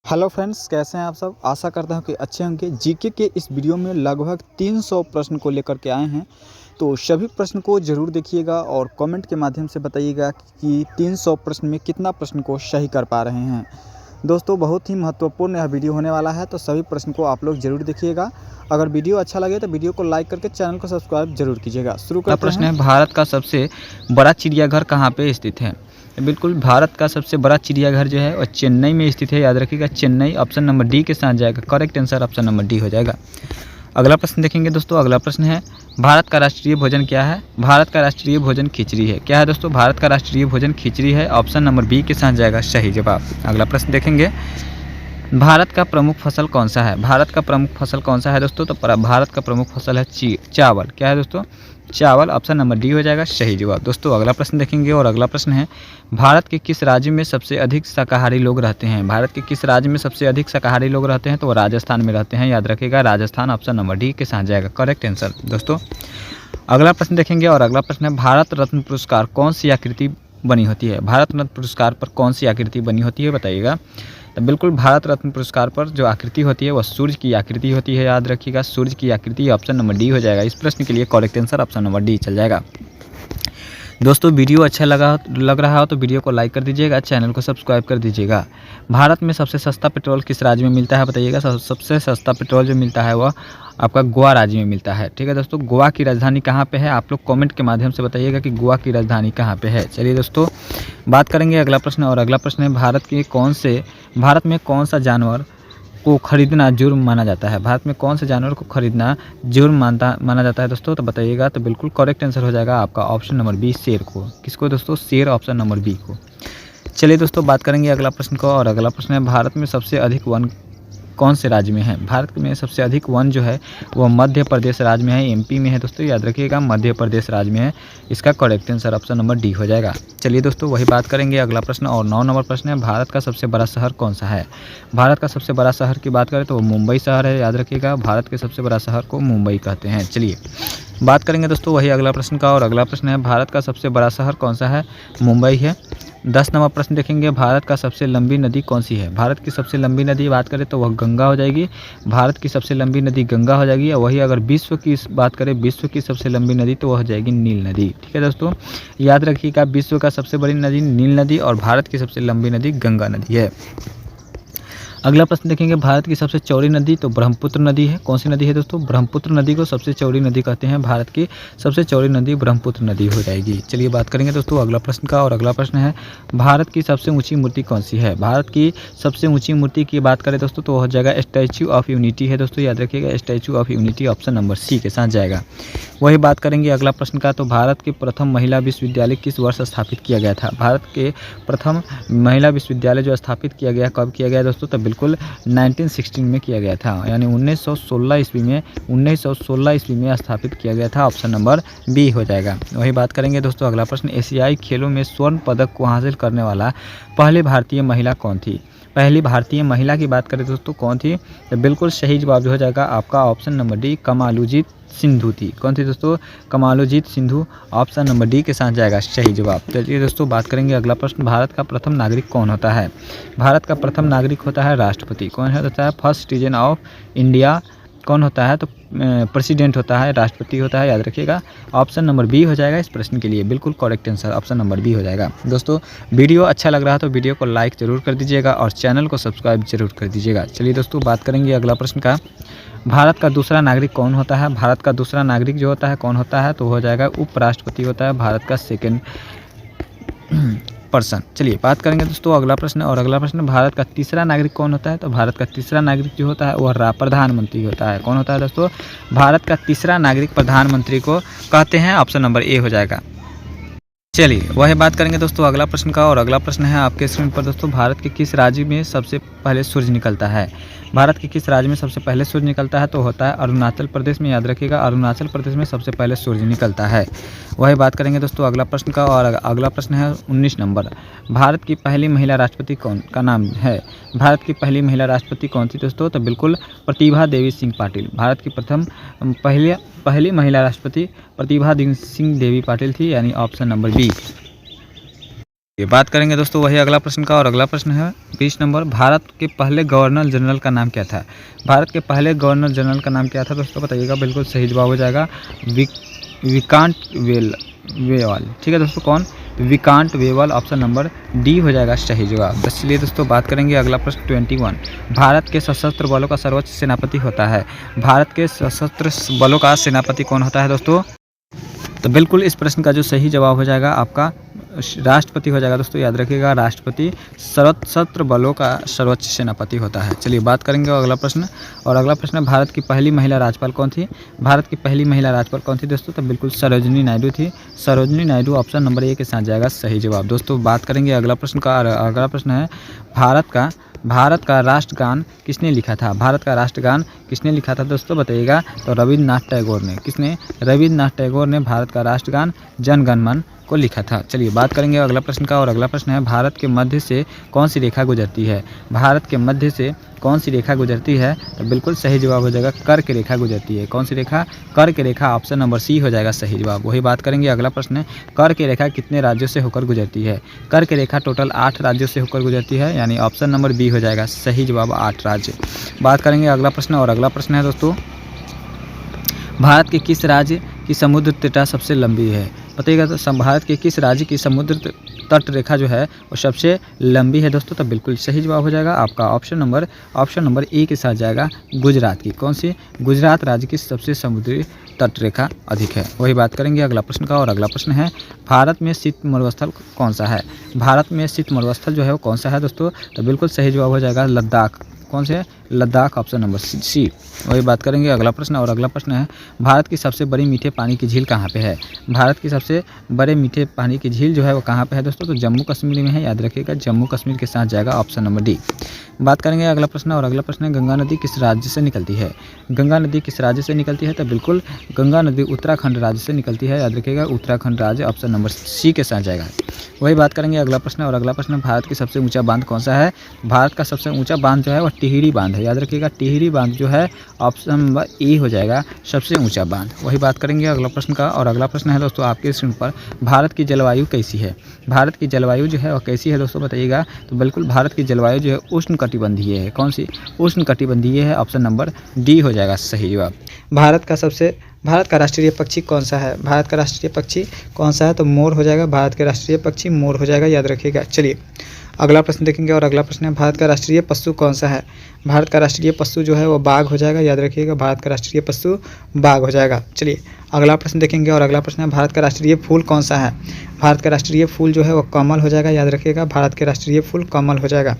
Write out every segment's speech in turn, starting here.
Hello friends, कैसे हैं आप सब। आशा करता हूं कि अच्छे होंगे। जीके के इस वीडियो में लगभग 300 प्रश्न को लेकर के आए हैं, तो सभी प्रश्न को ज़रूर देखिएगा और कमेंट के माध्यम से बताइएगा कि 300 प्रश्न में कितना प्रश्न को सही कर पा रहे हैं। दोस्तों, बहुत ही महत्वपूर्ण यह वीडियो होने वाला है, तो सभी प्रश्न को आप लोग ज़रूर देखिएगा। अगर वीडियो अच्छा लगे तो वीडियो को लाइक करके चैनल को सब्सक्राइब जरूर कीजिएगा। शुरू करते हैं। प्रश्न है, भारत का सबसे बड़ा चिड़ियाघर कहाँ पे स्थित है। बिल्कुल, भारत का सबसे बड़ा चिड़ियाघर जो है वह चेन्नई में स्थित है। याद रखिएगा, चेन्नई। ऑप्शन नंबर डी के साथ जाएगा। Correct answer option number D हो जाएगा। अगला प्रश्न देखेंगे दोस्तों। अगला प्रश्न है, भारत का राष्ट्रीय भोजन क्या है। भारत का राष्ट्रीय भोजन खिचड़ी है। क्या है दोस्तों? भारत का राष्ट्रीय भोजन खिचड़ी है। ऑप्शन नंबर बी के साथ जाएगा सही जवाब। अगला प्रश्न देखेंगे, भारत का प्रमुख फसल कौन सा है। भारत का प्रमुख फसल कौन सा है दोस्तों? तो भारत का प्रमुख फसल है चावल। क्या है दोस्तों? चावल। ऑप्शन नंबर डी हो जाएगा सही जवाब। दोस्तों, अगला प्रश्न देखेंगे और अगला प्रश्न है, भारत के किस राज्य में सबसे अधिक शाकाहारी लोग रहते हैं। भारत के किस राज्य में सबसे अधिक शाकाहारी लोग रहते हैं? तो वो राजस्थान में रहते हैं। याद रखिएगा, राजस्थान। ऑप्शन नंबर डी के साथ जाएगा करेक्ट आंसर। दोस्तों, अगला प्रश्न देखेंगे और अगला प्रश्न है, भारत रत्न पुरस्कार कौन सी आकृति बनी होती है। भारत रत्न पुरस्कार पर कौन सी आकृति बनी होती है, बताइएगा। तो बिल्कुल, भारत रत्न पुरस्कार पर जो आकृति होती है वह सूर्य की आकृति होती है। याद रखिएगा, सूर्य की आकृति। ऑप्शन नंबर डी हो जाएगा। इस प्रश्न के लिए correct answer option number D चल जाएगा। दोस्तों, वीडियो अच्छा लग रहा हो तो वीडियो को लाइक कर दीजिएगा, चैनल को सब्सक्राइब कर दीजिएगा। भारत में सबसे सस्ता पेट्रोल किस राज्य में मिलता है, बताइएगा। सबसे सस्ता पेट्रोल जो मिलता है वह आपका गोवा राज्य में मिलता है। ठीक है दोस्तों, गोवा की राजधानी कहाँ पे है? आप लोग कमेंट के माध्यम से बताइएगा कि गोवा की राजधानी कहाँ पे है। चलिए दोस्तों, बात करेंगे अगला प्रश्न और अगला प्रश्न है, भारत में कौन सा जानवर को खरीदना जुर्म माना जाता है। भारत में कौन से जानवर को खरीदना जुर्म माना जाता है दोस्तों? तो बताइएगा। तो बिल्कुल करेक्ट आंसर हो जाएगा आपका ऑप्शन नंबर बी, शेर को। किसको दोस्तों? शेर। ऑप्शन नंबर बी को। चलिए दोस्तों, बात करेंगे अगला प्रश्न को और अगला प्रश्न है, भारत में सबसे अधिक वन कौन से राज्य में है। भारत में सबसे अधिक वन जो है वह मध्य प्रदेश राज्य में है, एमपी में है दोस्तों। याद रखिएगा, मध्य प्रदेश राज्य में है। इसका correct answer option number D हो जाएगा। चलिए दोस्तों, वही बात करेंगे अगला प्रश्न और 9 नंबर प्रश्न है, भारत का सबसे बड़ा शहर कौन सा है। भारत का सबसे बड़ा शहर की बात करें तो वो मुंबई शहर है। याद रखिएगा, भारत के सबसे बड़ा शहर को मुंबई कहते हैं। चलिए बात करेंगे दोस्तों वही अगला प्रश्न का और अगला प्रश्न है, भारत का सबसे बड़ा शहर कौन सा है। मुंबई है। 10 नंबर प्रश्न देखेंगे, भारत का सबसे लंबी नदी कौन सी है। भारत की सबसे लंबी नदी बात करें तो वह गंगा हो जाएगी। भारत की सबसे लंबी नदी गंगा हो जाएगी। और वही अगर विश्व की बात करें, विश्व की सबसे लंबी नदी तो वह हो जाएगी नील नदी। ठीक है दोस्तों, याद रखिएगा, विश्व का सबसे बड़ी नदी नील नदी और भारत की सबसे लंबी नदी गंगा नदी है। अगला प्रश्न देखेंगे, भारत की सबसे चौड़ी नदी तो ब्रह्मपुत्र नदी है। कौन सी नदी है दोस्तों? ब्रह्मपुत्र नदी को सबसे चौड़ी नदी कहते हैं। भारत की सबसे चौड़ी नदी ब्रह्मपुत्र नदी हो जाएगी। चलिए बात करेंगे दोस्तों अगला प्रश्न का और अगला प्रश्न है, भारत की सबसे ऊंची मूर्ति कौन सी है। भारत की सबसे ऊंची मूर्ति की बात करें दोस्तों तो हो जाएगा स्टैचू ऑफ यूनिटी है दोस्तों। याद रखिएगा, Statue of Unity option number C के साथ जाएगा। वही बात करेंगे अगला प्रश्न का, तो भारत के प्रथम महिला विश्वविद्यालय किस वर्ष स्थापित किया गया था। भारत के प्रथम महिला विश्वविद्यालय जो स्थापित किया गया, कब किया गया दोस्तों? तो बिल्कुल 1916 में किया गया था, यानी 1916 ईस्वी में स्थापित किया गया था। ऑप्शन नंबर बी हो जाएगा। वही बात करेंगे दोस्तों अगला प्रश्न, एशियाई खेलों में स्वर्ण पदक को हासिल करने वाला पहली भारतीय महिला कौन थी। पहली भारतीय महिला की बात करें दोस्तों कौन थी? तो बिल्कुल सही जवाब हो जाएगा आपका ऑप्शन नंबर डी, कमालूजीत सिंधु थी। कौन थी दोस्तों? कमालूजीत सिंधु। ऑप्शन नंबर डी के साथ जाएगा सही जवाब। चलिए दोस्तों, बात करेंगे अगला प्रश्न, भारत का प्रथम नागरिक कौन होता है। भारत का प्रथम नागरिक होता है राष्ट्रपति। कौन होता है? फर्स्ट सिटीजन ऑफ इंडिया कौन होता है? तो प्रेसिडेंट होता है, राष्ट्रपति होता है। याद रखिएगा, ऑप्शन नंबर बी हो जाएगा इस प्रश्न के लिए। बिल्कुल correct answer option number B हो जाएगा। दोस्तों, वीडियो अच्छा लग रहा है तो वीडियो को लाइक जरूर कर दीजिएगा और चैनल को सब्सक्राइब जरूर कर दीजिएगा। चलिए दोस्तों, बात करेंगे अगला प्रश्न का, भारत का दूसरा नागरिक कौन होता है। भारत का दूसरा नागरिक जो होता है कौन होता है? तो हो जाएगा उपराष्ट्रपति होता है, भारत का सेकेंड पर्सन। चलिए बात करेंगे दोस्तों अगला प्रश्न और अगला प्रश्न, भारत का तीसरा नागरिक कौन होता है। तो भारत का तीसरा नागरिक जो होता है वह प्रधानमंत्री होता है। कौन होता है दोस्तों? भारत का तीसरा नागरिक प्रधानमंत्री को कहते हैं। ऑप्शन नंबर ए हो जाएगा। चलिए वही बात करेंगे दोस्तों अगला प्रश्न का और अगला प्रश्न है आपके स्क्रीन पर दोस्तों, भारत के किस राज्य में सबसे पहले सूर्य निकलता है। भारत के किस राज्य में सबसे पहले सूर्य निकलता है? तो होता है अरुणाचल प्रदेश में। याद रखिएगा, अरुणाचल प्रदेश में सबसे पहले सूर्य निकलता है। वही बात करेंगे दोस्तों अगला प्रश्न का और अगला प्रश्न है 19 नंबर, भारत की पहली महिला राष्ट्रपति कौन का नाम है। भारत की पहली महिला राष्ट्रपति कौन थी दोस्तों? तो बिल्कुल प्रतिभा देवी सिंह पाटिल। भारत की पहली महिला राष्ट्रपति प्रतिभा सिंह देवी पाटिल थी, यानी ऑप्शन नंबर बी। ये बात करेंगे दोस्तों वही अगला प्रश्न का, और अगला प्रश्न है 20 नंबर, भारत के पहले गवर्नर जनरल का नाम क्या था? भारत के पहले गवर्नर जनरल का नाम क्या था दोस्तों, बताइएगा। बिल्कुल सही जवाब हो जाएगा विकांट वेवाल। ठीक है दोस्तों, कौन? विकांट वेवाल, ऑप्शन नंबर डी हो जाएगा सही जवाब। चलिए दोस्तों बात करेंगे अगला प्रश्न 21, भारत के सशस्त्र बलों का सर्वोच्च सेनापति होता है। भारत के सशस्त्र बलों का सेनापति कौन होता है दोस्तों? तो बिल्कुल इस प्रश्न का जो सही जवाब हो जाएगा आपका राष्ट्रपति हो जाएगा दोस्तों, याद रखिएगा। राष्ट्रपति सशस्त्र बलों का सर्वोच्च सेनापति होता है। चलिए बात करेंगे अगला प्रश्न, और अगला प्रश्न है भारत की पहली महिला राज्यपाल कौन थी? भारत की पहली महिला राज्यपाल कौन थी दोस्तों? तो बिल्कुल सरोजिनी नायडू थी। Sarojini Naidu option number A के साथ जाएगा सही जवाब। दोस्तों बात करेंगे अगला प्रश्न का, और अगला प्रश्न है भारत का राष्ट्रगान किसने लिखा था? भारत का राष्ट्रगान किसने लिखा था दोस्तों, बताइएगा। तो रविन्द्रनाथ टैगोर ने। किसने? रविन्द्रनाथ टैगोर ने भारत का राष्ट्रगान जन गण मन को लिखा था। चलिए बात करेंगे अगला प्रश्न का, और अगला प्रश्न है भारत के मध्य से कौन सी रेखा गुजरती है? भारत के मध्य से कौन सी रेखा गुजरती है? तो बिल्कुल सही जवाब हो जाएगा कर्क रेखा गुजरती है। कौन सी रेखा? कर्क रेखा, ऑप्शन नंबर सी हो जाएगा सही जवाब। वही बात करेंगे अगला प्रश्न है कर्क रेखा कितने राज्यों से होकर गुजरती है? कर्क रेखा टोटल 8 राज्यों से होकर गुजरती है, यानी ऑप्शन नंबर बी हो जाएगा सही जवाब, 8 राज्य। बात करेंगे अगला प्रश्न, और अगला प्रश्न है दोस्तों भारत के किस राज्य की समुद्र तट सबसे लंबी है? बताइएगा। तो भारत के किस राज्य की समुद्र तट रेखा जो है वो सबसे लंबी है दोस्तों? तो बिल्कुल सही जवाब हो जाएगा आपका ऑप्शन नंबर ए के साथ जाएगा गुजरात की। कौन सी? गुजरात राज्य की सबसे समुद्री तट रेखा अधिक है। वही बात करेंगे अगला प्रश्न का, और अगला प्रश्न है भारत में शीत मरुस्थल कौन सा है? भारत में शीत मरुस्थल जो है वो कौन सा है दोस्तों? तो बिल्कुल सही जवाब हो जाएगा लद्दाख। कौन से? Ladakh, option number C. वही बात करेंगे अगला प्रश्न, और अगला प्रश्न है भारत की सबसे बड़ी मीठे पानी की झील कहाँ पे है? भारत की सबसे बड़े मीठे पानी की झील जो है वो कहाँ पे है दोस्तों? तो जम्मू कश्मीर में है, याद रखिएगा। जम्मू कश्मीर के साथ जाएगा ऑप्शन नंबर डी। बात करेंगे अगला प्रश्न, और अगला प्रश्न है गंगा नदी किस राज्य से निकलती है? गंगा नदी किस राज्य से निकलती है? तो बिल्कुल गंगा नदी उत्तराखंड राज्य से निकलती है, याद रखिएगा। उत्तराखंड राज्य, ऑप्शन नंबर सी के साथ जाएगा। वही बात करेंगे अगला प्रश्न, और अगला प्रश्न भारत की सबसे ऊंचा बांध कौन सा है? भारत का सबसे ऊंचा बांध जो है वो टिहरी बांध है, याद रखिएगा। टिहरी बांध जो है ऑप्शन नंबर ए हो जाएगा सबसे ऊंचा बांध। वही बात करेंगे अगला प्रश्न का, और अगला प्रश्न है दोस्तों आपके स्क्रीन पर भारत की जलवायु कैसी है? भारत की जलवायु जो है वो कैसी है दोस्तों, बताइएगा। तो बिल्कुल भारत की जलवायु जो है उष्णकटिबंधीय है। कौन सी? उष्णकटिबंधीय है, ऑप्शन नंबर डी हो जाएगा सही जवाब। भारत का राष्ट्रीय पक्षी कौन सा है? भारत का राष्ट्रीय पक्षी कौन सा है? तो मोर हो जाएगा। भारत के राष्ट्रीय पक्षी मोर हो जाएगा, याद रखिएगा। चलिए अगला प्रश्न देखेंगे, और अगला प्रश्न है भारत का राष्ट्रीय पशु कौन सा है? भारत का राष्ट्रीय पशु जो है वो बाघ हो जाएगा, याद रखिएगा। भारत का राष्ट्रीय पशु बाघ हो जाएगा। चलिए अगला प्रश्न देखेंगे, और अगला प्रश्न है भारत का राष्ट्रीय फूल कौन सा है? भारत का राष्ट्रीय फूल जो है वो कमल हो जाएगा, याद रखिएगा। भारत के राष्ट्रीय फूल कमल हो जाएगा।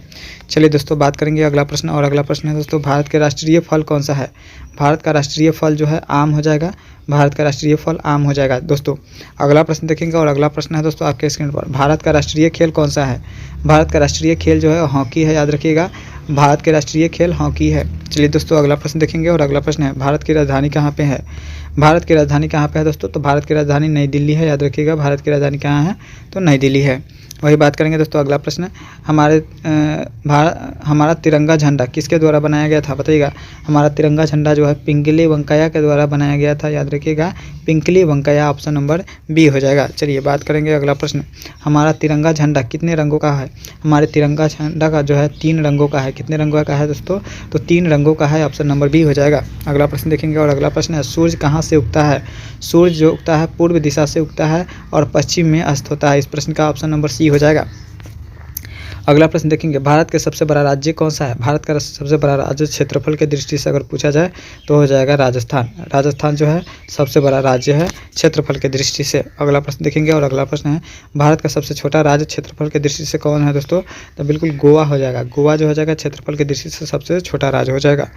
चलिए दोस्तों बात करेंगे अगला प्रश्न, और अगला प्रश्न है दोस्तों भारत के राष्ट्रीय फल कौन सा है? भारत का राष्ट्रीय फल जो है आम हो जाएगा। भारत का राष्ट्रीय फल आम हो जाएगा दोस्तों। अगला प्रश्न देखेंगे, और अगला प्रश्न है दोस्तों आपके स्क्रीन पर भारत का राष्ट्रीय खेल कौन सा है? भारत का राष्ट्रीय खेल जो है हॉकी है, याद रखिएगा। भारत के राष्ट्रीय खेल हॉकी है। चलिए दोस्तों अगला प्रश्न देखेंगे, और अगला प्रश्न है भारत की राजधानी कहाँ पे है? भारत की राजधानी कहाँ पे है दोस्तों? तो भारत की राजधानी नई दिल्ली है, याद रखिएगा। भारत की राजधानी कहाँ है? तो नई दिल्ली है। वही बात करेंगे दोस्तों अगला प्रश्न, हमारा तिरंगा झंडा किसके द्वारा बनाया गया था? बताइएगा। हमारा तिरंगा झंडा जो है पिंगली वेंकैया के द्वारा बनाया गया था, याद रखिएगा। पिंगली वेंकैया, ऑप्शन नंबर बी हो जाएगा। चलिए बात करेंगे अगला प्रश्न, हमारा तिरंगा झंडा कितने रंगों का है? हमारे तिरंगा झंडा का जो है 3 रंगों का है। कितने रंगों का है दोस्तों? तो 3 रंगों का है, ऑप्शन नंबर बी हो जाएगा। अगला प्रश्न देखेंगे, और अगला प्रश्न है सूर्य कहाँ से उगता है? सूर्य जो उगता है पूर्व दिशा से उगता है और पश्चिम में अस्त होता है। इस प्रश्न का ऑप्शन नंबर सी हो जाएगा। अगला प्रश्न देखेंगे, भारत का सबसे बड़ा राज्य कौन सा है? भारत का सबसे बड़ा राज्य क्षेत्रफल की दृष्टि से अगर पूछा जाए तो हो जाएगा राजस्थान। राजस्थान जो है सबसे बड़ा राज्य है क्षेत्रफल की दृष्टि से। अगला प्रश्न देखेंगे, और अगला प्रश्न है भारत का सबसे छोटा राज्य क्षेत्रफल की दृष्टि से कौन है दोस्तों? तो बिल्कुल गोवा हो जाएगा। गोवा जो हो जाएगा क्षेत्रफल की दृष्टि से सबसे छोटा राज्य हो जाएगा।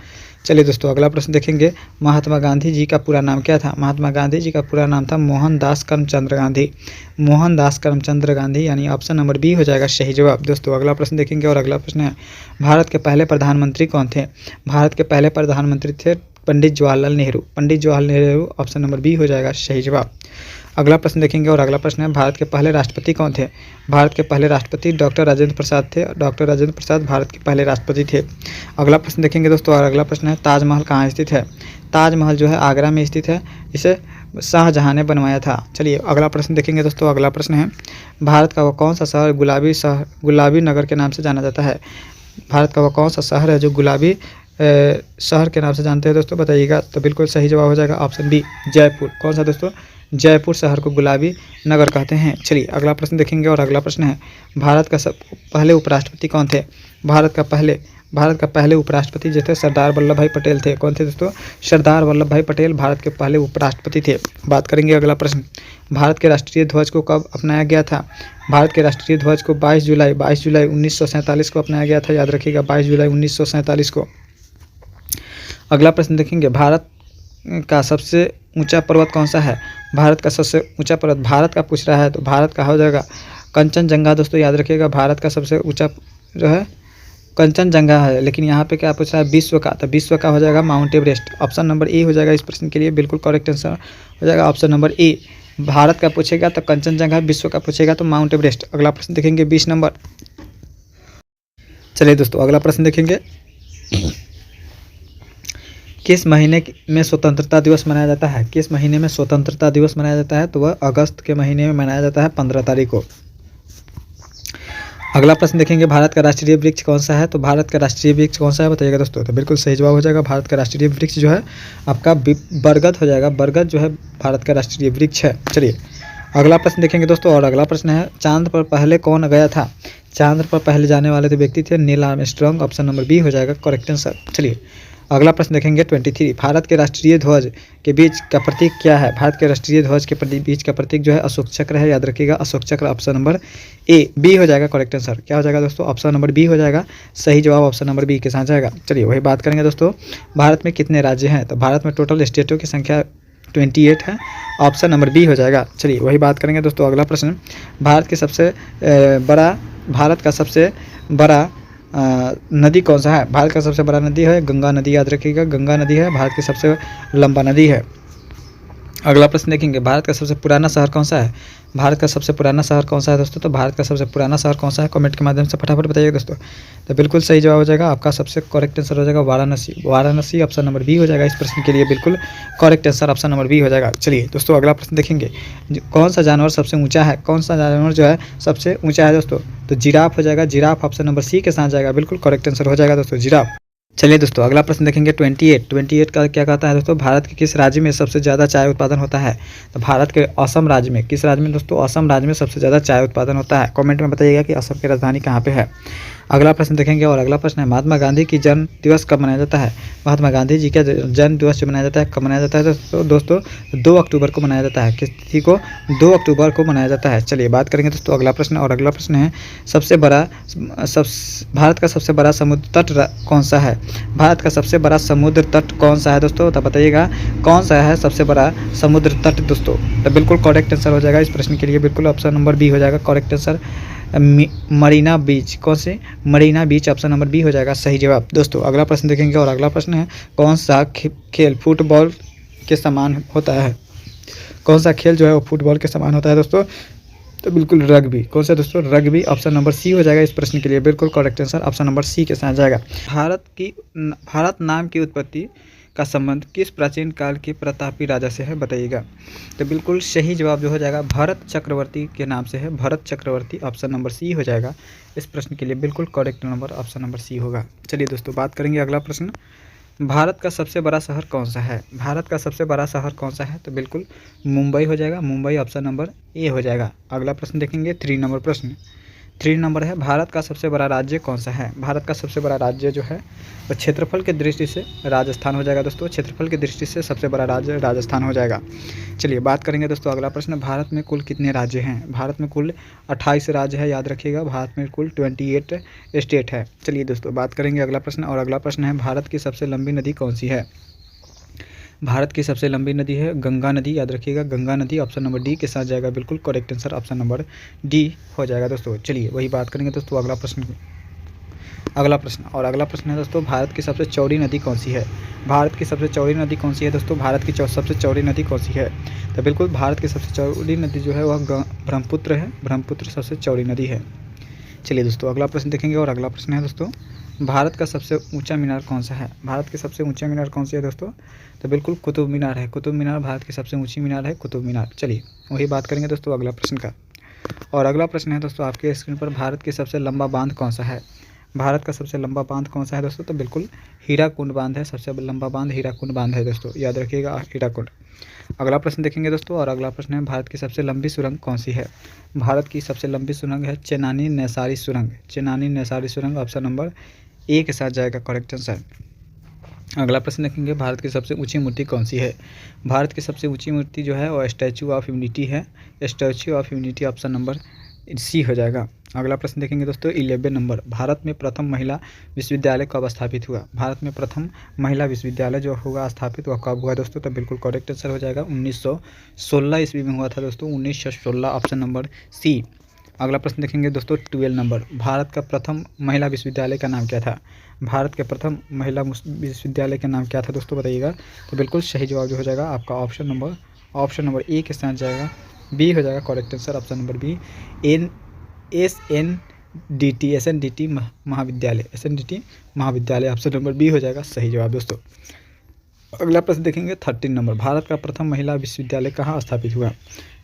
चलिए दोस्तों अगला प्रश्न देखेंगे, महात्मा गांधी जी का पूरा नाम क्या था? महात्मा गांधी जी का पूरा नाम था मोहनदास करमचंद गांधी। मोहनदास करमचंद गांधी, यानी ऑप्शन नंबर बी हो जाएगा सही जवाब। दोस्तों अगला प्रश्न देखेंगे, और अगला प्रश्न है भारत के पहले प्रधानमंत्री कौन थे? भारत के पहले प्रधानमंत्री थे Pandit Jawaharlal Nehru. Pandit Jawaharlal Nehru, option number B हो जाएगा सही जवाब। अगला प्रश्न देखेंगे, और अगला प्रश्न है भारत के पहले राष्ट्रपति कौन थे? भारत के पहले राष्ट्रपति डॉक्टर राजेंद्र प्रसाद थे। डॉक्टर राजेंद्र प्रसाद भारत के पहले राष्ट्रपति थे। अगला प्रश्न देखेंगे दोस्तों, और अगला प्रश्न है ताजमहल कहाँ स्थित है? ताजमहल जो है आगरा में स्थित है। इसे शाहजहां ने बनवाया था। चलिए अगला प्रश्न देखेंगे दोस्तों। अगला प्रश्न है, भारत का वह कौन सा शहर गुलाबी नगर के नाम से जाना जाता है? भारत का वह कौन सा शहर है जो गुलाबी शहर के नाम से जानते हैं दोस्तों, बताइएगा। तो बिल्कुल सही जवाब हो जाएगा ऑप्शन बी, जयपुर। कौन सा दोस्तों? जयपुर शहर को गुलाबी नगर कहते हैं। चलिए अगला प्रश्न देखेंगे और अगला प्रश्न है, भारत का पहले उपराष्ट्रपति कौन थे? भारत का पहले उपराष्ट्रपति जो थे सरदार वल्लभ भाई पटेल थे। कौन थे दोस्तों? सरदार वल्लभ भाई पटेल भारत के पहले उपराष्ट्रपति थे। बात करेंगे अगला प्रश्न, भारत के राष्ट्रीय ध्वज को कब अपनाया गया था? भारत के राष्ट्रीय ध्वज को 22 जुलाई 1947 को अपनाया गया था। याद रखिएगा 22 जुलाई 1947 को। अगला प्रश्न देखेंगे, भारत का सबसे ऊंचा पर्वत कौन सा है? भारत का सबसे ऊंचा पर्वत भारत का पूछ रहा है, तो भारत का हो जाएगा कंचनजंगा। दोस्तों याद रखिएगा भारत का सबसे ऊंचा जो है कंचनजंगा है, लेकिन यहाँ पे क्या पूछ रहा है? विश्व का, तो विश्व का हो जाएगा mount Everest. Option number A हो जाएगा इस प्रश्न के लिए बिल्कुल करेक्ट आंसर हो जाएगा ऑप्शन नंबर ए। भारत का पूछेगा तो कंचनजंगा, विश्व का पूछेगा तो माउंट एवरेस्ट। अगला प्रश्न देखेंगे 20 नंबर। चलिए दोस्तों अगला प्रश्न देखेंगे, किस महीने में स्वतंत्रता दिवस मनाया जाता है? किस महीने में स्वतंत्रता दिवस मनाया जाता है? तो वह अगस्त के महीने में मनाया जाता है 15 तारीख को। अगला प्रश्न देखेंगे, भारत का राष्ट्रीय वृक्ष कौन सा है? तो भारत का राष्ट्रीय वृक्ष कौन सा है बताइएगा दोस्तों। तो बिल्कुल सही जवाब हो जाएगा, भारत का राष्ट्रीय वृक्ष जो है आपका बरगद हो जाएगा। बरगद जो है भारत का राष्ट्रीय वृक्ष है। चलिए अगला प्रश्न देखेंगे दोस्तों और अगला प्रश्न है, चांद पर पहले कौन गया था? चांद पर पहले जाने वाले तो व्यक्ति थे Neil Armstrong. Option number B हो जाएगा करेक्ट आंसर। चलिए अगला प्रश्न देखेंगे 23, भारत के राष्ट्रीय ध्वज के बीच का प्रतीक क्या है? भारत के राष्ट्रीय ध्वज के बीच का प्रतीक जो है अशोक चक्र है। याद रखिएगा अशोक चक्र। ऑप्शन नंबर ए बी हो जाएगा करेक्ट आंसर। क्या हो जाएगा दोस्तों? ऑप्शन नंबर बी हो जाएगा सही जवाब, ऑप्शन नंबर बी के साथ जाएगा। चलिए वही बात करेंगे दोस्तों, भारत में कितने राज्य हैं? तो भारत में टोटल स्टेटों की संख्या 28 है। ऑप्शन नंबर बी हो जाएगा। चलिए वही बात करेंगे दोस्तों। अगला प्रश्न, भारत का सबसे बड़ा नदी कौन सा है? भारत का सबसे बड़ा नदी है गंगा नदी। याद रखिएगा गंगा नदी है भारत की सबसे लंबा नदी है। अगला प्रश्न देखेंगे, भारत का सबसे पुराना शहर कौन सा है? भारत का सबसे पुराना शहर कौन सा है दोस्तों? तो भारत का सबसे पुराना शहर कौन सा है? कमेंट के माध्यम से फटाफट बताइए दोस्तों। तो बिल्कुल सही जवाब हो जाएगा आपका, सबसे करेक्ट आंसर हो जाएगा Varanasi. Varanasi option number B हो जाएगा इस प्रश्न के लिए बिल्कुल correct answer, option number B हो जाएगा। चलिए दोस्तों अगला प्रश्न देखेंगे, कौन सा जानवर सबसे ऊँचा है? कौन सा जानवर जो है सबसे ऊँचा है दोस्तों? तो जिराफ हो जाएगा। जिराफ ऑप्शन नंबर सी के साथ जाएगा, बिल्कुल करेक्ट आंसर हो जाएगा दोस्तों जिराफ। चलिए दोस्तों अगला प्रश्न देखेंगे 28 का क्या कहता है दोस्तों, भारत के किस राज्य में सबसे ज़्यादा चाय उत्पादन होता है? तो भारत के असम राज्य में, किस राज्य में दोस्तों? असम राज्य में सबसे ज़्यादा चाय उत्पादन होता है। कमेंट में बताइएगा कि असम की राजधानी कहाँ पे है। अगला प्रश्न देखेंगे और अगला प्रश्न है, महात्मा गांधी की जन्म दिवस कब मनाया जाता है? महात्मा गांधी जी का जन्म दिवस जो मनाया जाता है कब मनाया जाता है तो दोस्तों 2 अक्टूबर को मनाया जाता है। किस तिथि को? 2 अक्टूबर को मनाया जाता है। चलिए बात करेंगे दोस्तों अगला प्रश्न और अगला प्रश्न है, भारत का सबसे बड़ा समुद्र तट कौन सा है? भारत का सबसे बड़ा समुद्र तट कौन सा है दोस्तों? तो बताइएगा कौन सा है सबसे बड़ा समुद्र तट दोस्तों। तो बिल्कुल करेक्ट आंसर हो जाएगा इस प्रश्न के लिए बिल्कुल ऑप्शन नंबर बी हो जाएगा करेक्ट आंसर, मरीना बीच। कौन से? मरीना बीच। ऑप्शन नंबर बी हो जाएगा सही जवाब। दोस्तों अगला प्रश्न देखेंगे और अगला प्रश्न है, कौन सा खेल फुटबॉल के समान होता है? कौन सा खेल जो है वो फुटबॉल के समान होता है दोस्तों? तो बिल्कुल रग्बी। कौन सा दोस्तों? रग्बी। ऑप्शन नंबर सी हो जाएगा इस प्रश्न के लिए बिल्कुल correct answer, option number C के साथ जाएगा। भारत नाम की उत्पत्ति का संबंध किस प्राचीन काल के प्रतापी राजा से है बताइएगा। तो बिल्कुल सही जवाब जो हो जाएगा भरत चक्रवर्ती के नाम से है, Bharat Chakravarti. Option number C हो जाएगा इस प्रश्न के लिए बिल्कुल correct number, option number C होगा। चलिए दोस्तों बात करेंगे अगला प्रश्न, भारत का सबसे बड़ा शहर कौन सा है? भारत का सबसे बड़ा शहर कौन सा है? तो बिल्कुल मुंबई हो जाएगा, मुंबई ऑप्शन नंबर ए हो जाएगा। अगला प्रश्न देखेंगे 3 नंबर प्रश्न। 3 नंबर है, भारत का सबसे बड़ा राज्य कौन सा है? भारत का सबसे बड़ा राज्य जो है वो क्षेत्रफल के दृष्टि से राजस्थान हो जाएगा दोस्तों, क्षेत्रफल की दृष्टि से सबसे बड़ा राज्य राजस्थान हो जाएगा। चलिए बात करेंगे दोस्तों अगला प्रश्न, भारत में कुल कितने राज्य हैं? भारत में कुल 28 राज्य है। याद रखिएगा भारत में कुल 28 स्टेट है। चलिए दोस्तों बात करेंगे अगला प्रश्न और अगला प्रश्न है, भारत की सबसे लंबी नदी कौन सी है? भारत की सबसे लंबी नदी है गंगा नदी। याद रखिएगा गंगा नदी, ऑप्शन नंबर डी के साथ जाएगा बिल्कुल correct answer, option number D हो जाएगा दोस्तों। चलिए वही बात करेंगे दोस्तों अगला प्रश्न और अगला प्रश्न है दोस्तों, भारत की सबसे चौड़ी नदी कौन सी है? भारत की सबसे चौड़ी नदी कौन सी है दोस्तों? भारत की सबसे चौड़ी नदी कौन सी है? तो बिल्कुल भारत की सबसे चौड़ी नदी जो है वह ब्रह्मपुत्र है, ब्रह्मपुत्र सबसे चौड़ी नदी है। चलिए दोस्तों अगला प्रश्न देखेंगे और अगला प्रश्न है दोस्तों, भारत का सबसे ऊंचा मीनार कौन सा है? भारत के सबसे ऊंचा मीनार कौन सी है दोस्तों? तो बिल्कुल कुतुब मीनार है। कुतुब मीनार भारत की सबसे ऊंची मीनार है, कुतुब मीनार। चलिए वही बात करेंगे दोस्तों अगला प्रश्न का। और अगला प्रश्न है दोस्तों आपके स्क्रीन पर, भारत की सबसे लंबा बांध कौन सा है? भारत का सबसे लंबा बांध कौन सा है दोस्तों? तो बिल्कुल हीराकुंड बांध है। सबसे लंबा बांध हीराकुंड बांध है दोस्तों, याद रखिएगा हीराकुंड। अगला प्रश्न देखेंगे दोस्तों, और अगला प्रश्न है, भारत की सबसे लंबी सुरंग कौन सी है? भारत की सबसे लंबी सुरंग है चेनानी नैसारी सुरंग। चेनानी नैसारी सुरंग ऑप्शन नंबर ए के साथ जाएगा करेक्ट आंसर। अगला प्रश्न देखेंगे, भारत की सबसे ऊंची मूर्ति कौन सी है? भारत की सबसे ऊंची मूर्ति जो है वो स्टैचू ऑफ यूनिटी है। Statue of Unity option number C हो जाएगा। अगला प्रश्न देखेंगे दोस्तों 11 नंबर, भारत में प्रथम महिला विश्वविद्यालय कब स्थापित हुआ? भारत में प्रथम महिला विश्वविद्यालय जो होगा स्थापित वह कब हुआ दोस्तों? तो बिल्कुल करेक्ट आंसर हो जाएगा 1916 ईस्वी में हुआ था दोस्तों, 1916 ऑप्शन नंबर सी। अगला प्रश्न देखेंगे दोस्तों 12 नंबर, भारत का प्रथम महिला विश्वविद्यालय का नाम क्या था? भारत के प्रथम महिला विश्वविद्यालय का नाम क्या था दोस्तों, बताइएगा। तो बिल्कुल सही जवाब जो हो जाएगा आपका ऑप्शन नंबर ए के साथ जाएगा, बी हो जाएगा correct answer option number B. SNDT Mahavidyalaya option number B हो जाएगा सही जवाब दोस्तों। अगला प्रश्न देखेंगे 13 नंबर, भारत का प्रथम महिला विश्वविद्यालय कहाँ स्थापित हुआ?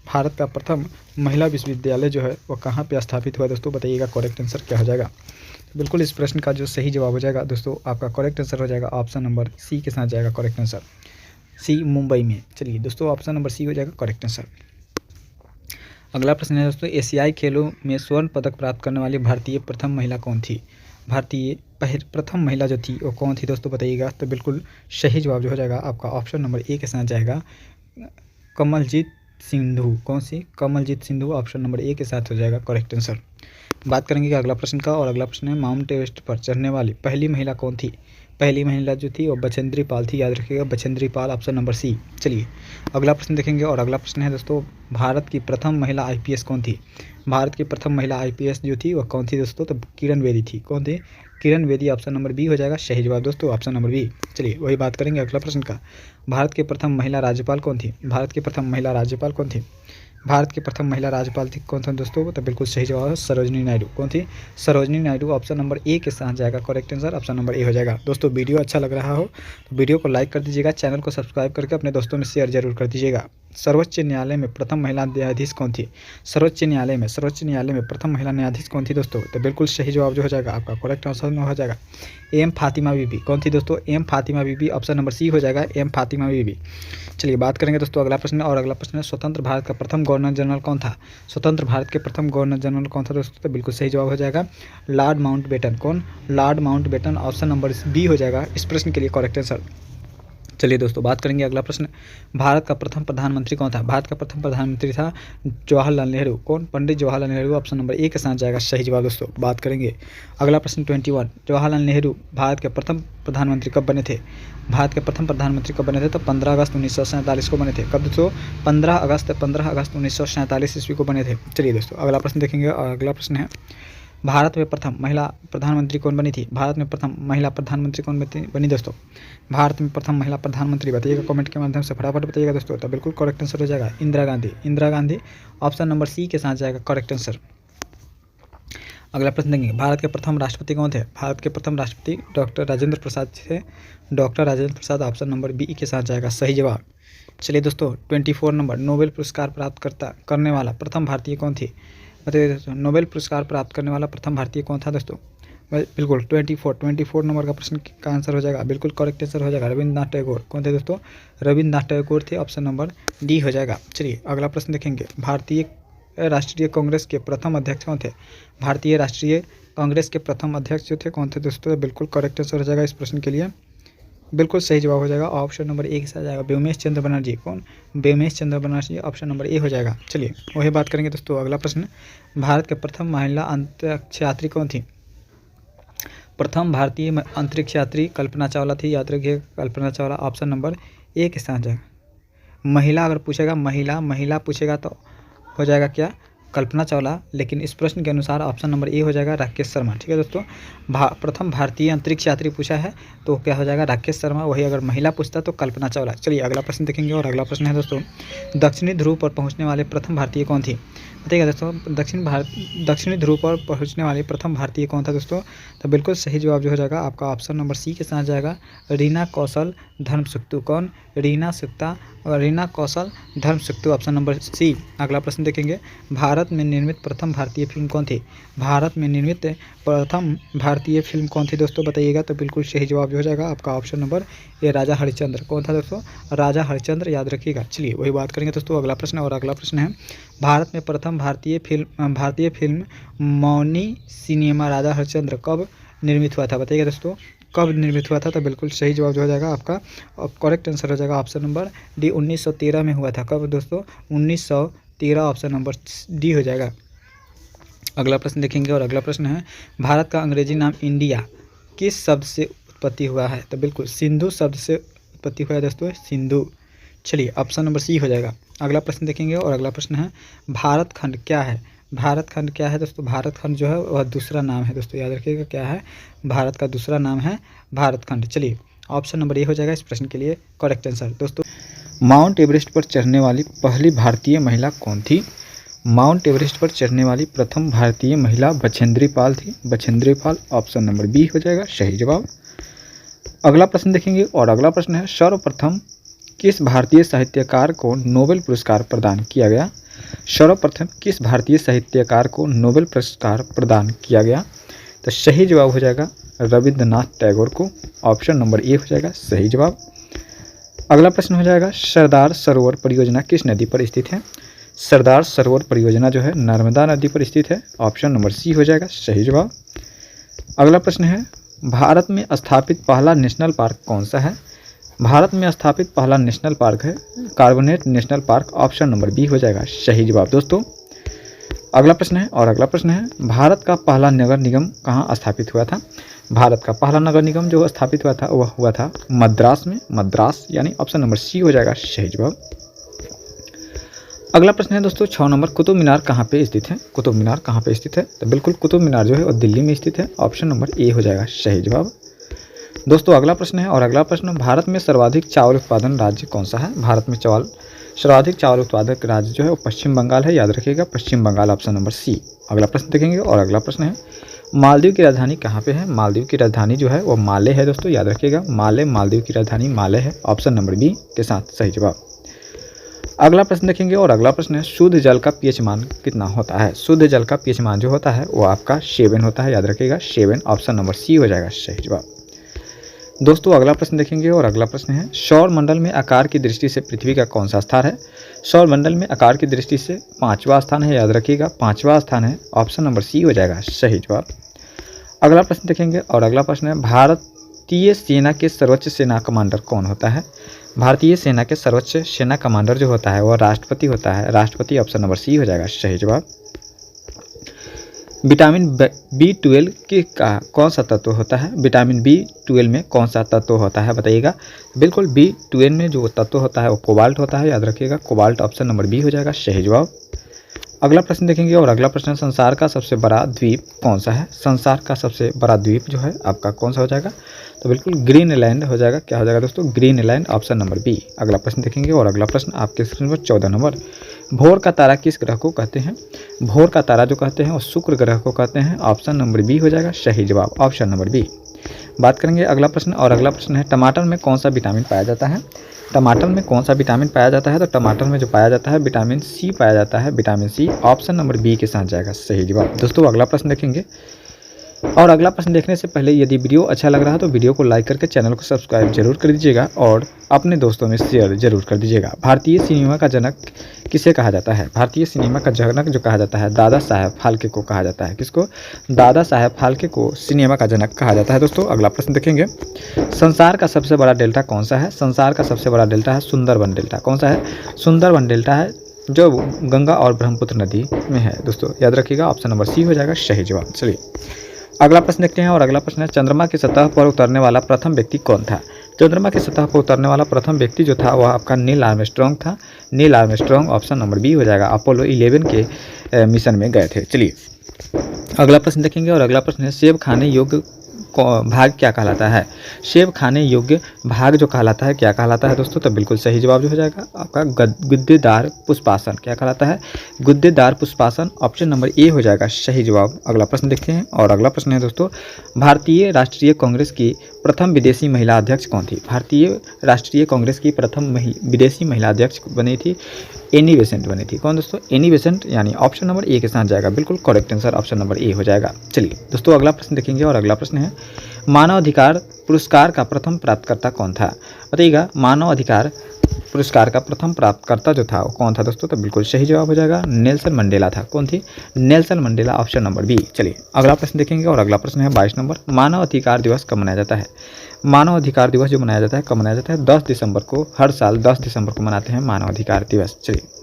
भारत का प्रथम महिला विश्वविद्यालय जो है वो कहाँ पे स्थापित हुआ दोस्तों, बताइएगा करेक्ट आंसर क्या हो जाएगा। तो बिल्कुल इस प्रश्न का जो सही जवाब हो जाएगा दोस्तों आपका करेक्ट आंसर हो जाएगा ऑप्शन नंबर सी के साथ जाएगा करेक्ट आंसर, सी मुंबई में। चलिए दोस्तों ऑप्शन नंबर सी हो जाएगा करेक्ट आंसर। अगला प्रश्न है दोस्तों, एशियाई खेलों में स्वर्ण पदक प्राप्त करने वाली भारतीय प्रथम महिला कौन थी? प्रथम महिला जो थी वो कौन थी दोस्तों, बताइएगा। तो बिल्कुल सही जवाब जो हो जाएगा आपका ऑप्शन नंबर ए के साथ जाएगा कमलजीत सिंधु। कौन सी? Kamaljeet Sindhu option number A के साथ हो जाएगा करेक्ट आंसर। बात करेंगे अगला प्रश्न का, और अगला प्रश्न है, माउंट एवरेस्ट पर चढ़ने वाली पहली महिला कौन थी? पहली महिला जो थी वो बछेंद्री पाल थी, याद रखिएगा Bachendri Pal option number C. चलिए अगला प्रश्न देखेंगे, और अगला प्रश्न है दोस्तों, भारत की प्रथम महिला IPS कौन थी? भारत की प्रथम महिला IPS जो थी वह कौन थी दोस्तों? तो किरण बेदी थी। कौन थी? Kiran Bedi option number B हो जाएगा सही जवाब दोस्तों ऑप्शन नंबर बी। चलिए वही बात करेंगे अगला प्रश्न का, भारत की प्रथम महिला राज्यपाल कौन थी? भारत की प्रथम महिला राज्यपाल कौन थी? भारत की प्रथम महिला राज्यपाल थी कौन था दोस्तों? तो बिल्कुल सही जवाब है सरोजनी नायडू। कौन थी? Sarojini Naidu option number A के साथ जाएगा correct answer option number A हो जाएगा। दोस्तों वीडियो अच्छा लग रहा हो तो वीडियो को लाइक कर दीजिएगा, चैनल को सब्सक्राइब करके अपने दोस्तों में शेयर जरूर कर दीजिएगा। सर्वोच्च न्यायालय में प्रथम महिला न्यायाधीश कौन थी? सर्वोच्च न्यायालय में प्रथम महिला न्यायाधीश कौन थी दोस्तों? तो बिल्कुल सही जवाब जो हो जाएगा आपका करेक्ट आंसर हो जाएगा एम फातिमा बीबी। कौन थी दोस्तों? एम फातिमा बीबी ऑप्शन नंबर सी हो जाएगा एम फातिमा बीबी। चलिए बात करेंगे दोस्तों अगला प्रश्न, और अगला प्रश्न है, स्वतंत्र भारत का प्रथम गवर्नर जनरल कौन था? स्वतंत्र भारत के प्रथम गवर्नर जनरल कौन था दोस्तों? तो बिल्कुल सही जवाब हो जाएगा लॉर्ड माउंटबेटन। कौन? Lord Mountbatten option number B हो जाएगा इस प्रश्न के लिए करेक्ट आंसर। चलिए दोस्तों बात करेंगे अगला प्रश्न, भारत का प्रथम प्रधानमंत्री कौन था? भारत का प्रथम प्रधानमंत्री था जवाहरलाल नेहरू। कौन? Pandit Jawaharlal Nehru option number A के साथ जाएगा सही जवाब दोस्तों। बात करेंगे अगला प्रश्न 21, जवाहरलाल नेहरू भारत के प्रथम प्रधानमंत्री कब बने थे? भारत के प्रथम प्रधानमंत्री कब बने थे? तो 15 अगस्त 1947 को बने थे। कब दोस्तों? 15 अगस्त 1947 ईस्वी को बने थे। चलिए दोस्तों अगला प्रश्न देखेंगे, और अगला प्रश्न है, भारत में प्रथम महिला प्रधानमंत्री कौन बनी थी? भारत में प्रथम महिला प्रधानमंत्री कौन बनी दोस्तों? भारत में प्रथम महिला प्रधानमंत्री बताइएगा कमेंट के माध्यम से, फटाफट बताइएगा दोस्तों। तो बिल्कुल करेक्ट आंसर हो जाएगा Indira Gandhi. Indira Gandhi option number C के साथ जाएगा करेक्ट आंसर। अगला प्रश्न देंगे, भारत के प्रथम राष्ट्रपति कौन थे? भारत के प्रथम राष्ट्रपति डॉक्टर राजेंद्र प्रसाद थे। Doctor Rajendra Prasad option number B के साथ जाएगा सही जवाब। चलिए दोस्तों 24 नंबर, नोबेल पुरस्कार प्राप्त करने वाला प्रथम भारतीय कौन थी? बताइए दोस्तों, नोबेल पुरस्कार प्राप्त करने वाला प्रथम भारतीय कौन था दोस्तों? बिल्कुल 24 नंबर का प्रश्न का आंसर हो जाएगा बिल्कुल करेक्ट आंसर हो जाएगा रविन्द्रनाथ टैगोर। कौन थे दोस्तों? रविन्द्रनाथ टैगोर थे ऑप्शन नंबर डी हो जाएगा। चलिए अगला प्रश्न देखेंगे, भारतीय राष्ट्रीय कांग्रेस के प्रथम अध्यक्ष कौन थे? भारतीय राष्ट्रीय कांग्रेस के प्रथम अध्यक्ष जो थे कौन थे दोस्तों? बिल्कुल करेक्ट आंसर हो जाएगा इस प्रश्न के लिए, बिल्कुल सही जवाब हो जाएगा ऑप्शन नंबर ए के साथ जाएगा व्योमेश चंद्र बनर्जी। कौन? व्योमेश चंद्र बनर्जी ऑप्शन नंबर ए हो जाएगा। चलिए वही बात करेंगे दोस्तों अगला प्रश्न, भारत के प्रथम महिला अंतरिक्ष यात्री कौन थी? प्रथम भारतीय अंतरिक्ष यात्री कल्पना चावला थी, याद रखिए Kalpana Chawla option number A के साथ जाएगा। महिला अगर पूछेगा महिला पूछेगा तो हो जाएगा क्या? कल्पना चावला, लेकिन इस प्रश्न के अनुसार ऑप्शन नंबर ए हो जाएगा राकेश शर्मा। ठीक है दोस्तों, प्रथम भारतीय अंतरिक्ष यात्री पूछा है तो क्या हो जाएगा? राकेश शर्मा। वही अगर महिला पूछता तो कल्पना चावला। चलिए अगला प्रश्न देखेंगे, और अगला प्रश्न है दोस्तों, दक्षिणी ध्रुव पर पहुंचने वाले प्रथम भारतीय कौन थी? बताइएगा दोस्तों दक्षिणी ध्रुव पर पहुंचने वाले प्रथम भारतीय कौन था दोस्तों? तो बिल्कुल सही जवाब जो हो जाएगा आपका ऑप्शन नंबर सी के साथ जाएगा, रीना कौशल धर्मसुक्तु। कौन? रीना कौशल धर्मसुक्तु, ऑप्शन नंबर सी। अगला प्रश्न देखेंगे, भारत में निर्मित प्रथम भारतीय फिल्म कौन थी? भारत में निर्मित प्रथम भारतीय फिल्म कौन थी दोस्तों? बताइएगा। तो बिल्कुल सही जवाब जो हो जाएगा आपका ऑप्शन नंबर ए, राजा हरिश्चंद्र। कौन था दोस्तों? राजा हरिश्चंद्र, याद रखिएगा। चलिए वही बात करेंगे दोस्तों अगला प्रश्न। और अगला प्रश्न है, भारत में प्रथम भारतीय फिल्म मौनी सिनेमा राजा हरिश्चंद्र कब निर्मित हुआ था? बताइएगा दोस्तों, कब निर्मित हुआ था? तो बिल्कुल सही जवाब जो हो जाएगा आपका करेक्ट आंसर हो जाएगा ऑप्शन नंबर डी, 1913 में हुआ था। कब दोस्तों? 1913, ऑप्शन नंबर डी हो जाएगा। अगला प्रश्न देखेंगे और अगला प्रश्न है, भारत का अंग्रेजी नाम इंडिया किस शब्द से उत्पत्ति हुआ है? तो बिल्कुल सिंधु शब्द से उत्पत्ति हुआ है दोस्तों, सिंधु। चलिए ऑप्शन नंबर सी हो जाएगा। अगला प्रश्न देखेंगे और अगला प्रश्न है, भारत खंड क्या है? भारत खंड क्या है दोस्तों? भारत खंड जो है वह दूसरा नाम है दोस्तों, याद रखिएगा क्या है? भारत का दूसरा नाम है भारत खंड। चलिए ऑप्शन नंबर ए हो जाएगा इस प्रश्न के लिए करेक्ट आंसर। दोस्तों माउंट एवरेस्ट पर चढ़ने वाली पहली भारतीय महिला कौन थी? माउंट एवरेस्ट पर चढ़ने वाली प्रथम भारतीय महिला बछेंद्री पाल थी। Bachendri Pal, option number B हो जाएगा सही जवाब। अगला प्रश्न देखेंगे और अगला प्रश्न है, सर्वप्रथम किस भारतीय साहित्यकार को नोबेल पुरस्कार प्रदान किया गया? सर्वप्रथम किस भारतीय साहित्यकार को नोबेल पुरस्कार प्रदान किया गया? तो सही जवाब हो जाएगा रविंद्रनाथ टैगोर को, ऑप्शन नंबर ए हो जाएगा सही जवाब। अगला प्रश्न हो जाएगा, सरदार सरोवर परियोजना किस नदी पर स्थित है? सरदार सरोवर परियोजना जो है नर्मदा नदी पर स्थित है, ऑप्शन नंबर सी हो जाएगा सही जवाब। अगला प्रश्न है, भारत में स्थापित पहला नेशनल पार्क कौन सा है? भारत में स्थापित पहला नेशनल पार्क है Corbett national park, option number B हो जाएगा सही जवाब दोस्तों। अगला प्रश्न है और अगला प्रश्न है, भारत का पहला नगर निगम कहाँ स्थापित हुआ था? भारत का पहला नगर निगम जो स्थापित हुआ था वह हुआ था मद्रास में, मद्रास, यानी ऑप्शन नंबर सी हो जाएगा सही जवाब। अगला प्रश्न है दोस्तों 6 नंबर, कुतुब मीनार कहाँ पे स्थित है? कुतुब मीनार कहाँ पे स्थित है? तो बिल्कुल कुतुब मीनार जो है वो दिल्ली में स्थित है, ऑप्शन नंबर ए हो जाएगा सही जवाब। दोस्तों अगला प्रश्न है और अगला प्रश्न, भारत में सर्वाधिक चावल उत्पादन राज्य कौन सा है? भारत में सर्वाधिक चावल उत्पादक राज्य जो है वो पश्चिम बंगाल है, याद रखिएगा पश्चिम बंगाल, ऑप्शन नंबर सी। अगला प्रश्न देखेंगे और अगला प्रश्न है, मालदीव की राजधानी कहाँ पे है? मालदीव की राजधानी जो है वो माले है दोस्तों, याद रखिएगा मालदीव की राजधानी माले है, ऑप्शन नंबर बी के साथ सही जवाब। अगला प्रश्न देखेंगे और अगला प्रश्न है, शुद्ध जल का पीएच मान कितना होता है? शुद्ध जल का पीएच मान जो होता है वो आपका 7 होता है, याद रखिएगा 7, ऑप्शन नंबर सी हो जाएगा सही जवाब। दोस्तों अगला प्रश्न देखेंगे और अगला प्रश्न है, सौर मंडल में आकार की दृष्टि से पृथ्वी का कौन सा स्थान है? सौर मंडल में आकार की दृष्टि से 5वां स्थान है, याद रखिएगा 5वां स्थान है, ऑप्शन नंबर सी हो जाएगा सही जवाब। अगला प्रश्न देखेंगे और अगला प्रश्न है, भारतीय सेना के सर्वोच्च सेना कमांडर कौन होता है? भारतीय सेना के सर्वोच्च सेना कमांडर जो होता है वह राष्ट्रपति होता है, राष्ट्रपति, ऑप्शन नंबर सी हो जाएगा सही जवाब। विटामिन B12 का कौन सा तत्व होता है? विटामिन B12 में कौन सा तत्व होता है बताइएगा। बिल्कुल B12 में जो तत्व होता है वो कोबाल्ट होता है, याद रखिएगा कोबाल्ट, ऑप्शन नंबर बी हो जाएगा सही जवाब। अगला प्रश्न देखेंगे और अगला प्रश्न, संसार का सबसे बड़ा द्वीप कौन सा है? संसार का सबसे बड़ा द्वीप जो है आपका कौन सा हो जाएगा? तो बिल्कुल ग्रीनलैंड हो जाएगा। क्या हो जाएगा दोस्तों? Greenland, option number B. अगला प्रश्न देखेंगे और अगला प्रश्न आपके स्क्रीन पर 14 नंबर, भोर का तारा किस ग्रह को कहते हैं? भोर का तारा जो कहते हैं वो शुक्र ग्रह को कहते हैं, ऑप्शन नंबर बी हो जाएगा सही जवाब, ऑप्शन नंबर बी। बात करेंगे अगला प्रश्न और अगला प्रश्न है, टमाटर में कौन सा विटामिन पाया जाता है? टमाटर में कौन सा विटामिन पाया जाता है? तो टमाटर में जो पाया जाता है विटामिन सी पाया जाता है, vitamin C, option number B के साथ जाएगा सही जवाब। दोस्तों अगला प्रश्न देखेंगे और अगला प्रश्न देखने से पहले यदि वीडियो अच्छा लग रहा है तो वीडियो को लाइक करके चैनल को सब्सक्राइब जरूर कर दीजिएगा और अपने दोस्तों में शेयर जरूर कर दीजिएगा। भारतीय सिनेमा का जनक किसे कहा जाता है? भारतीय सिनेमा का जनक जो कहा जाता है दादा साहेब फाल्के को कहा जाता है। किसको? दादा साहेब फाल्के को सिनेमा का जनक कहा जाता है। दोस्तों अगला प्रश्न देखेंगे, संसार का सबसे बड़ा डेल्टा कौन सा है? संसार का सबसे बड़ा डेल्टा है सुंदरबन डेल्टा। कौन सा है? सुंदरबन डेल्टा है जो गंगा और ब्रह्मपुत्र नदी में है। दोस्तों याद रखिएगा ऑप्शन नंबर सी हो जाएगा सही जवाब। चलिए अगला प्रश्न देखते हैं और अगला प्रश्न है, चंद्रमा की सतह पर उतरने वाला प्रथम व्यक्ति कौन था? चंद्रमा की सतह पर उतरने वाला प्रथम व्यक्ति जो था वह आपका नील आर्मस्ट्रॉन्ग था, Neil Armstrong, option number B हो जाएगा। अपोलो 11 के मिशन में गए थे। चलिए अगला प्रश्न देखेंगे और अगला प्रश्न है, सेब खाने योग्य भाग क्या कहलाता है? सेब खाने योग्य भाग जो कहलाता है क्या कहलाता है दोस्तों? तो बिल्कुल सही जवाब जो हो जाएगा आपका गुद्देदार पुष्पासन। क्या कहलाता है? गुद्देदार पुष्पासन। ऑप्शन नंबर ए हो जाएगा सही जवाब। अगला प्रश्न देखते हैं और अगला प्रश्न है दोस्तों, भारतीय राष्ट्रीय कांग्रेस की प्रथम विदेशी महिला अध्यक्ष कौन थी? भारतीय राष्ट्रीय कांग्रेस की प्रथम विदेशी महिला अध्यक्ष बनी थी एनी बेसेंट बनी थी। कौन दोस्तों? एनी बेसेंट, यानी ऑप्शन नंबर ए के साथ जाएगा। बिल्कुल correct answer option number A हो जाएगा। चलिए दोस्तों अगला प्रश्न देखेंगे और अगला प्रश्न है, मानव अधिकार पुरस्कार का प्रथम प्राप्तकर्ता कौन था? बताइएगा, मानव अधिकार पुरस्कार का प्रथम प्राप्तकर्ता जो था वो कौन था दोस्तों? तो बिल्कुल सही जवाब हो जाएगा नेल्सन मंडेला था। कौन थी? Nelson Mandela, option number B. चलिए अगला प्रश्न देखेंगे और अगला प्रश्न है 22 नंबर, मानव अधिकार दिवस कब मनाया जाता है? मानव अधिकार दिवस जो मनाया जाता है कब मनाया जाता है? 10 दिसंबर को, हर साल 10 दिसंबर को मनाते हैं मानव अधिकार दिवस। चलिए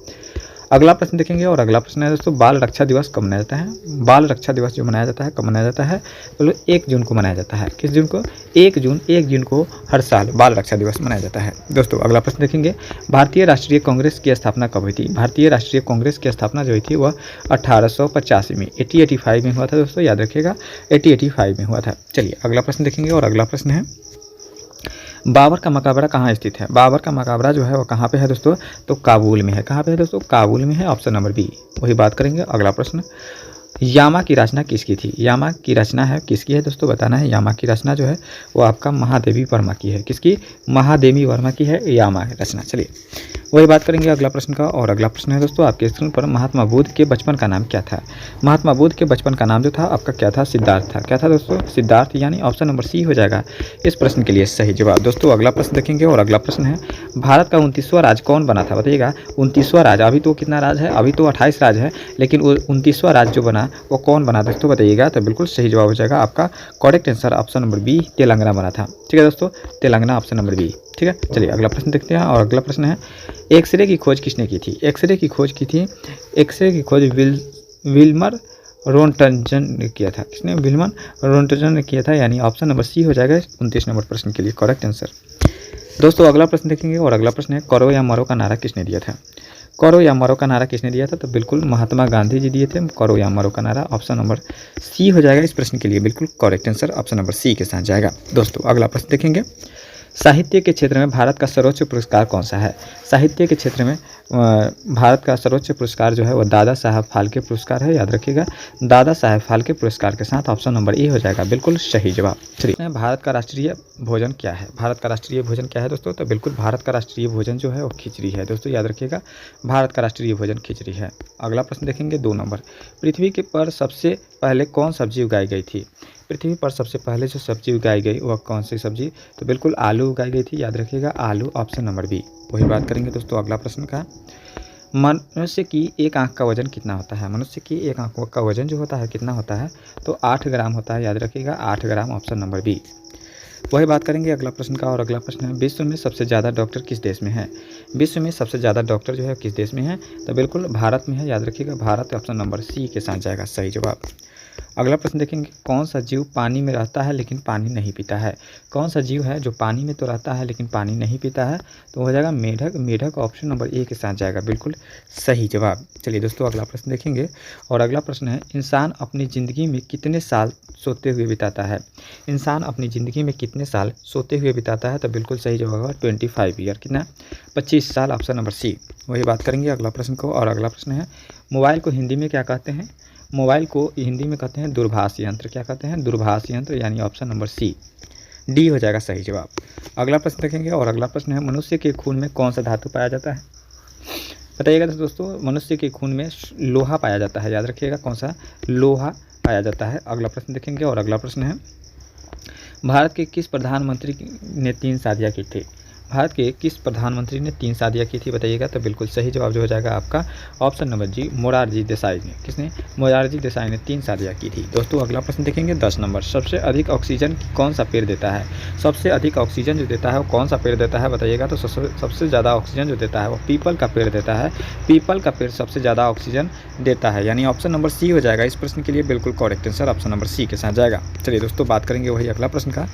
अगला प्रश्न देखेंगे और अगला प्रश्न है दोस्तों, बाल रक्षा दिवस कब मनाया जाता है? बाल रक्षा दिवस जो मनाया जाता है कब मनाया जाता है? बोलो 1 जून को मनाया जाता है। किस जून को? 1 जून को हर साल बाल रक्षा दिवस मनाया जाता है। दोस्तों अगला प्रश्न देखेंगे, भारतीय राष्ट्रीय कांग्रेस की स्थापना कब हुई थी? भारतीय राष्ट्रीय कांग्रेस की स्थापना जो हुई थी वह 1885 में 1885 में हुआ था दोस्तों, याद रखिएगा 1885 में हुआ था। चलिए अगला प्रश्न देखेंगे और अगला प्रश्न है, बाबर का मकबरा कहाँ स्थित है? बाबर का मकबरा जो है वो कहाँ पे है दोस्तों? तो काबुल में है। कहाँ पे है दोस्तों? काबुल में है, ऑप्शन नंबर बी। वही बात करेंगे। अगला प्रश्न, यामा की रचना किसकी थी? यामा की रचना है किसकी है दोस्तों? बताना है। यामा की रचना जो है वो आपका महादेवी वर्मा की है। किसकी? महादेवी वर्मा की है यामा रचना। चलिए वही बात करेंगे अगला प्रश्न का और अगला प्रश्न है दोस्तों, आपके स्क्रीन पर महात्मा बुद्ध के बचपन का नाम क्या था? महात्मा बुद्ध के बचपन का नाम जो था आपका क्या था? सिद्धार्थ था। क्या था दोस्तों? सिद्धार्थ, यानी ऑप्शन नंबर सी हो जाएगा इस प्रश्न के लिए सही जवाब। दोस्तों अगला प्रश्न देखेंगे और अगला प्रश्न है, भारत का 29वां राज्य कौन बना था? बताइएगा 29वां राज्य, अभी तो कितना राज्य है? अभी तो 28 राज्य है, लेकिन 29वां राज्य जो बना वो कौन बना दोस्तों? बताइएगा। तो बिल्कुल सही जवाब हो जाएगा आपका correct answer option number B, Telangana बना था। ठीक है दोस्तों, तेलंगाना, ऑप्शन नंबर बी। ठीक है, चलिए अगला प्रश्न देखते हैं और अगला प्रश्न है, एक्सरे की खोज किसने की थी? एक्सरे की खोज की थी, एक्सरे की खोज विल्मर रोंटजन ने किया था। किसने? विल्मर रोंटजन ने किया था, यानी ऑप्शन नंबर सी हो जाएगा 29 नंबर प्रश्न के लिए करेक्ट आंसर। दोस्तों अगला प्रश्न देखेंगे और अगला प्रश्न है, करो या मरो का नारा किसने दिया था? करो या मरो का नारा किसने दिया था? तो बिल्कुल महात्मा गांधी जी दिए थे करो या मरो का नारा, ऑप्शन नंबर सी हो जाएगा इस प्रश्न के लिए बिल्कुल correct answer option number C के साथ जाएगा। दोस्तों अगला प्रश्न देखेंगे, साहित्य के क्षेत्र में भारत का सर्वोच्च पुरस्कार कौन सा है? साहित्य के क्षेत्र में भारत का सर्वोच्च पुरस्कार जो है वो दादा साहब फाल्के पुरस्कार है, याद रखिएगा दादा साहब फाल्के पुरस्कार के साथ ऑप्शन नंबर ए हो जाएगा बिल्कुल सही जवाब। चलिए भारत का राष्ट्रीय भोजन क्या है? भारत का राष्ट्रीय भोजन क्या है दोस्तों? तो बिल्कुल भारत का राष्ट्रीय भोजन जो है वो खिचड़ी है दोस्तों, याद रखिएगा भारत का राष्ट्रीय भोजन खिचड़ी है। अगला प्रश्न देखेंगे 2 नंबर, पृथ्वी के पर सबसे पहले कौन सब्जी उगाई गई थी? पृथ्वी पर सबसे पहले जो सब्जी उगाई गई वह कौन सी सब्जी? तो बिल्कुल आलू उगाई गई थी, याद रखिएगा आलू, ऑप्शन नंबर बी। वही बात करेंगे दोस्तों अगला प्रश्न का, मनुष्य की एक आंख का वजन कितना होता है? मनुष्य की एक आंख का वजन जो होता है कितना होता है? तो 8 ग्राम होता है, याद रखिएगा 8 ग्राम, ऑप्शन नंबर बी। वही बात करेंगे अगला प्रश्न का और अगला प्रश्न है, विश्व में सबसे ज़्यादा डॉक्टर किस देश में है? विश्व में सबसे ज़्यादा डॉक्टर जो है किस देश में है? तो बिल्कुल भारत में है, याद रखिएगा भारत, ऑप्शन नंबर सी के साथ जाएगा सही जवाब। अगला प्रश्न देखेंगे, कौन सा जीव पानी में रहता है लेकिन पानी नहीं पीता है? कौन सा जीव है जो पानी में तो रहता है लेकिन पानी नहीं पीता है? तो हो जाएगा मेढक, मेढक ऑप्शन नंबर ए के साथ जाएगा बिल्कुल सही जवाब। चलिए दोस्तों अगला प्रश्न देखेंगे और अगला प्रश्न है, इंसान अपनी ज़िंदगी में कितने साल सोते हुए बिताता है? इंसान अपनी ज़िंदगी में कितने साल सोते हुए बिताता है? तो बिल्कुल सही जवाब होगा 25 ईयर, कितना? 25 साल, ऑप्शन नंबर सी। वही बात करेंगे अगला प्रश्न को और अगला प्रश्न है, मोबाइल को हिंदी में क्या कहते हैं? मोबाइल को हिंदी में कहते हैं दूरभाष यंत्र। क्या कहते हैं? दूरभाष यंत्र, यानी ऑप्शन नंबर सी, डी हो जाएगा सही जवाब। अगला प्रश्न देखेंगे और अगला प्रश्न है, मनुष्य के खून में कौन सा धातु पाया जाता है? बताइएगा दोस्तों, मनुष्य के खून में लोहा पाया जाता है, याद रखिएगा कौन सा? लोहा पाया जाता है। अगला प्रश्न देखेंगे और अगला प्रश्न है, भारत के किस प्रधानमंत्री ने 3 शादियाँ की थी? भारत के किस प्रधानमंत्री ने 3 शादियाँ की थी? बताइएगा। तो बिल्कुल सही जवाब जो हो जाएगा आपका ऑप्शन नंबर जी, मोरारजी देसाई ने। किसने? मोरारजी देसाई ने 3 शादियाँ की थी। दोस्तों अगला प्रश्न देखेंगे 10 नंबर, सबसे अधिक ऑक्सीजन कौन सा पेड़ देता है? सबसे अधिक ऑक्सीजन जो देता है वो कौन सा पेड़ देता है? बताइएगा। तो सबसे ज़्यादा ऑक्सीजन जो देता है वो पीपल का पेड़ देता है। पीपल का पेड़ सबसे ज़्यादा ऑक्सीजन देता है, यानी ऑप्शन नंबर सी हो जाएगा इस प्रश्न के लिए बिल्कुल correct answer option number C के साथ जाएगा। चलिए दोस्तों बात करेंगे वही अगला प्रश्न का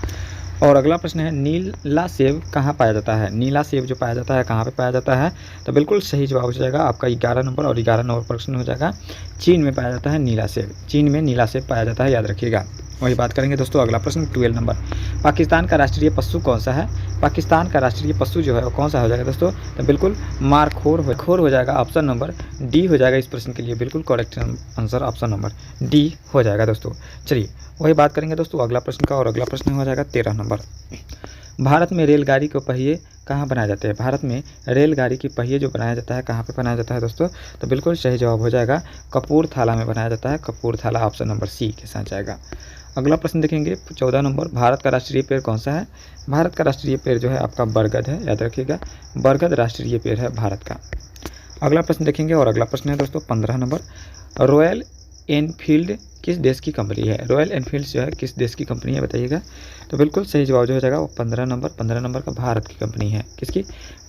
और अगला प्रश्न है, नीला सेब कहाँ पाया जाता है? नीला सेब जो पाया जाता है कहाँ पे पाया जाता है? तो बिल्कुल सही जवाब हो जाएगा आपका 11 नंबर और 11 नंबर प्रश्न हो जाएगा, चीन में पाया जाता है नीला सेब। चीन में नीला सेब पाया जाता है, याद रखिएगा। वही बात करेंगे दोस्तों। अगला प्रश्न 12 नंबर, पाकिस्तान का राष्ट्रीय पशु कौन सा है? पाकिस्तान का राष्ट्रीय पशु जो है वो कौन सा हो जाएगा दोस्तों? तो बिल्कुल मारखोर हो जाएगा। ऑप्शन नंबर डी हो जाएगा इस प्रश्न के लिए बिल्कुल correct answer option number D हो जाएगा दोस्तों। चलिए वही बात करेंगे दोस्तों अगला प्रश्न का, और अगला प्रश्न हो जाएगा 13 नंबर, भारत में रेलगाड़ी के पहिए कहाँ बनाए जाते हैं? भारत में रेलगाड़ी के पहिए जो बनाया जाता है कहाँ पे बनाया जाता है दोस्तों? तो बिल्कुल सही जवाब हो जाएगा कपूरथला में बनाया जाता है। कपूरथला ऑप्शन नंबर सी के साथ जाएगा। अगला प्रश्न देखेंगे 14 नंबर, भारत का राष्ट्रीय पेड़ कौन सा है? भारत का राष्ट्रीय पेड़ जो है आपका बरगद है, याद रखिएगा बरगद राष्ट्रीय पेड़ है भारत का। अगला प्रश्न देखेंगे और अगला प्रश्न है दोस्तों 15 नंबर, रॉयल एनफील्ड किस देश की कंपनी है? रॉयल एनफील्ड जो है किस देश की कंपनी है बताइएगा? तो बिल्कुल सही जवाब जो हो जाएगा वो 15 नंबर का भारत की कंपनी है। किसकी?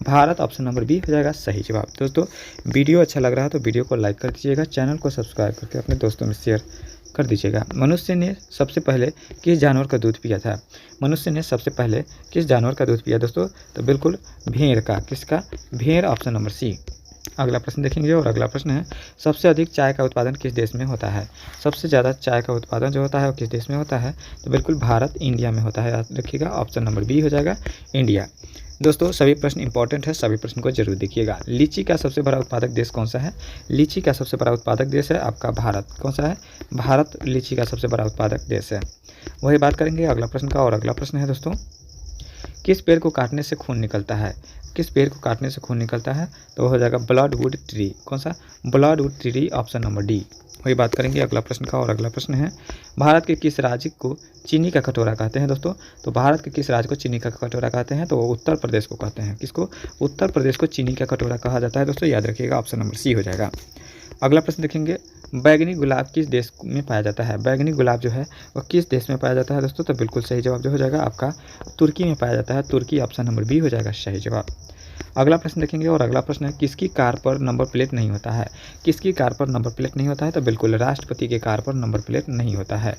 भारत ऑप्शन नंबर बी हो जाएगा सही जवाब। दोस्तों वीडियो अच्छा लग रहा है तो वीडियो को लाइक कर दीजिएगा, चैनल को सब्सक्राइब करके अपने दोस्तों में शेयर कर दीजिएगा। मनुष्य ने सबसे पहले किस जानवर का दूध पिया था? मनुष्य ने सबसे पहले किस जानवर का दूध पिया दोस्तों? तो बिल्कुल भेड़ का। किसका? भेड़ ऑप्शन नंबर सी। अगला प्रश्न देखेंगे और अगला प्रश्न है, सबसे अधिक चाय का उत्पादन किस देश में होता है? सबसे ज़्यादा चाय का उत्पादन जो होता है वो किस देश में होता है? तो बिल्कुल भारत इंडिया में होता है, याद रखिएगा ऑप्शन नंबर बी हो जाएगा इंडिया। दोस्तों सभी प्रश्न इंपॉर्टेंट है, सभी प्रश्न को जरूर देखिएगा। लीची का सबसे बड़ा उत्पादक देश कौन सा है? लीची का सबसे बड़ा उत्पादक देश है आपका भारत। कौन सा है? भारत लीची का सबसे बड़ा उत्पादक देश है। वही बात करेंगे अगला प्रश्न का, और अगला प्रश्न है दोस्तों, किस पेड़ को काटने से खून निकलता है? किस पेड़ को काटने से खून निकलता है? तो हो जाएगा ब्लडवुड ट्री। कौन सा? ब्लडवुड ट्री ऑप्शन नंबर डी। वही बात करेंगे अगला प्रश्न का, और अगला प्रश्न है, भारत के किस राज्य को चीनी का कटोरा कहते हैं दोस्तों? तो भारत के किस राज्य को चीनी का कटोरा कहते हैं? तो वो उत्तर प्रदेश को कहते हैं। किसको? उत्तर प्रदेश को चीनी का कटोरा कहा जाता है दोस्तों, याद रखिएगा ऑप्शन नंबर सी हो जाएगा। अगला प्रश्न देखेंगे, बैगनी गुलाब किस देश में पाया जाता है? बैगनी गुलाब जो है वो किस देश में पाया जाता है दोस्तों? तो बिल्कुल सही जवाब जो हो जाएगा आपका तुर्की में पाया जाता है। तुर्की ऑप्शन नंबर बी हो जाएगा सही जवाब। अगला प्रश्न देखेंगे और अगला प्रश्न है, किसकी कार पर नंबर प्लेट नहीं होता है? किसकी कार पर नंबर प्लेट नहीं होता है? तो बिल्कुल राष्ट्रपति के कार पर नंबर प्लेट नहीं होता है,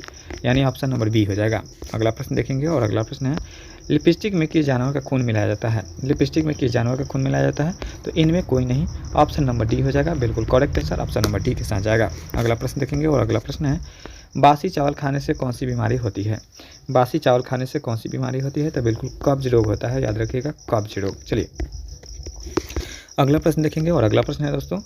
यानी ऑप्शन नंबर बी हो जाएगा। अगला प्रश्न देखेंगे और अगला प्रश्न है, लिपस्टिक में किस जानवर का खून मिलाया जाता है? लिपस्टिक में किस जानवर का खून मिलाया जाता है? तो इनमें कोई नहीं, ऑप्शन नंबर डी हो जाएगा बिल्कुल correct answer option number D के साथ जाएगा। अगला प्रश्न देखेंगे और अगला प्रश्न है, बासी चावल खाने से कौन सी बीमारी होती है? बासी चावल खाने से कौन सी बीमारी होती है? तो बिल्कुल कब्ज रोग होता है, याद रखिएगा कब्ज रोग। चलिए अगला प्रश्न देखेंगे और अगला प्रश्न है दोस्तों,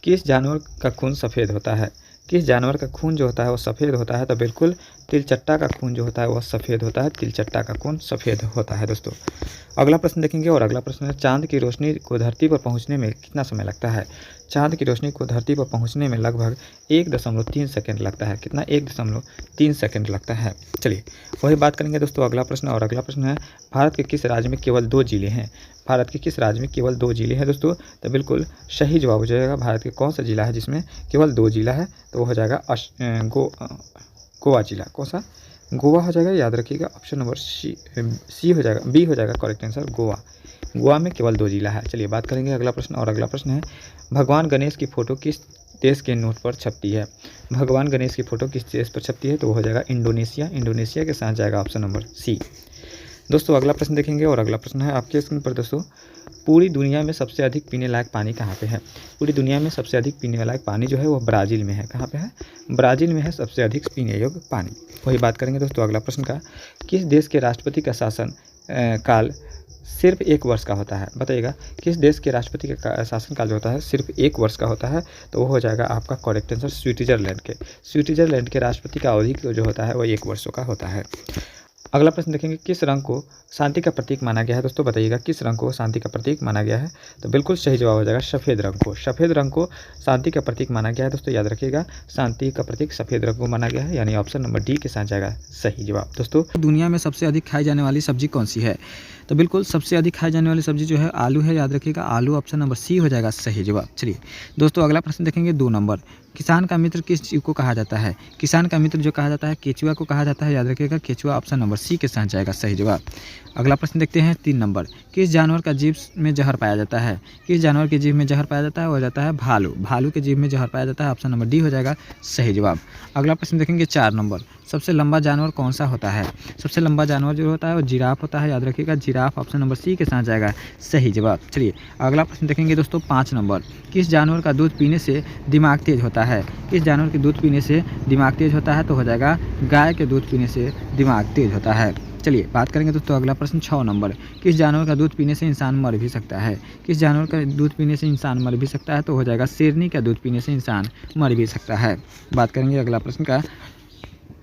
किस जानवर का खून सफ़ेद होता है? किस जानवर का खून जो होता है वो सफ़ेद होता है? तो बिल्कुल तिलचट्टा का खून जो होता है वह सफ़ेद होता है। तिलचट्टा का खून सफ़ेद होता है दोस्तों। अगला प्रश्न देखेंगे और अगला प्रश्न है, चांद की रोशनी को धरती पर पहुंचने में कितना समय लगता है? चांद की रोशनी को धरती पर पहुंचने में लगभग 1.3 सेकंड लगता है। कितना? 1.3 सेकंड लगता है। चलिए वही बात करेंगे दोस्तों अगला प्रश्न, और अगला प्रश्न है, भारत के किस राज्य में केवल 2 जिले हैं? भारत के किस राज्य में केवल 2 जिले हैं दोस्तों? तो बिल्कुल सही जवाब हो जाएगा, भारत के कौन सा जिला है जिसमें केवल 2 जिला है? तो वो हो जाएगा गोवा जिला। कौन सा? गोवा हो जाएगा, याद रखिएगा ऑप्शन नंबर सी हो जाएगा, बी हो जाएगा करेक्ट आंसर गोवा। गोवा में केवल 2 जिला है। चलिए बात करेंगे अगला प्रश्न, और अगला प्रश्न है, भगवान गणेश की फ़ोटो किस देश के नोट पर छपती है? भगवान गणेश की फ़ोटो किस देश पर छपती है? तो वो हो जाएगा इंडोनेशिया। इंडोनेशिया के साथ जाएगा ऑप्शन नंबर सी। दोस्तों अगला प्रश्न देखेंगे और अगला प्रश्न है आपके स्क्रीन पर दोस्तों, पूरी दुनिया में सबसे अधिक पीने लायक पानी कहाँ पे है? पूरी दुनिया में सबसे अधिक पीने लायक पानी जो है वो ब्राज़ील में है। कहाँ पे है? ब्राज़ील में है सबसे अधिक पीने योग्य पानी। वही बात करेंगे दोस्तों अगला प्रश्न का, किस देश के राष्ट्रपति का शासन काल सिर्फ 1 वर्ष का होता है? बताइएगा किस देश के राष्ट्रपति का शासनकाल जो होता है सिर्फ 1 वर्ष का होता है? तो वो हो जाएगा आपका करेक्ट आंसर स्विट्ज़रलैंड के। स्विट्ज़रलैंड के राष्ट्रपति का अवधि जो होता है वो 1 वर्षों का होता है। अगला प्रश्न देखेंगे, किस रंग को शांति का प्रतीक माना गया है? दोस्तों बताइएगा किस रंग को शांति का प्रतीक माना गया है? तो बिल्कुल सही जवाब हो जाएगा सफ़ेद रंग को। सफ़ेद रंग को शांति का प्रतीक माना गया है दोस्तों, याद रखिएगा शांति का प्रतीक सफ़ेद रंग को माना गया है, यानी ऑप्शन नंबर डी के साथ जाएगा सही जवाब। दोस्तों दुनिया में सबसे अधिक खाई जाने वाली सब्जी कौन सी है? तो बिल्कुल सबसे अधिक खाई जाने वाली सब्जी जो है आलू है, याद रखिएगा आलू ऑप्शन नंबर सी हो जाएगा सही जवाब। चलिए दोस्तों अगला प्रश्न देखेंगे 2 नंबर, किसान का मित्र किस जीव को कहा जाता है? किसान का मित्र जो कहा जाता है केचुआ को कहा जाता है, याद रखिएगा केचुआ ऑप्शन नंबर सी के साथ जाएगा सही जवाब। अगला प्रश्न देखते हैं 3 नंबर, किस जानवर का जीभ में जहर पाया जाता है? किस जानवर के जीभ में जहर पाया जाता है? वो जाता है भालू। भालू के जीभ में जहर पाया जाता है, ऑप्शन नंबर डी हो जाएगा सही जवाब। अगला प्रश्न देखेंगे 4 नंबर, सबसे लंबा जानवर कौन सा होता है? सबसे लंबा जानवर जो होता है वो जिराफ होता है, याद रखिएगा जिराफ ऑप्शन नंबर सी के साथ जाएगा सही जवाब। चलिए अगला प्रश्न देखेंगे दोस्तों 5 नंबर। किस जानवर का दूध पीने से दिमाग तेज होता है? किस जानवर के दूध पीने से दिमाग तेज होता है? तो हो जाएगा गाय के दूध पीने से दिमाग तेज होता है। चलिए बात करेंगे दोस्तों अगला प्रश्न 6 नंबर। किस जानवर का दूध पीने से इंसान मर भी सकता है? किस जानवर का दूध पीने से इंसान मर भी सकता है? तो हो जाएगा शेरनी का दूध पीने से इंसान मर भी सकता है। बात करेंगे अगला प्रश्न का,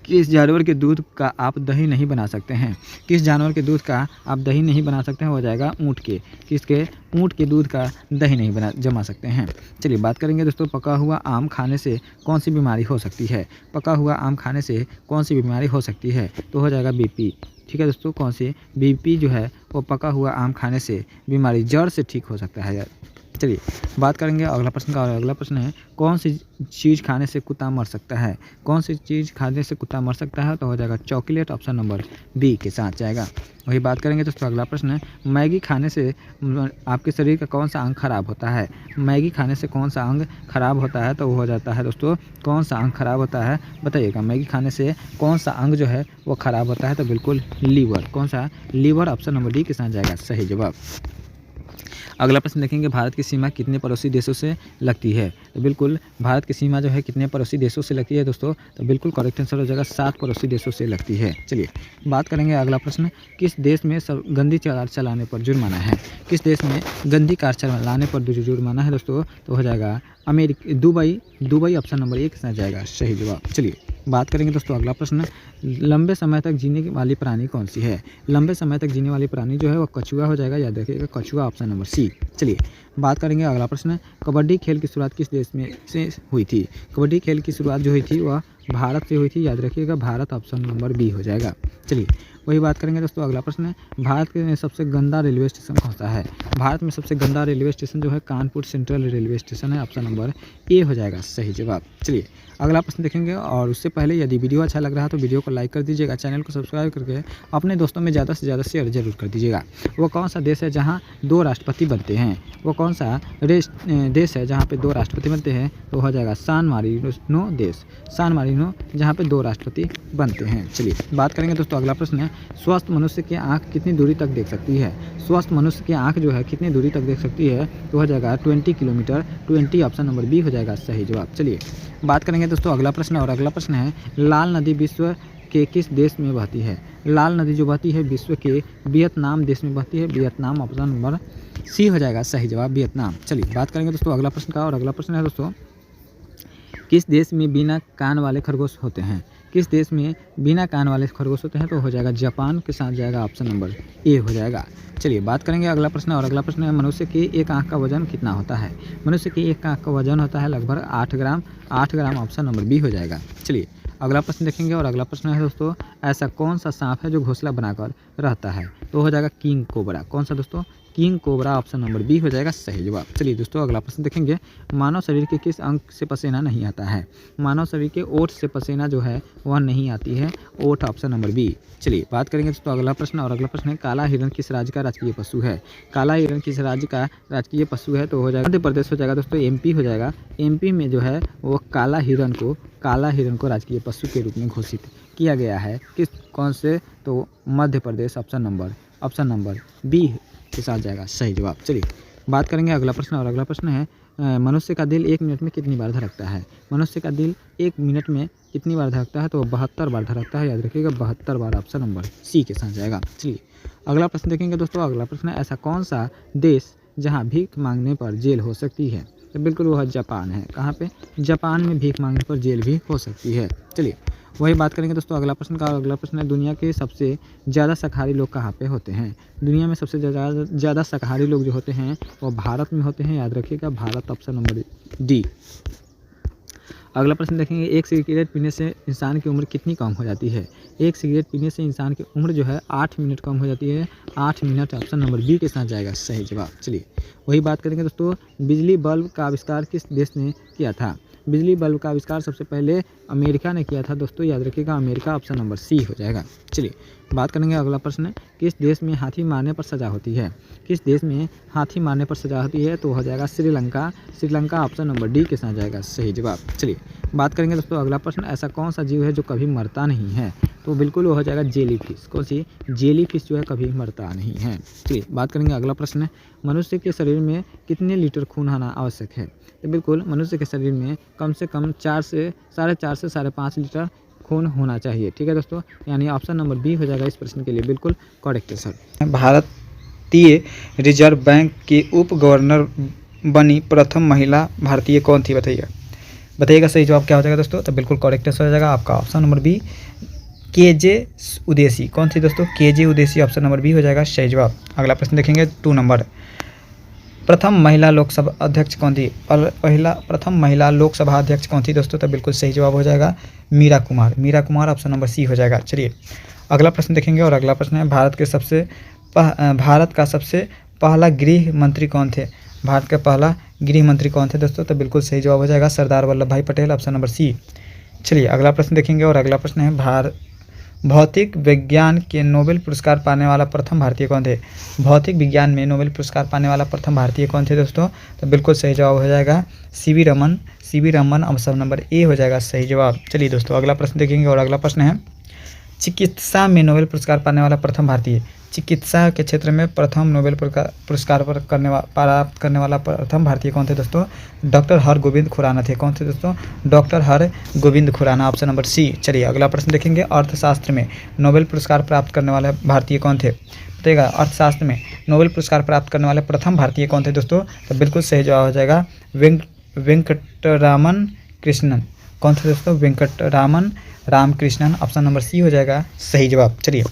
किस जानवर के दूध का आप दही नहीं बना सकते हैं? किस जानवर के दूध का आप दही नहीं बना सकते हैं? हो जाएगा ऊँट के। किसके? ऊँट के दूध का दही नहीं जमा सकते हैं। चलिए बात करेंगे दोस्तों पका हुआ आम खाने से कौन सी बीमारी हो सकती है? पका हुआ आम खाने से कौन सी बीमारी हो सकती है? तो हो जाएगा बीपी। ठीक है दोस्तों, कौन सी? बीपी जो है वो पका हुआ आम खाने से बीमारी जड़ से ठीक हो सकता है यार। चलिए बात करेंगे अगला प्रश्न का, और अगला प्रश्न है कौन सी चीज़ खाने से कुत्ता मर सकता है? कौन सी चीज़ खाने से कुत्ता मर सकता है? तो हो जाएगा चॉकलेट, ऑप्शन नंबर बी के साथ जाएगा। वही बात करेंगे दोस्तों अगला प्रश्न है मैगी खाने से आपके शरीर का कौन सा अंग खराब होता है? मैगी खाने से कौन सा अंग खराब होता है? तो वो हो जाता है दोस्तों, कौन सा अंग खराब होता है बताइएगा। मैगी खाने से कौन सा अंग जो है वो खराब होता है? तो बिल्कुल लीवर। कौन सा? लीवर, ऑप्शन नंबर डी के साथ जाएगा सही जवाब। अगला प्रश्न देखेंगे भारत की सीमा कितने पड़ोसी देशों से लगती है? तो बिल्कुल भारत की सीमा जो है कितने पड़ोसी देशों से लगती है दोस्तों? तो बिल्कुल करेक्ट आंसर हो जाएगा 7 पड़ोसी देशों से लगती है। चलिए बात करेंगे अगला प्रश्न, किस देश में गंदी कार चलाने पर जुर्माना है? किस देश में गंदी कार चलाने पर जुर्माना है दोस्तों? तो हो जाएगा दुबई, ऑप्शन नंबर 1 के साथ जाएगा सही जवाब। चलिए बात करेंगे दोस्तों अगला प्रश्न, लंबे समय तक जीने वाली प्राणी कौन सी है? लंबे समय तक जीने वाली प्राणी जो है वो कछुआ हो जाएगा, याद रखिएगा कछुआ, ऑप्शन नंबर सी। चलिए बात करेंगे अगला प्रश्न, कबड्डी खेल की शुरुआत किस देश में से हुई थी? कबड्डी खेल की शुरुआत जो हुई थी वह भारत से हुई थी, याद रखिएगा भारत, ऑप्शन नंबर बी हो जाएगा। चलिए वही बात करेंगे दोस्तों अगला प्रश्न है भारत के सबसे गंदा रेलवे स्टेशन कौन सा है? भारत में सबसे गंदा रेलवे स्टेशन जो है कानपुर सेंट्रल रेलवे स्टेशन है, ऑप्शन नंबर ए हो जाएगा सही जवाब। चलिए अगला प्रश्न देखेंगे, और उससे पहले यदि वीडियो अच्छा लग रहा है तो वीडियो को लाइक कर दीजिएगा, चैनल को सब्सक्राइब करके अपने दोस्तों में ज़्यादा से ज़्यादा शेयर जरूर कर दीजिएगा। वो कौन सा देश है जहाँ 2 राष्ट्रपति बनते हैं? वो कौन सा देश है जहाँ पे 2 राष्ट्रपति बनते हैं? तो हो जाएगा सान मारिनो देश, सान मारिनो, जहाँ पे 2 राष्ट्रपति बनते हैं। चलिए बात करेंगे दोस्तों अगला प्रश्न है स्वस्थ मनुष्य की आँख कितनी दूरी तक देख सकती है? स्वस्थ मनुष्य की आँख जो है कितनी दूरी तक देख सकती है? तो हो जाएगा 20 किलोमीटर, 20, ऑप्शन नंबर बी हो जाएगा सही जवाब। चलिए बात करेंगे दोस्तों अगला प्रश्न, और अगला प्रश्न है लाल नदी विश्व के किस देश में बहती है? लाल नदी जो बहती है विश्व के वियतनाम देश में बहती है, वियतनाम, ऑप्शन नंबर सी हो जाएगा सही जवाब, वियतनाम। चलिए बात करेंगे दोस्तों अगला प्रश्न का, और अगला प्रश्न है दोस्तों किस देश में बिना कान वाले खरगोश होते हैं? किस देश में बिना कान वाले खरगोश होते हैं? तो हो जाएगा जापान के साथ जाएगा, ऑप्शन नंबर ए हो जाएगा। चलिए बात करेंगे अगला प्रश्न, और अगला प्रश्न है मनुष्य की एक आँख का वजन कितना होता है? मनुष्य की एक आँख का वजन होता है लगभग 8 ग्राम, ऑप्शन नंबर बी हो जाएगा। चलिए अगला प्रश्न देखेंगे, और अगला प्रश्न है दोस्तों ऐसा कौन सा सांप है जो घोंसला बनाकर रहता है? तो हो जाएगा किंग कोबरा। कौन सा दोस्तों? King cobra, option number B हो जाएगा सही जवाब। चलिए दोस्तों अगला प्रश्न देखेंगे, मानव शरीर के किस अंग से पसीना नहीं आता है? मानव शरीर के ओठ से पसीना जो है वह नहीं आती है, ओठ, ऑप्शन नंबर बी। चलिए बात करेंगे दोस्तों अगला प्रश्न, और अगला प्रश्न है काला हिरण किस राज्य का राजकीय पशु है? काला हिरण किस राज्य का राजकीय पशु है? तो हो जाएगा मध्य प्रदेश हो जाएगा दोस्तों, एमपी हो जाएगा। एमपी में जो है वो काला हिरण को राजकीय पशु के रूप में घोषित किया गया है, किस कौन से? तो Madhya Pradesh, option number B के साथ जाएगा सही जवाब। चलिए बात करेंगे अगला प्रश्न, और अगला प्रश्न है मनुष्य का दिल 1 मिनट में कितनी बार धड़कता है? मनुष्य का दिल 1 मिनट में कितनी बार धड़कता है? तो 72 बार धड़कता है, याद रखिएगा 72 बार, ऑप्शन नंबर सी के साथ जाएगा। चलिए अगला प्रश्न देखेंगे दोस्तों, अगला प्रश्न है ऐसा कौन सा देश जहाँ भीख मांगने पर जेल हो सकती है? तो बिल्कुल वह जापान है। कहाँ पे? जापान में भीख मांगने पर जेल भी हो सकती है। चलिए वही बात करेंगे दोस्तों अगला प्रश्न का, और अगला प्रश्न है दुनिया के सबसे ज़्यादा शाकाहारी लोग कहाँ पे होते हैं? दुनिया में सबसे ज़्यादा शाकाहारी लोग जो होते हैं वो भारत में होते हैं, याद रखिएगा भारत, ऑप्शन नंबर डी। अगला प्रश्न देखेंगे, एक सिगरेट पीने से इंसान की उम्र कितनी कम हो जाती है? एक सिगरेट पीने से इंसान की उम्र जो है 8 मिनट कम हो जाती है, 8 मिनट, ऑप्शन नंबर बी के साथ जाएगा सही जवाब। चलिए वही बात करेंगे दोस्तों, बिजली बल्ब का आविष्कार किस देश ने किया था? बिजली बल्ब का आविष्कार सबसे पहले अमेरिका ने किया था दोस्तों, याद रखिएगा अमेरिका, ऑप्शन नंबर सी हो जाएगा। चलिए बात करेंगे अगला प्रश्न है, किस देश में हाथी मारने पर सज़ा होती है? किस देश में हाथी मारने पर सज़ा होती है? तो हो जाएगा Sri Lanka. Sri Lanka option number D के साथ जाएगा सही जवाब। चलिए बात करेंगे दोस्तों अगला प्रश्न, ऐसा कौन सा जीव है जो कभी मरता नहीं है? तो बिल्कुल वो हो जाएगा जेली फिश। कौन सी? जेली फिश जो है कभी मरता नहीं है। चलिए बात करेंगे अगला प्रश्न है, मनुष्य के शरीर में कितने लीटर खून होना आवश्यक है? तो बिल्कुल मनुष्य के शरीर में कम से कम 4 से 4.5 से 5.5 लीटर खून होना चाहिए। ठीक है दोस्तों, यानी ऑप्शन नंबर बी हो जाएगा इस प्रश्न के लिए बिल्कुल करेक्ट आंसर। भारतीय रिजर्व बैंक की उप गवर्नर बनी प्रथम महिला भारतीय कौन थी? बताइएगा सही जवाब क्या हो जाएगा दोस्तों? तो बिल्कुल करेक्ट आंसर हो जाएगा आपका option number B, KJ Udeshi. कौन थी दोस्तों? KJ Udeshi option number B हो जाएगा सही जवाब। अगला प्रश्न देखेंगे 2 नंबर, प्रथम महिला लोकसभा अध्यक्ष कौन थी? प्रथम महिला लोकसभा अध्यक्ष कौन थी दोस्तों? तो बिल्कुल सही जवाब हो जाएगा Meera Kumar. Meera Kumar option number C हो जाएगा। चलिए अगला प्रश्न देखेंगे और अगला प्रश्न है, भारत का सबसे पहला गृह मंत्री कौन थे? भारत का पहला गृह मंत्री कौन थे दोस्तों? तो बिल्कुल सही जवाब हो जाएगा सरदार वल्लभ भाई पटेल ऑप्शन नंबर सी। चलिए अगला प्रश्न देखेंगे और अगला प्रश्न है, भौतिक विज्ञान के नोबेल पुरस्कार पाने वाला प्रथम भारतीय कौन थे? भौतिक विज्ञान में नोबेल पुरस्कार पाने वाला प्रथम भारतीय कौन थे दोस्तों? तो बिल्कुल सही जवाब हो जाएगा CV Raman option number A हो जाएगा सही जवाब। चलिए दोस्तों अगला प्रश्न देखेंगे और अगला प्रश्न है, चिकित्सा में नोबेल पुरस्कार पाने वाला प्रथम भारतीय, चिकित्सा के क्षेत्र में प्रथम नोबेल पुरस्कार प्राप्त करने वाला प्रथम भारतीय कौन थे दोस्तों? डॉक्टर हरगोविंद खुराना थे। कौन थे दोस्तों? Doctor Hargobind Khorana option number C. चलिए अगला प्रश्न देखेंगे, अर्थशास्त्र में नोबेल पुरस्कार प्राप्त करने वाले भारतीय कौन थे? बताइएगा अर्थशास्त्र में नोबेल पुरस्कार प्राप्त करने वाले प्रथम भारतीय कौन थे दोस्तों? तो बिल्कुल सही जवाब हो जाएगा वेंकटरामन कृष्णन। कौन थे दोस्तों? Venkatraman Ramakrishnan option number C हो जाएगा सही जवाब। चलिए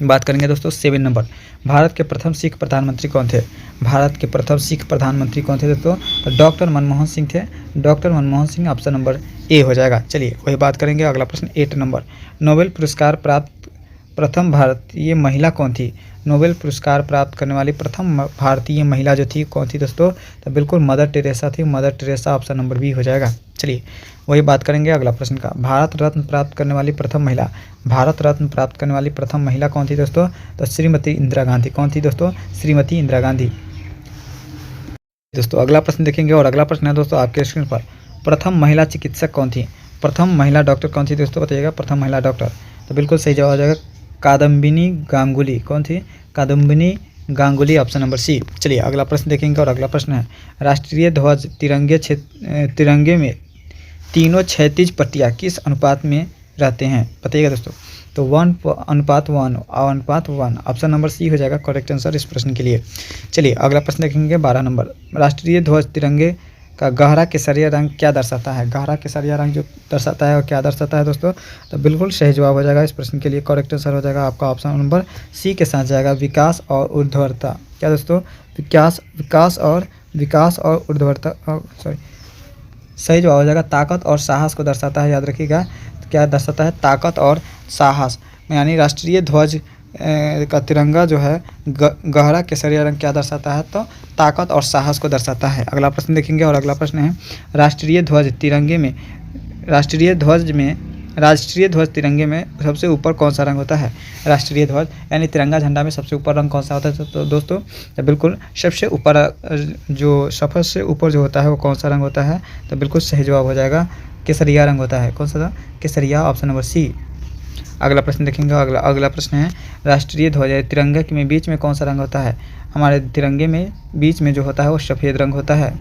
बात करेंगे दोस्तों 7 नंबर, भारत के प्रथम सिख प्रधानमंत्री कौन थे? भारत के प्रथम सिख प्रधानमंत्री कौन थे दोस्तों? तो डॉक्टर मनमोहन सिंह थे। Doctor Manmohan Singh option number A हो जाएगा। चलिए वही बात करेंगे अगला प्रश्न 8 नंबर, नोबेल पुरस्कार प्राप्त प्रथम भारतीय महिला कौन थी? नोबेल पुरस्कार प्राप्त करने वाली प्रथम भारतीय महिला जो थी कौन थी दोस्तों? तो बिल्कुल मदर टेरेसा थी। Mother Teresa option number B हो जाएगा। चलिए वही बात करेंगे अगला प्रश्न का, भारत रत्न प्राप्त करने वाली प्रथम महिला, भारत रत्न प्राप्त करने वाली प्रथम महिला कौन थी दोस्तों? तो श्रीमती इंदिरा गांधी। कौन थी दोस्तों? श्रीमती इंदिरा गांधी। दोस्तों अगला प्रश्न देखेंगे और अगला प्रश्न है दोस्तों आपके स्क्रीन पर, प्रथम महिला चिकित्सक कौन थी? प्रथम महिला डॉक्टर कौन थी दोस्तों? बताइएगा प्रथम महिला डॉक्टर। तो बिल्कुल सही जवाब हो जाएगा कादम्बिनी गांगुली। कौन थी? Kadambini Ganguly option number C. चलिए अगला प्रश्न देखेंगे और अगला प्रश्न है, राष्ट्रीय ध्वज तिरंगे में तीनों क्षैतिज पट्टियाँ किस अनुपात में रहते हैं? बताइएगा दोस्तों। तो 1:1 ऑप्शन नंबर सी हो जाएगा करेक्ट आंसर इस प्रश्न के लिए। चलिए अगला प्रश्न देखेंगे 12 नंबर, राष्ट्रीय ध्वज तिरंगे का गहरा केसरिया रंग क्या दर्शाता है? गहरा केसरिया रंग जो दर्शाता है और क्या दर्शाता है दोस्तों? तो बिल्कुल सही जवाब हो जाएगा इस प्रश्न के लिए। करेक्ट आंसर हो जाएगा आपका ऑप्शन नंबर सी के साथ जाएगा विकास और ऊर्ध्वाधरता। क्या दोस्तों? विकास और ऊर्ध्वाधरता, सही जवाब हो जाएगा ताकत और साहस को दर्शाता है। याद रखिएगा क्या दर्शाता है? ताकत और साहस। यानी राष्ट्रीय ध्वज का तिरंगा जो है गहरा केसरिया रंग क्या दर्शाता है? तो ताकत और साहस को दर्शाता है। अगला प्रश्न देखेंगे और अगला प्रश्न है, राष्ट्रीय ध्वज तिरंगे में सबसे ऊपर कौन सा रंग होता है? राष्ट्रीय ध्वज यानी तिरंगा झंडा में सबसे ऊपर रंग कौन सा होता है? तो दोस्तों तो बिल्कुल सबसे ऊपर जो होता है वो कौन सा रंग होता है? तो बिल्कुल सही जवाब हो जाएगा केसरिया रंग होता है। कौन सा था? केसरिया ऑप्शन नंबर सी। अगला प्रश्न देखेंगे। अगला प्रश्न है, राष्ट्रीय ध्वज तिरंगे में बीच में कौन सा रंग होता है? हमारे तिरंगे में बीच में जो होता है वो सफ़ेद रंग होता है।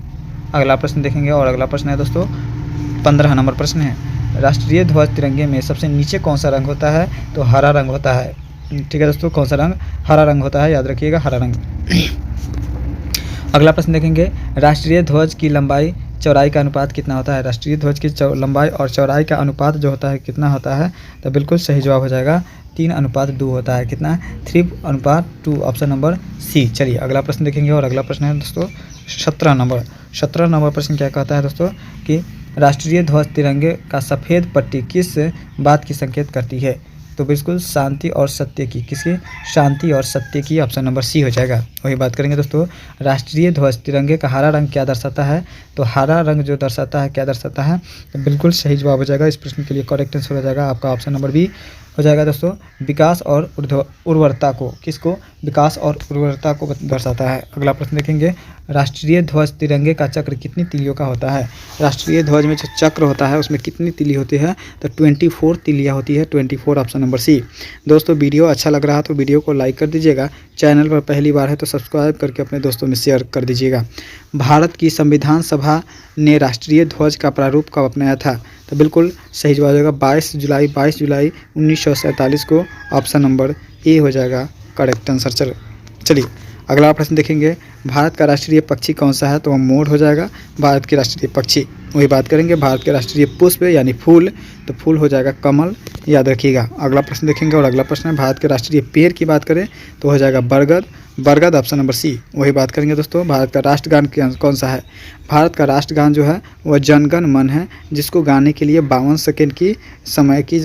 अगला प्रश्न देखेंगे और अगला प्रश्न है दोस्तों 15 नंबर प्रश्न है, राष्ट्रीय ध्वज तिरंगे में सबसे नीचे कौन सा रंग होता है? तो हरा रंग होता है। ठीक है दोस्तों, कौन सा रंग? हरा रंग होता है। याद रखिएगा हरा रंग। अगला प्रश्न देखेंगे, राष्ट्रीय ध्वज की लंबाई चौड़ाई का अनुपात कितना होता है? राष्ट्रीय ध्वज की लंबाई और चौड़ाई का अनुपात जो होता है कितना होता है? तो बिल्कुल सही जवाब हो जाएगा 3:2 होता है। कितना? 3:2 ऑप्शन नंबर सी। चलिए अगला प्रश्न देखेंगे और अगला प्रश्न है दोस्तों 17 नंबर प्रश्न क्या कहता है दोस्तों कि राष्ट्रीय ध्वज तिरंगे का सफ़ेद पट्टी किस बात की संकेत करती है? तो बिल्कुल शांति और सत्य की। किसकी? शांति और सत्य की ऑप्शन नंबर सी हो जाएगा। वही बात करेंगे दोस्तों, राष्ट्रीय ध्वज तिरंगे का हरा रंग क्या दर्शाता है? तो हरा रंग जो दर्शाता है क्या दर्शाता है? तो बिल्कुल सही जवाब हो जाएगा इस प्रश्न के लिए। करेक्ट आंसर हो जाएगा आपका ऑप्शन नंबर बी, हो जाएगा दोस्तों विकास और उर्वरता को, किसको, विकास और उर्वरता को दर्शाता है। अगला प्रश्न देखेंगे, राष्ट्रीय ध्वज तिरंगे का चक्र कितनी तीलियों का होता है। राष्ट्रीय ध्वज में जो चक्र होता है उसमें कितनी तीली होती है, तो 24 तीलियाँ होती है, 24, ऑप्शन नंबर सी। दोस्तों वीडियो अच्छा लग रहा तो वीडियो को लाइक कर दीजिएगा, चैनल पर पहली बार है तो सब्सक्राइब करके अपने दोस्तों में शेयर कर दीजिएगा। भारत की संविधान सभा ने राष्ट्रीय ध्वज का प्रारूप कब अपनाया था, तो बिल्कुल सही जवाब हो जाएगा 22 जुलाई 1947 को, ऑप्शन नंबर ए हो जाएगा करेक्ट आंसर। चलिए अगला प्रश्न देखेंगे, भारत का राष्ट्रीय पक्षी कौन सा है, तो वह मोर हो जाएगा भारत के राष्ट्रीय पक्षी। वही बात करेंगे भारत के राष्ट्रीय पुष्प यानी फूल, तो फूल हो जाएगा कमल, याद रखिएगा। अगला प्रश्न देखेंगे और अगला प्रश्न है, भारत के राष्ट्रीय पेड़ की बात करें तो हो जाएगा बरगद, ऑप्शन नंबर सी। वही बात करेंगे दोस्तों, भारत का राष्ट्रगान कौन सा है। भारत का राष्ट्रगान जो है वह जनगण मन है, जिसको गाने के लिए 52 सेकेंड की समय की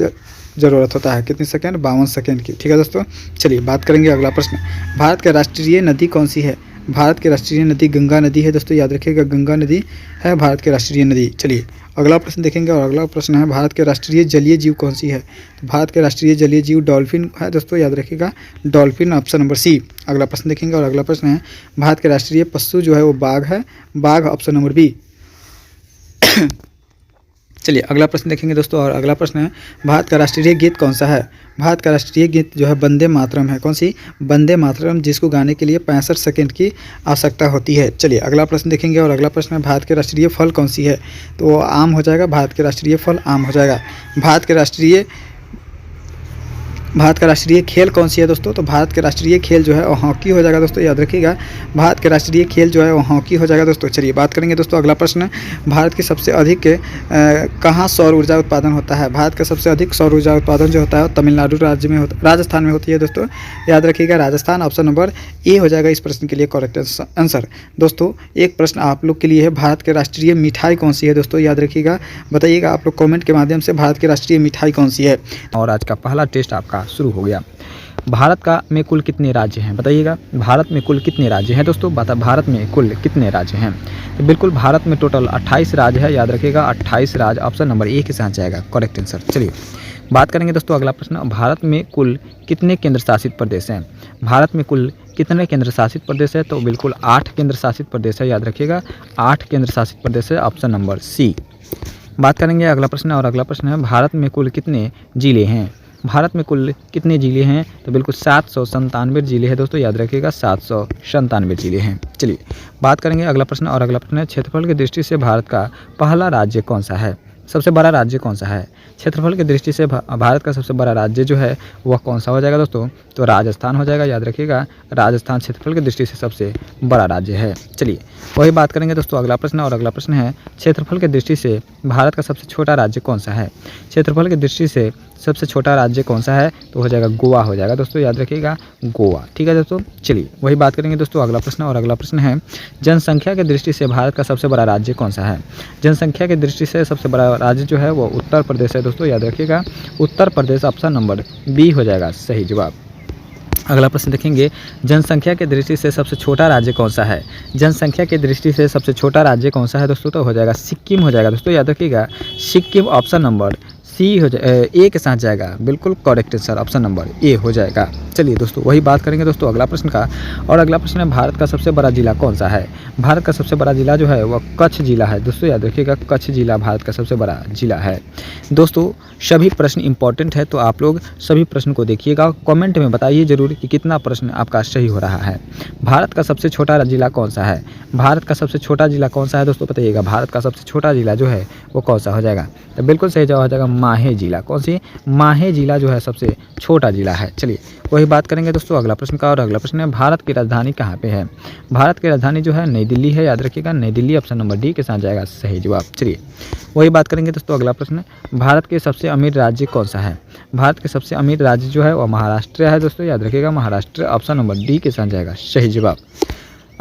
ज़रूरत होता है। कितनी सेकेंड, 52 सेकेंड की, ठीक है दोस्तों। चलिए बात करेंगे अगला प्रश्न, भारत का राष्ट्रीय नदी कौन सी है। भारत की राष्ट्रीय नदी गंगा नदी है दोस्तों, याद रखिएगा गंगा नदी है भारत की राष्ट्रीय नदी। चलिए अगला प्रश्न देखेंगे और अगला प्रश्न है, भारत के राष्ट्रीय जलीय जीव कौन सी है। तो भारत के राष्ट्रीय जलीय जीव डॉल्फिन है दोस्तों, याद रखिएगा डॉल्फिन, ऑप्शन नंबर सी। अगला प्रश्न देखेंगे और अगला प्रश्न है, भारत के राष्ट्रीय पशु जो है वो बाघ है, बाघ, ऑप्शन नंबर बी। चलिए अगला प्रश्न देखेंगे दोस्तों और अगला प्रश्न है, भारत का राष्ट्रीय गीत कौन सा है। भारत का राष्ट्रीय गीत जो है वंदे मातरम है। कौन सी, वंदे मातरम, जिसको गाने के लिए 65 सेकेंड की आवश्यकता होती है। चलिए अगला प्रश्न देखेंगे और अगला प्रश्न है, भारत के राष्ट्रीय फल कौन सी है, तो वो आम हो जाएगा, भारत के राष्ट्रीय फल आम हो जाएगा। भारत का राष्ट्रीय खेल कौन सी है दोस्तों, तो भारत के राष्ट्रीय खेल जो है वो हॉकी हो जाएगा दोस्तों, याद रखिएगा भारत के राष्ट्रीय खेल जो है वो हॉकी हो जाएगा दोस्तों। चलिए बात करेंगे दोस्तों अगला प्रश्न, भारत की सबसे अधिक कहाँ सौर ऊर्जा उत्पादन होता है। भारत का सबसे अधिक सौर ऊर्जा उत्पादन जो होता है तमिलनाडु राज्य में राजस्थान में होती है दोस्तों, याद रखिएगा राजस्थान, ऑप्शन नंबर ए हो जाएगा इस प्रश्न के लिए करेक्ट आंसर। दोस्तों एक प्रश्न आप लोग के लिए है, भारत के राष्ट्रीय मिठाई कौन सी है दोस्तों, याद रखिएगा, बताइएगा आप लोग कॉमेंट के माध्यम से भारत की राष्ट्रीय मिठाई कौन सी है। और आज का पहला टेस्ट आपका शुरू हो गया। भारत का में कुल कितने राज्य हैं, बताइएगा भारत में कुल कितने राज्य हैं दोस्तों, भारत में कुल कितने राज्य हैं। तो बिल्कुल भारत में टोटल 28 राज्य है, याद रखिएगा 28 राज्य, ऑप्शन नंबर ए के साथ जाएगा करेक्ट आंसर। चलिए बात करेंगे दोस्तों अगला प्रश्न, भारत में कुल कितने केंद्र शासित प्रदेश हैं। भारत में कुल कितने केंद्र शासित प्रदेश है, तो बिल्कुल 8 केंद्र शासित प्रदेश है, याद रखिएगा 8 केंद्र शासित प्रदेश है, ऑप्शन नंबर सी। बात करेंगे अगला प्रश्न और अगला प्रश्न है, भारत में कुल कितने जिले हैं। भारत में कुल कितने जिले हैं, तो बिल्कुल 797 जिले हैं दोस्तों, याद रखिएगा 797 जिले हैं। चलिए बात करेंगे अगला प्रश्न और अगला प्रश्न है, क्षेत्रफल की दृष्टि से भारत का पहला राज्य कौन सा है, सबसे बड़ा राज्य कौन सा है। क्षेत्रफल की दृष्टि से भारत का सबसे बड़ा राज्य जो है वह कौन सा हो जाएगा दोस्तों, तो राजस्थान हो जाएगा, याद रखिएगा राजस्थान क्षेत्रफल की दृष्टि से सबसे बड़ा राज्य है। चलिए वही बात करेंगे दोस्तों अगला प्रश्न और अगला प्रश्न है, क्षेत्रफल की दृष्टि से भारत का सबसे छोटा राज्य कौन सा है। क्षेत्रफल की दृष्टि से सबसे छोटा राज्य कौन सा है, तो हो जाएगा गोवा हो जाएगा दोस्तों, याद रखिएगा गोवा, ठीक है दोस्तों। चलिए वही बात करेंगे दोस्तों अगला प्रश्न और अगला प्रश्न है, जनसंख्या की दृष्टि से भारत का सबसे बड़ा राज्य कौन सा है। जनसंख्या की दृष्टि से सबसे बड़ा राज्य जो है वो उत्तर प्रदेश है दोस्तों, याद रखिएगा उत्तर प्रदेश, ऑप्शन नंबर बी हो जाएगा सही जवाब। अगला प्रश्न देखेंगे, जनसंख्या की दृष्टि से सबसे छोटा राज्य कौन सा है। जनसंख्या की दृष्टि से सबसे छोटा राज्य कौन सा है दोस्तों, तो हो जाएगा सिक्किम हो जाएगा दोस्तों, याद रखिएगा सिक्किम, ऑप्शन नंबर सी हो जाए ए के साथ जाएगा, बिल्कुल correct answer option number A हो जाएगा। चलिए दोस्तों वही बात करेंगे दोस्तों अगला प्रश्न का और अगला प्रश्न है, भारत का सबसे बड़ा जिला कौन सा है। भारत का सबसे बड़ा जिला जो है वह कच्छ जिला है दोस्तों, याद रखिएगा कच्छ जिला भारत का सबसे बड़ा जिला है। दोस्तों सभी प्रश्न इंपॉर्टेंट है, तो आप लोग सभी प्रश्न को देखिएगा, कमेंट में बताइए जरूर कि कितना प्रश्न आपका सही हो रहा है। भारत का सबसे छोटा जिला कौन सा है। भारत का सबसे छोटा जिला कौन सा है दोस्तों, बताइएगा भारत का सबसे छोटा जिला जो है वो कौन सा हो जाएगा, तो बिल्कुल सही जवाब हो जाएगा माहे जिला। कौन सी, माहे जिला जो है सबसे छोटा जिला है। चलिए वही बात करेंगे दोस्तों अगला प्रश्न का और अगला प्रश्न है, भारत की राजधानी कहाँ पे है। भारत की राजधानी जो है नई दिल्ली है, याद रखिएगा नई दिल्ली, ऑप्शन नंबर डी के साथ जाएगा सही जवाब। चलिए वही बात करेंगे दोस्तों अगला प्रश्न, भारत के सबसे अमीर राज्य कौन सा है। भारत के सबसे अमीर राज्य जो है वह महाराष्ट्र है दोस्तों, याद रखिएगा महाराष्ट्र, ऑप्शन नंबर डी के साथ जाएगा सही जवाब।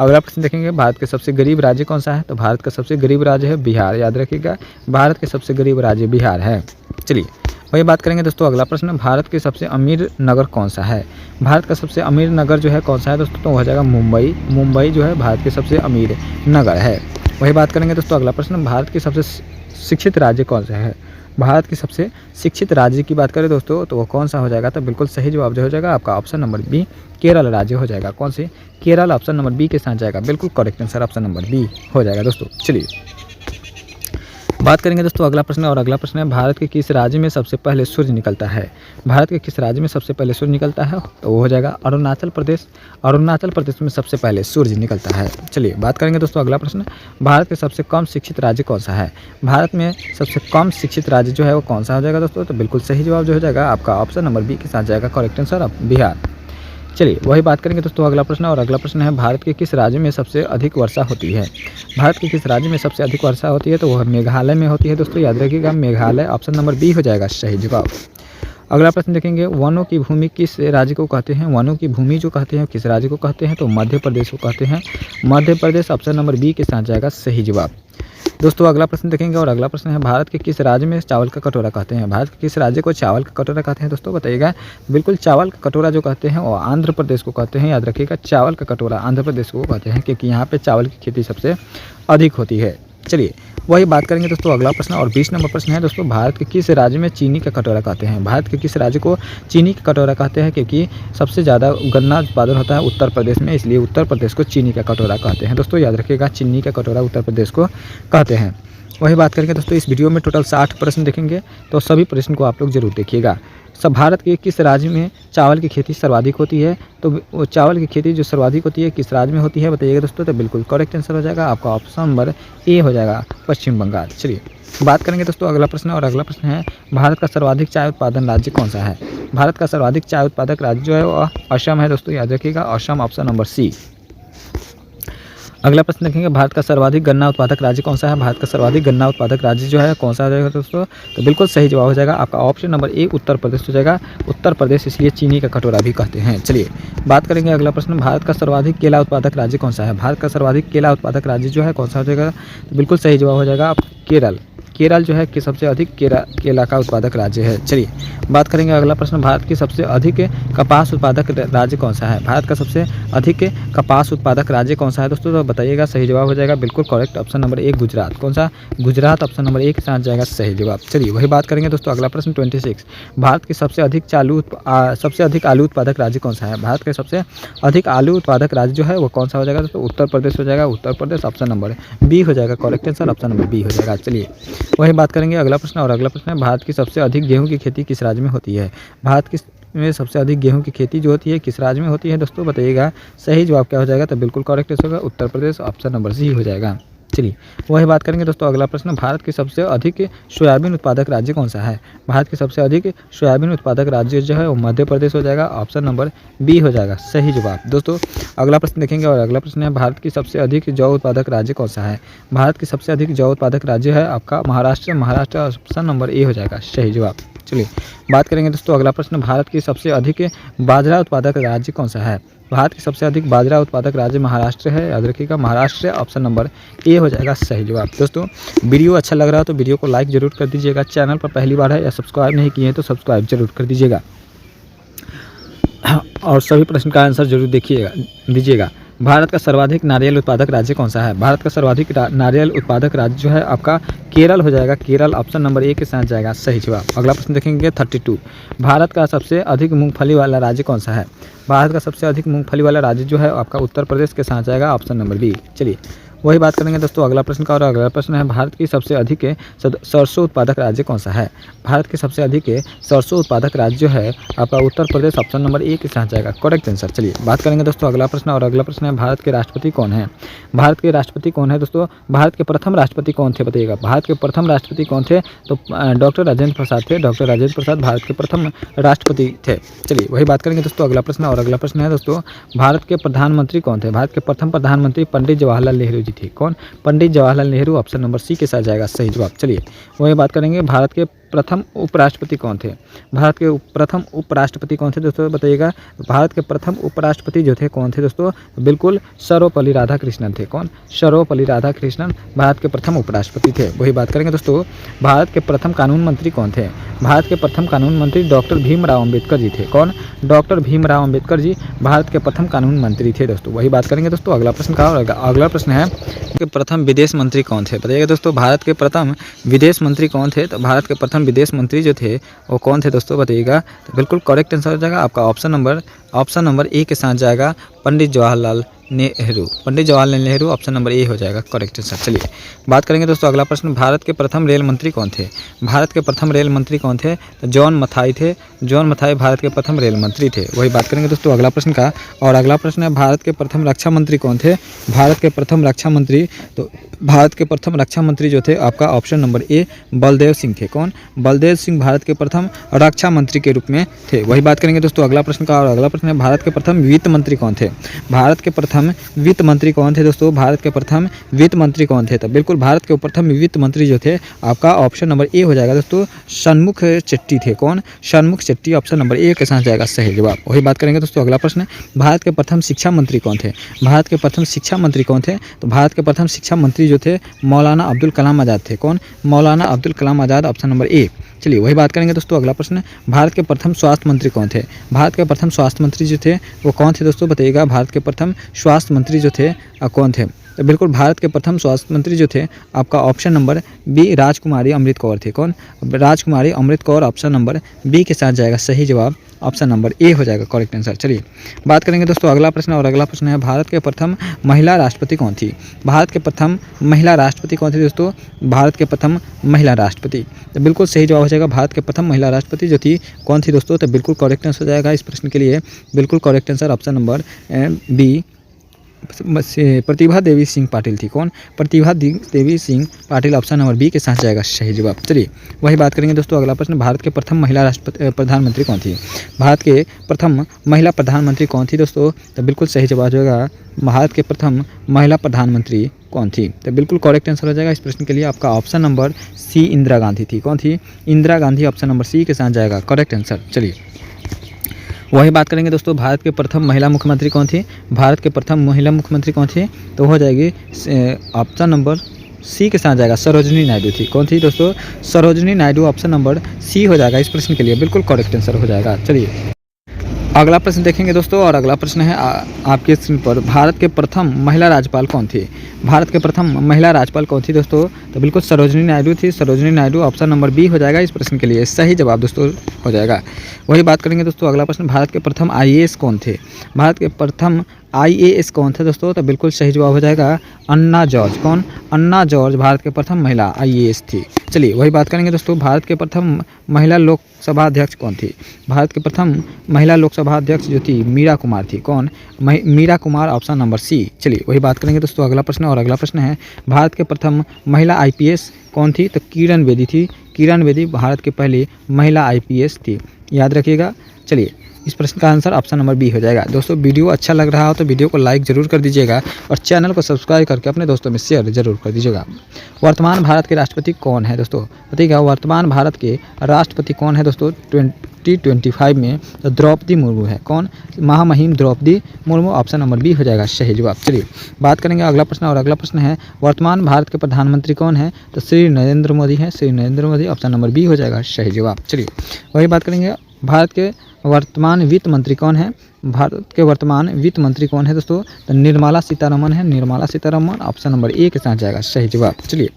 अगला प्रश्न देखेंगे, भारत के सबसे गरीब राज्य कौन सा है, तो भारत का सबसे गरीब राज्य है बिहार, याद रखिएगा भारत के सबसे गरीब राज्य बिहार है। चलिए वही बात करेंगे दोस्तों अगला प्रश्न, भारत के सबसे अमीर नगर कौन सा है। भारत का सबसे अमीर नगर जो है कौन सा है दोस्तों, तो हो जाएगा मुंबई। मुंबई जो है भारत के सबसे अमीर नगर है। वही बात करेंगे दोस्तों अगला प्रश्न, भारत के सबसे शिक्षित राज्य कौन सा है। भारत की सबसे शिक्षित राज्य की बात करें दोस्तों तो वो कौन सा हो जाएगा, तो बिल्कुल सही जवाब जो हो जाएगा आपका ऑप्शन नंबर बी केरल राज्य हो जाएगा। कौन सी, केरल ऑप्शन नंबर बी के साथ जाएगा, बिल्कुल correct answer option number B हो जाएगा दोस्तों। चलिए बात करेंगे दोस्तों अगला प्रश्न, और अगला प्रश्न है भारत के किस राज्य में सबसे पहले सूर्य निकलता है। भारत के किस राज्य में सबसे पहले सूर्य निकलता है, तो वो हो जाएगा अरुणाचल प्रदेश। अरुणाचल प्रदेश में सबसे पहले सूर्य निकलता है। चलिए बात करेंगे दोस्तों अगला प्रश्न, भारत के सबसे कम शिक्षित राज्य कौन सा है। भारत में सबसे कम शिक्षित राज्य जो है वो कौन सा हो जाएगा दोस्तों, तो बिल्कुल सही जवाब जो हो जाएगा आपका ऑप्शन नंबर बी के साथ जाएगा, करेक्ट आंसर बिहार। चलिए वही बात करेंगे दोस्तों अगला प्रश्न, और अगला प्रश्न है भारत के किस राज्य में सबसे अधिक वर्षा होती है। भारत के किस राज्य में सबसे अधिक वर्षा होती है, तो वह मेघालय में होती है दोस्तों, याद रखिएगा मेघालय ऑप्शन नंबर बी हो जाएगा सही जवाब। अगला प्रश्न देखेंगे, वनों की भूमि किस राज्य को कहते हैं। वनों की भूमि जो कहते हैं किस राज्य को कहते हैं, तो मध्य प्रदेश को कहते हैं। Madhya Pradesh option number B के साथ जाएगा सही जवाब। दोस्तों अगला प्रश्न देखेंगे, और अगला प्रश्न है भारत के किस राज्य में चावल का कटोरा कहते हैं। भारत के किस राज्य को चावल का कटोरा कहते हैं दोस्तों, बताइएगा। बिल्कुल चावल का कटोरा जो कहते हैं वो आंध्र प्रदेश को कहते हैं, याद रखिएगा चावल का कटोरा आंध्र प्रदेश को कहते हैं, क्योंकि यहाँ पे चावल की खेती सबसे अधिक होती है। चलिए वही बात करेंगे दोस्तों अगला प्रश्न, और 20 नंबर प्रश्न है दोस्तों, भारत के किस राज्य में चीनी का कटोरा कहते हैं। भारत के किस राज्य को चीनी का कटोरा कहते हैं, क्योंकि सबसे ज़्यादा गन्ना उत्पादन होता है उत्तर प्रदेश में, इसलिए उत्तर प्रदेश को चीनी का कटोरा कहते हैं दोस्तों, याद रखिएगा चीनी का कटोरा उत्तर प्रदेश को कहते हैं। वही बात करेंगे दोस्तों, इस वीडियो में टोटल 60 प्रश्न देखेंगे, तो सभी प्रश्न को आप लोग जरूर देखिएगा। सब भारत के किस राज्य में चावल की खेती सर्वाधिक होती है, तो वो चावल की खेती जो सर्वाधिक होती है किस राज्य में होती है बताइएगा दोस्तों, तो बिल्कुल करेक्ट आंसर हो जाएगा आपका ऑप्शन नंबर ए हो जाएगा, पश्चिम बंगाल। चलिए बात करेंगे दोस्तों अगला प्रश्न, और अगला प्रश्न है भारत का सर्वाधिक चाय उत्पादन राज्य कौन सा है। भारत का सर्वाधिक चाय उत्पादक राज्य जो है वो असम है दोस्तों, याद रखिएगा असम ऑप्शन नंबर सी। अगला प्रश्न देखेंगे, भारत का सर्वाधिक गन्ना उत्पादक राज्य कौन सा है। भारत का सर्वाधिक गन्ना उत्पादक राज्य जो है कौन सा हो जाएगा दोस्तों, तो बिल्कुल सही जवाब हो जाएगा आपका ऑप्शन नंबर ए उत्तर प्रदेश हो जाएगा। उत्तर प्रदेश इसलिए चीनी का कटोरा भी कहते हैं। चलिए बात करेंगे अगला प्रश्न, भारत का सर्वाधिक केला उत्पादक राज्य कौन सा है। भारत का सर्वाधिक केला उत्पादक राज्य जो है कौन सा हो जाएगा, तो बिल्कुल सही जवाब हो जाएगा केरल। केरल जो है कि सबसे अधिक केला का उत्पादक राज्य है। चलिए बात करेंगे अगला प्रश्न, भारत की सबसे अधिक कपास उत्पादक राज्य कौन सा है। भारत का सबसे अधिक कपास उत्पादक राज्य कौन सा है दोस्तों, तो बताइएगा, सही जवाब हो जाएगा बिल्कुल करेक्ट ऑप्शन नंबर ए गुजरात। कौन सा, गुजरात ऑप्शन नंबर ए के साथ जाएगा सही जवाब। चलिए वही बात करेंगे दोस्तों अगला प्रश्न 26, भारत की सबसे अधिक आलू उत्पादक राज्य कौन सा है। भारत के सबसे अधिक आलू उत्पादक राज्य जो है वो कौन सा हो जाएगा दोस्तों, उत्तर प्रदेश हो जाएगा। Uttar Pradesh option number B हो जाएगा, correct answer option number B हो जाएगा। चलिए वही बात करेंगे अगला प्रश्न, और अगला प्रश्न है भारत की सबसे अधिक गेहूं की खेती किस राज्य में होती है। भारत की में सबसे अधिक गेहूं की खेती जो होती है किस राज्य में होती है दोस्तों, बताइएगा। सही जवाब क्या हो जाएगा, तो बिल्कुल करेक्ट होगा उत्तर प्रदेश ऑप्शन नंबर सी हो जाएगा। चलिए वही बात करेंगे दोस्तों अगला प्रश्न, भारत के सबसे अधिक सोयाबीन उत्पादक राज्य कौन सा है। भारत के सबसे अधिक सोयाबीन उत्पादक राज्य जो है वो मध्य प्रदेश हो जाएगा, ऑप्शन नंबर बी हो जाएगा सही जवाब। दोस्तों अगला प्रश्न देखेंगे, और अगला प्रश्न है भारत की सबसे अधिक जौ उत्पादक राज्य कौन सा है। भारत की सबसे अधिक जौ उत्पादक राज्य है आपका Maharashtra. Maharashtra option number A हो जाएगा सही जवाब। चलिए बात करेंगे दोस्तों अगला प्रश्न, भारत की सबसे अधिक बाजरा उत्पादक राज्य कौन सा है। भारत की सबसे अधिक बाजरा उत्पादक राज्य महाराष्ट्र है, याद रखिएगा महाराष्ट्र ऑप्शन नंबर ए हो जाएगा सही जवाब। दोस्तों वीडियो अच्छा लग रहा है तो वीडियो को लाइक जरूर कर दीजिएगा, चैनल पर पहली बार है या सब्सक्राइब नहीं किए हैं तो सब्सक्राइब जरूर कर दीजिएगा, और सभी प्रश्न का आंसर जरूर दीजिएगा। भारत का सर्वाधिक नारियल उत्पादक राज्य कौन सा है। भारत का सर्वाधिक नारियल उत्पादक राज्य जो है आपका केरल हो जाएगा, केरल ऑप्शन नंबर ए के साथ जाएगा सही जवाब। अगला प्रश्न देखेंगे 32, भारत का सबसे अधिक मूंगफली वाला राज्य कौन सा है। भारत का सबसे अधिक मूंगफली वाला राज्य जो है आपका उत्तर प्रदेश के साथ जाएगा, ऑप्शन नंबर बी। चलिए वही बात करेंगे दोस्तों अगला प्रश्न का, और अगला प्रश्न है भारत की सबसे अधिक सरसों उत्पादक राज्य कौन सा है। भारत के सबसे अधिक सरसों उत्पादक राज्य जो है आपका उत्तर प्रदेश ऑप्शन नंबर ए के साथ जाएगा, करेक्ट आंसर। चलिए बात करेंगे दोस्तों अगला प्रश्न, और अगला प्रश्न है भारत के राष्ट्रपति कौन है। भारत के राष्ट्रपति कौन है दोस्तों, भारत के प्रथम राष्ट्रपति कौन थे बताइएगा। भारत के प्रथम राष्ट्रपति कौन थे, तो डॉक्टर राजेंद्र प्रसाद थे। डॉक्टर राजेंद्र प्रसाद भारत के प्रथम राष्ट्रपति थे। चलिए वही बात करेंगे दोस्तों अगला प्रश्न, और अगला प्रश्न है दोस्तों भारत के प्रधानमंत्री कौन थे। भारत के प्रथम प्रधानमंत्री पंडित जवाहरलाल नेहरू जी थे। कौन, Pandit Jawaharlal Nehru option number C के साथ जाएगा सही जवाब। चलिए वही बात करेंगे भारत के प्रथम उपराष्ट्रपति कौन थे। भारत के प्रथम उपराष्ट्रपति कौन थे दोस्तों बताइएगा। भारत के प्रथम उपराष्ट्रपति जो थे कौन थे दोस्तों, बिल्कुल सर्वपल्ली राधाकृष्णन थे। कौन, सर्वपल्ली राधाकृष्णन भारत के प्रथम उपराष्ट्रपति थे। वही बात करेंगे दोस्तों भारत के प्रथम कानून मंत्री कौन थे। भारत के प्रथम कानून मंत्री डॉक्टर भीमराव अम्बेडकर जी थे। कौन, डॉक्टर भीमराव अम्बेडकर जी भारत के प्रथम कानून मंत्री थे दोस्तों। वही बात करेंगे दोस्तों अगला प्रश्न का, और अगला प्रश्न है कि प्रथम विदेश मंत्री कौन थे बताइएगा दोस्तों। भारत के प्रथम विदेश मंत्री कौन थे, तो भारत के प्रथम प्रथम विदेश मंत्री जो थे वो कौन थे दोस्तों, बताइएगा। तो बिल्कुल करेक्ट आंसर हो जाएगा आपका ऑप्शन नंबर ए के साथ जाएगा Pandit Jawaharlal Nehru. Pandit Jawaharlal Nehru option number A हो जाएगा करेक्ट आंसर। चलिए बात करेंगे दोस्तों अगला प्रश्न, भारत के प्रथम रेल मंत्री कौन थे। भारत के प्रथम रेल मंत्री कौन थे, तो जॉन मथाई थे। जॉन मथाई भारत के प्रथम रेल मंत्री थे। वही बात करेंगे दोस्तों अगला प्रश्न का। और अगला प्रश्न है भारत के प्रथम रक्षा मंत्री कौन थे। भारत के प्रथम रक्षा मंत्री, तो भारत के प्रथम रक्षा मंत्री जो थे आपका ऑप्शन नंबर ए बलदेव सिंह थे। कौन, बलदेव सिंह भारत के प्रथम रक्षा मंत्री के रूप में थे। वही बात करेंगे दोस्तों अगला प्रश्न का। और अगला प्रश्न है भारत के प्रथम वित्त मंत्री कौन थे। भारत के प्रथम वित्त मंत्री कौन थे दोस्तों, भारत के प्रथम वित्त मंत्री कौन थे। तो बिल्कुल भारत के प्रथम वित्त मंत्री जो थे आपका ऑप्शन नंबर ए हो जाएगा दोस्तों षणमुख शेट्टी थे। कौन, Shanmukh Shetty option number A के साथ जाएगा सही जवाब। वही बात करेंगे दोस्तों अगला प्रश्न, भारत के प्रथम शिक्षा मंत्री कौन थे। भारत के प्रथम शिक्षा मंत्री कौन थे, तो भारत के प्रथम शिक्षा मंत्री जो थे मौलाना अब्दुल कलाम आज़ाद थे। कौन, मौलाना अब्दुल कलाम आज़ाद ऑप्शन नंबर ए। चलिए वही बात करेंगे दोस्तों अगला प्रश्न, भारत के प्रथम स्वास्थ्य मंत्री कौन थे। भारत के प्रथम स्वास्थ्य मंत्री जो थे वो कौन थे दोस्तों, बताइएगा। भारत के प्रथम स्वास्थ्य मंत्री जो थे कौन थे, तो बिल्कुल भारत के प्रथम स्वास्थ्य मंत्री जो थे आपका ऑप्शन नंबर बी राजकुमारी अमृत कौर थे। कौन, राजकुमारी Amrit Kaur option number B के साथ जाएगा सही जवाब। ऑप्शन नंबर ए हो जाएगा करेक्ट आंसर। चलिए बात करेंगे दोस्तों अगला प्रश्न। और अगला प्रश्न है भारत के प्रथम महिला राष्ट्रपति कौन थी। भारत के प्रथम महिला राष्ट्रपति कौन थी दोस्तों, भारत के प्रथम महिला राष्ट्रपति, तो बिल्कुल सही जवाब हो जाएगा भारत के प्रथम महिला राष्ट्रपति जो थी कौन थी दोस्तों, तो बिल्कुल करेक्ट आंसर हो जाएगा इस प्रश्न के लिए। बिल्कुल correct answer option number B Pratibha Devi Singh Patil थी। कौन, Pratibha Devi Singh Patil option number B के साथ जाएगा सही जवाब। चलिए वही बात करेंगे दोस्तों अगला प्रश्न, भारत के प्रथम महिला प्रधानमंत्री कौन थी। भारत के प्रथम महिला प्रधानमंत्री कौन थी दोस्तों, तो बिल्कुल सही जवाब हो जाएगा भारत के प्रथम महिला प्रधानमंत्री कौन थी, तो बिल्कुल करेक्ट आंसर हो जाएगा इस प्रश्न के लिए आपका option number C Indira Gandhi थी। कौन थी, Indira Gandhi option number C के साथ जाएगा करेक्ट आंसर। चलिए वही बात करेंगे दोस्तों भारत के प्रथम महिला मुख्यमंत्री कौन थी। भारत के प्रथम महिला मुख्यमंत्री कौन थी, तो हो जाएगी ऑप्शन नंबर सी के साथ जाएगा सरोजिनी नायडू थी। कौन थी दोस्तों, Sarojini Naidu option number C हो जाएगा इस प्रश्न के लिए। बिल्कुल करेक्ट आंसर हो जाएगा। चलिए अगला प्रश्न देखेंगे दोस्तों। और अगला प्रश्न है आपके स्क्रीन पर, भारत के प्रथम महिला राज्यपाल कौन थी। भारत के प्रथम महिला राज्यपाल कौन थी दोस्तों, तो बिल्कुल सरोजिनी नायडू थी। Sarojini Naidu option number B हो जाएगा इस प्रश्न के लिए सही जवाब दोस्तों हो जाएगा। वही बात करेंगे दोस्तों अगला प्रश्न, भारत के प्रथम IAS कौन थे। भारत के प्रथम IAS कौन थे दोस्तों, तो बिल्कुल सही जवाब हो जाएगा अन्ना जॉर्ज। कौन, अन्ना जॉर्ज भारत के प्रथम महिला IAS थी। चलिए वही बात करेंगे दोस्तों, भारत के प्रथम महिला लोकसभा अध्यक्ष कौन थी। भारत के प्रथम महिला लोकसभा अध्यक्ष जो थी मीरा कुमार थी। कौन, Meera Kumar option number C. चलिए वही बात करेंगे दोस्तों अगला प्रश्न। और अगला प्रश्न है भारत के प्रथम महिला IPS कौन थी, तो किरण बेदी थी। किरण बेदी भारत के पहली महिला IPS थी, याद रखिएगा। चलिए इस प्रश्न का आंसर ऑप्शन नंबर बी हो जाएगा। दोस्तों वीडियो अच्छा लग रहा हो तो वीडियो को लाइक जरूर कर दीजिएगा और चैनल को सब्सक्राइब करके अपने दोस्तों में शेयर जरूर कर दीजिएगा। वर्तमान भारत के राष्ट्रपति कौन है दोस्तों, बताइएगा। वर्तमान भारत के राष्ट्रपति कौन है दोस्तों 2025 में, तो द्रौपदी मुर्मू है। कौन, महामहिम Draupadi Murmu option number B हो जाएगा सही जवाब। चलिए बात करेंगे अगला प्रश्न। और अगला प्रश्न है वर्तमान भारत के प्रधानमंत्री कौन है, तो श्री नरेंद्र मोदी है। Shri Narendra Modi option number B हो जाएगा सही जवाब। चलिए वही बात करेंगे भारत के वर्तमान वित्त मंत्री कौन है। भारत के वर्तमान वित्त मंत्री कौन है दोस्तों, तो निर्मला सीतारमण है। Nirmala Sitharaman option number A के साथ जाएगा सही जवाब। चलिए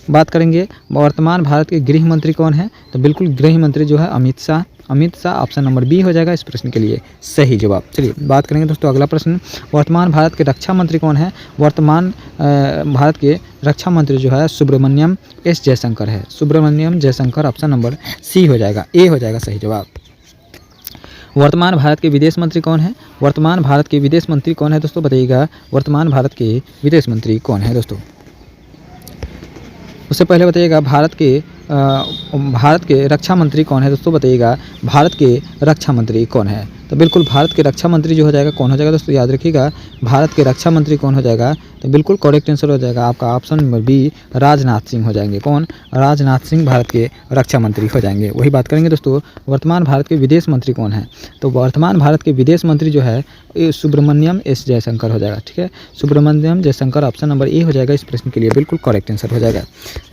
बात करेंगे वर्तमान भारत के गृह मंत्री कौन है, तो बिल्कुल गृह मंत्री जो है Amit Shah. Amit Shah option number B हो जाएगा इस प्रश्न के लिए सही जवाब। चलिए बात करेंगे दोस्तों अगला प्रश्न, वर्तमान भारत के रक्षा मंत्री कौन है। वर्तमान भारत के रक्षा मंत्री जो है सुब्रमण्यम एस जयशंकर है। Subrahmanyam Jaishankar option number C हो जाएगा, ए हो जाएगा सही जवाब। वर्तमान भारत के विदेश मंत्री कौन है। वर्तमान भारत के विदेश मंत्री कौन है दोस्तों, बताइएगा। वर्तमान भारत के विदेश मंत्री कौन है दोस्तों, उससे पहले बताइएगा भारत के रक्षा मंत्री कौन है दोस्तों, बताइएगा। भारत के रक्षा मंत्री कौन है, तो बिल्कुल भारत के रक्षा मंत्री जो हो जाएगा कौन हो जाएगा दोस्तों, याद रखिएगा। भारत के रक्षा मंत्री कौन हो जाएगा, तो बिल्कुल करेक्ट आंसर हो जाएगा आपका option number B Rajnath Singh हो जाएंगे। कौन, राजनाथ सिंह भारत के रक्षा मंत्री हो जाएंगे। वही बात करेंगे दोस्तों वर्तमान भारत के विदेश मंत्री कौन है, तो वर्तमान भारत के विदेश मंत्री जो है ये सुब्रमण्यम एस जयशंकर हो जाएगा। ठीक है, Subrahmanyam Jaishankar option number A हो जाएगा इस प्रश्न के लिए, बिल्कुल करेक्ट आंसर हो जाएगा।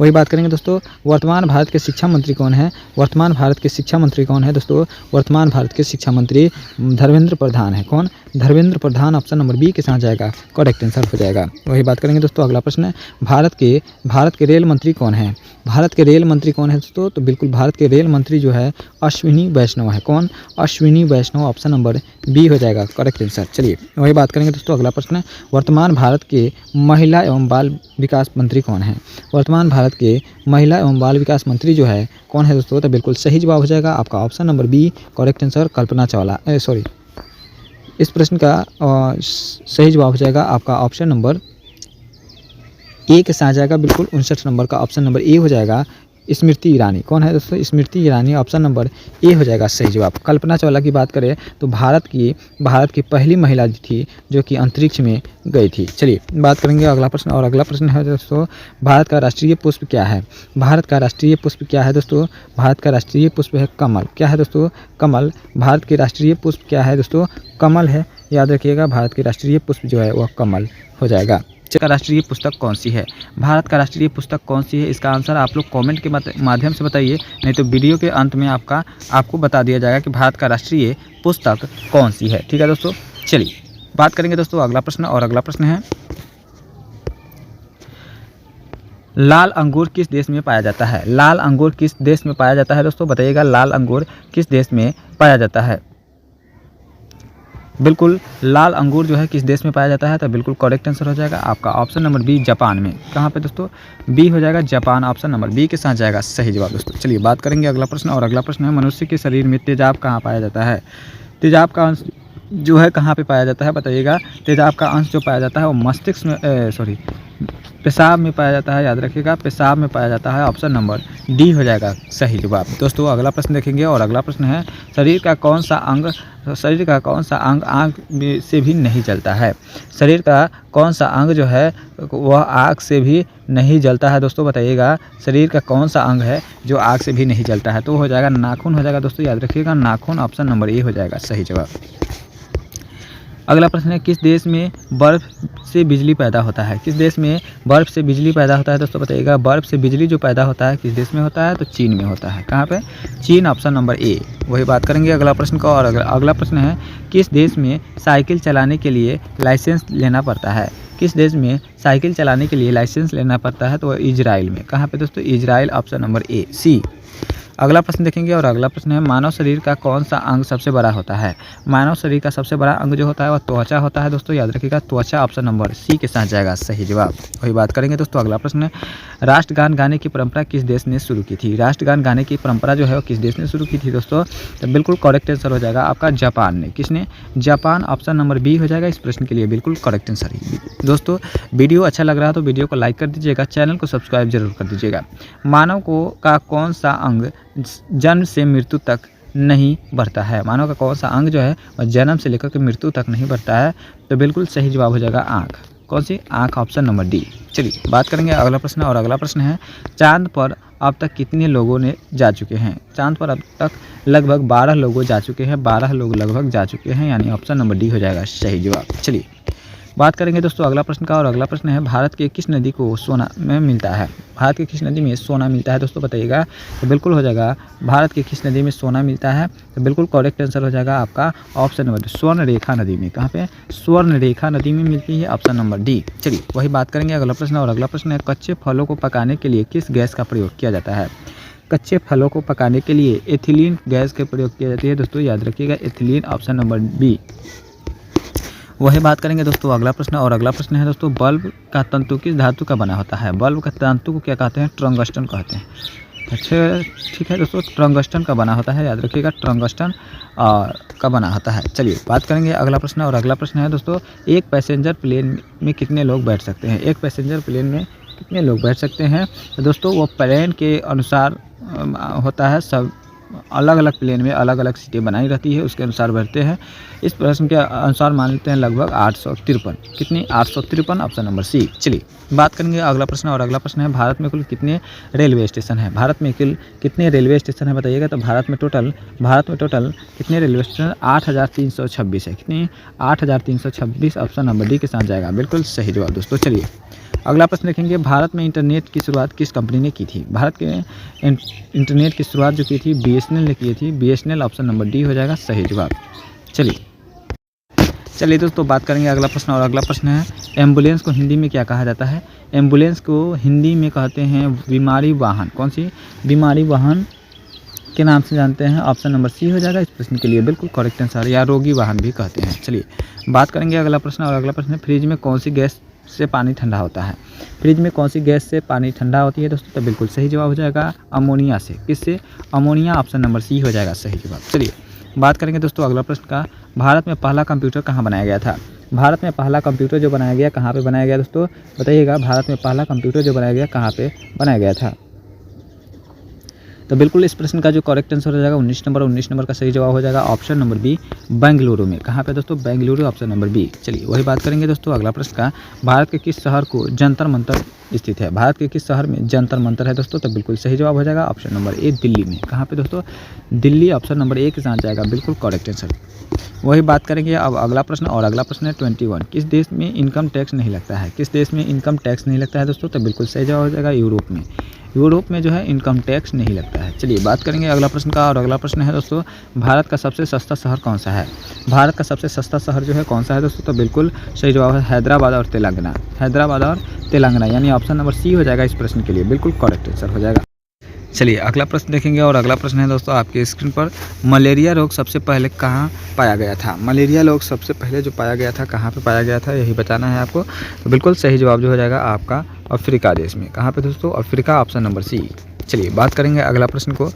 वही बात करेंगे दोस्तों वर्तमान भारत के शिक्षा मंत्री कौन है। वर्तमान भारत के शिक्षा मंत्री कौन है दोस्तों, वर्तमान भारत के शिक्षा मंत्री धर्मेंद्र प्रधान है। कौन, Dharmendra Pradhan option number B के साथ जाएगा करेक्ट आंसर हो जाएगा। वही बात करेंगे दोस्तों, अगला प्रश्न है भारत के रेल मंत्री कौन है? भारत के रेल मंत्री कौन है दोस्तों? तो बिल्कुल भारत के रेल मंत्री जो है अश्विनी वैष्णव है। कौन? अश्विनी वैष्णव ऑप्शन नंबर बी हो जाएगा करेक्ट आंसर। चलिए वही बात करेंगे दोस्तों, अगला प्रश्न है वर्तमान भारत के महिला एवं बाल विकास मंत्री कौन है? वर्तमान भारत के महिला एवं बाल विकास मंत्री जो है कौन है दोस्तों? तो बिल्कुल सही जवाब हो जाएगा आपका option number B correct answer Kalpana Chawla. Sorry, इस प्रश्न का सही जवाब हो जाएगा आपका ऑप्शन नंबर ए के साथ जाएगा। बिल्कुल 59 नंबर का ऑप्शन नंबर ए हो जाएगा स्मृति ईरानी। कौन है दोस्तों? Smriti Irani option number A हो जाएगा सही जवाब। कल्पना चावला की बात करें तो भारत की पहली महिला थी जो कि अंतरिक्ष में गई थी। चलिए बात करेंगे अगला प्रश्न, और अगला प्रश्न है दोस्तों भारत का राष्ट्रीय पुष्प क्या है? भारत का राष्ट्रीय पुष्प क्या है दोस्तों? भारत का राष्ट्रीय पुष्प है कमल। क्या है दोस्तों? कमल। भारत के राष्ट्रीय पुष्प क्या है दोस्तों? कमल है, याद रखिएगा भारत के राष्ट्रीय पुष्प जो है वह कमल हो जाएगा। का राष्ट्रीय पुस्तक कौन सी है? भारत का राष्ट्रीय पुस्तक कौन सी है? इसका आंसर आप लोग कमेंट के माध्यम से बताइए, नहीं तो वीडियो के अंत में आपको बता दिया जाएगा कि भारत का राष्ट्रीय पुस्तक कौन सी है। ठीक है दोस्तों, चलिए बात करेंगे दोस्तों अगला प्रश्न, और अगला प्रश्न है लाल अंगूर किस देश में पाया जाता है? लाल अंगूर किस देश में पाया जाता है दोस्तों? बताइएगा लाल अंगूर किस देश में पाया जाता है? बिल्कुल लाल अंगूर जो है किस देश में पाया जाता है? तो बिल्कुल करेक्ट आंसर हो जाएगा आपका ऑप्शन नंबर बी जापान में। कहाँ पे दोस्तों? बी हो जाएगा जापान, ऑप्शन नंबर बी के साथ जाएगा सही जवाब दोस्तों। चलिए बात करेंगे अगला प्रश्न, और अगला प्रश्न है मनुष्य के शरीर में तेजाब कहाँ पाया जाता है? तेजाब का अंश जो है कहाँ पे पाया जाता है? बताइएगा। तेजाब का अंश जो पाया जाता है वो मस्तिष्क में पेशाब में पाया जाता है, याद रखिएगा पेशाब में पाया जाता है, ऑप्शन नंबर डी हो जाएगा सही जवाब। दोस्तों अगला प्रश्न देखेंगे, और अगला प्रश्न है शरीर का कौन सा अंग आँख से भी नहीं जलता है? शरीर का कौन सा अंग जो है वह आँख से भी नहीं जलता है दोस्तों? बताइएगा शरीर का कौन सा अंग है जो आँख से भी नहीं जलता है? तो हो जाएगा नाखून हो जाएगा दोस्तों, याद रखिएगा नाखून, ऑप्शन नंबर ए हो जाएगा सही जवाब। अगला प्रश्न है किस देश में बर्फ से बिजली पैदा होता है? किस देश में बर्फ से बिजली पैदा होता है दोस्तों? बताइएगा बर्फ से बिजली जो पैदा होता है किस देश में होता है? तो चीन में होता है। कहाँ पे? चीन, ऑप्शन नंबर ए। वही बात करेंगे अगला प्रश्न का, और अगला प्रश्न है किस देश में साइकिल चलाने के लिए लाइसेंस लेना पड़ता है? किस देश में साइकिल चलाने के लिए लाइसेंस लेना पड़ता है? तो इजराइल में। कहाँ पे दोस्तों? इजराइल, ऑप्शन नंबर ए सी। अगला प्रश्न देखेंगे, और अगला प्रश्न है मानव शरीर का कौन सा अंग सबसे बड़ा होता है? मानव शरीर का सबसे बड़ा अंग जो होता है वह त्वचा होता है दोस्तों, याद रखिएगा त्वचा, ऑप्शन नंबर सी के साथ जाएगा सही जवाब। वही बात करेंगे दोस्तों अगला प्रश्न है राष्ट्रगान गाने की परंपरा किस देश ने शुरू की थी? राष्ट्रगान गाने की परंपरा जो है वो किस देश ने शुरू की थी दोस्तों? तो बिल्कुल करेक्ट आंसर हो जाएगा आपका जापान ने। किसने? जापान, ऑप्शन नंबर बी हो जाएगा इस प्रश्न के लिए बिल्कुल करेक्ट आंसर ही। दोस्तों वीडियो अच्छा लग रहा है तो वीडियो को लाइक कर दीजिएगा, चैनल को सब्सक्राइब जरूर कर दीजिएगा। मानव का कौन सा अंग जन्म से मृत्यु तक नहीं बढ़ता है? मानव का कौन सा अंग जो है वह जन्म से लेकर के मृत्यु तक नहीं बढ़ता है? तो बिल्कुल सही जवाब हो जाएगा आँख। कौन सी? आँख, ऑप्शन नंबर डी। चलिए बात करेंगे अगला प्रश्न, और अगला प्रश्न है चांद पर अब तक कितने लोगों ने जा चुके हैं? चांद पर अब तक लगभग 12 लोग जा चुके हैं, 12 लोग लगभग जा चुके हैं, यानी ऑप्शन नंबर डी हो जाएगा सही जवाब। चलिए बात करेंगे दोस्तों अगला प्रश्न का, और अगला प्रश्न है भारत के किस नदी को सोना में मिलता है? भारत की किस नदी में सोना मिलता है दोस्तों? बताइएगा। तो बिल्कुल हो जाएगा भारत की किस नदी में सोना मिलता है? तो बिल्कुल करेक्ट आंसर हो जाएगा आपका ऑप्शन नंबर स्वर्ण रेखा नदी में। कहाँ पे? स्वर्ण रेखा नदी में मिलती है, ऑप्शन नंबर डी। चलिए वही बात करेंगे अगला प्रश्न, और अगला प्रश्न है कच्चे फलों को पकाने के लिए किस गैस का प्रयोग किया जाता है? कच्चे फलों को पकाने के लिए एथिलीन गैस का प्रयोग किया जाती है दोस्तों, याद रखिएगा एथिलीन, ऑप्शन नंबर बी। वही बात करेंगे दोस्तों अगला प्रश्न, और अगला प्रश्न है दोस्तों बल्ब का तंतु किस धातु का बना होता है? बल्ब का तंतु को क्या कहते हैं? टंगस्टन कहते हैं। अच्छा ठीक है दोस्तों, टंगस्टन का बना होता है, याद रखिएगा टंगस्टन का बना होता है। चलिए बात करेंगे अगला प्रश्न, और अगला प्रश्न है दोस्तों एक पैसेंजर प्लेन में कितने लोग बैठ सकते हैं? एक पैसेंजर प्लेन में कितने लोग बैठ सकते हैं? तो दोस्तों वो प्लेन के अनुसार होता है, सब अलग अलग प्लेन में अलग अलग सीटें बनाई रहती है, उसके अनुसार बैठते हैं। इस प्रश्न के अनुसार मान लेते हैं लगभग 853। कितनी? 853, ऑप्शन नंबर सी। चलिए बात करेंगे अगला प्रश्न, और अगला प्रश्न है भारत में कुल कितने रेलवे स्टेशन हैं? भारत में कुल कितने रेलवे स्टेशन है बताइएगा। तो भारत में टोटल कितने रेलवे स्टेशन? 8326 है। कितनी? 8326, ऑप्शन नंबर डी के साथ जाएगा बिल्कुल सही जवाब दोस्तों। चलिए अगला प्रश्न देखेंगे भारत में इंटरनेट की शुरुआत किस कंपनी ने की थी? भारत के इंटरनेट की शुरुआत जो की थी BSNL ने की थी, BSNL, ऑप्शन नंबर डी हो जाएगा सही जवाब। चलिए चलिए दोस्तों बात करेंगे अगला प्रश्न, और अगला प्रश्न है एम्बुलेंस को हिंदी में क्या कहा जाता है। एम्बुलेंस को हिंदी में कहते हैं बीमारी वाहन। कौन सी बीमारी वाहन के नाम से जानते हैं? ऑप्शन नंबर सी हो जाएगा इस प्रश्न के लिए बिल्कुल करेक्ट आंसर, या रोगी वाहन भी कहते हैं। चलिए बात करेंगे अगला प्रश्न, और अगला प्रश्न है फ्रिज में कौन सी गैस से पानी ठंडा होता है। फ्रिज में कौन सी गैस से पानी ठंडा होती है दोस्तों? तो बिल्कुल सही जवाब हो जाएगा अमोनिया से। किससे? अमोनिया, ऑप्शन नंबर सी हो जाएगा सही जवाब। चलिए बात करेंगे दोस्तों अगला प्रश्न का, भारत में पहला कंप्यूटर कहाँ बनाया गया था। भारत में पहला कंप्यूटर जो बनाया गया कहाँ पे बनाया गया दोस्तों? बताइएगा, भारत में पहला कंप्यूटर जो बनाया गया कहाँ पे बनाया गया था? तो बिल्कुल इस प्रश्न का जो करेक्ट आंसर हो जाएगा 19 नंबर, 19 नंबर का सही जवाब हो जाएगा ऑप्शन नंबर बी, बेंगलुरु में। कहाँ पे दोस्तों? Bengaluru, option number B. चलिए वही बात करेंगे दोस्तों अगला प्रश्न का, भारत के किस शहर को जंतर मंतर स्थित है। भारत के किस शहर में जंतर मंतर है दोस्तों? तो बिल्कुल सही जवाब हो जाएगा ऑप्शन नंबर ए, दिल्ली में। कहाँ पे दोस्तों? दिल्ली, ऑप्शन नंबर ए के साथ जाएगा बिल्कुल करेक्ट आंसर। वही बात करेंगे अब अगला प्रश्न, और अगला प्रश्न है 21, किस देश में इनकम टैक्स नहीं लगता है। किस देश में इनकम टैक्स नहीं लगता है दोस्तों? तो बिल्कुल सही जवाब हो जाएगा यूरोप में। यूरोप में जो है इनकम टैक्स नहीं लगता है। चलिए बात करेंगे अगला प्रश्न का, और अगला प्रश्न है दोस्तों, भारत का सबसे सस्ता शहर कौन सा है। भारत का सबसे सस्ता शहर जो है कौन सा है दोस्तों? तो बिल्कुल सही जवाब है हैदराबाद और तेलंगाना। हैदराबाद और तेलंगाना, यानी ऑप्शन नंबर सी हो जाएगा इस प्रश्न के लिए बिल्कुल करेक्ट आंसर हो जाएगा। चलिए अगला प्रश्न देखेंगे, और अगला प्रश्न है दोस्तों आपके स्क्रीन पर, मलेरिया रोग सबसे पहले कहाँ पाया गया था। मलेरिया रोग सबसे पहले जो पाया गया था कहाँ पे पाया गया था, यही बताना है आपको। तो बिल्कुल सही जवाब जो हो जाएगा आपका अफ्रीका देश में। कहाँ पे दोस्तों? Africa, option number C. चलिए बात करेंगे अगला प्रश्न को,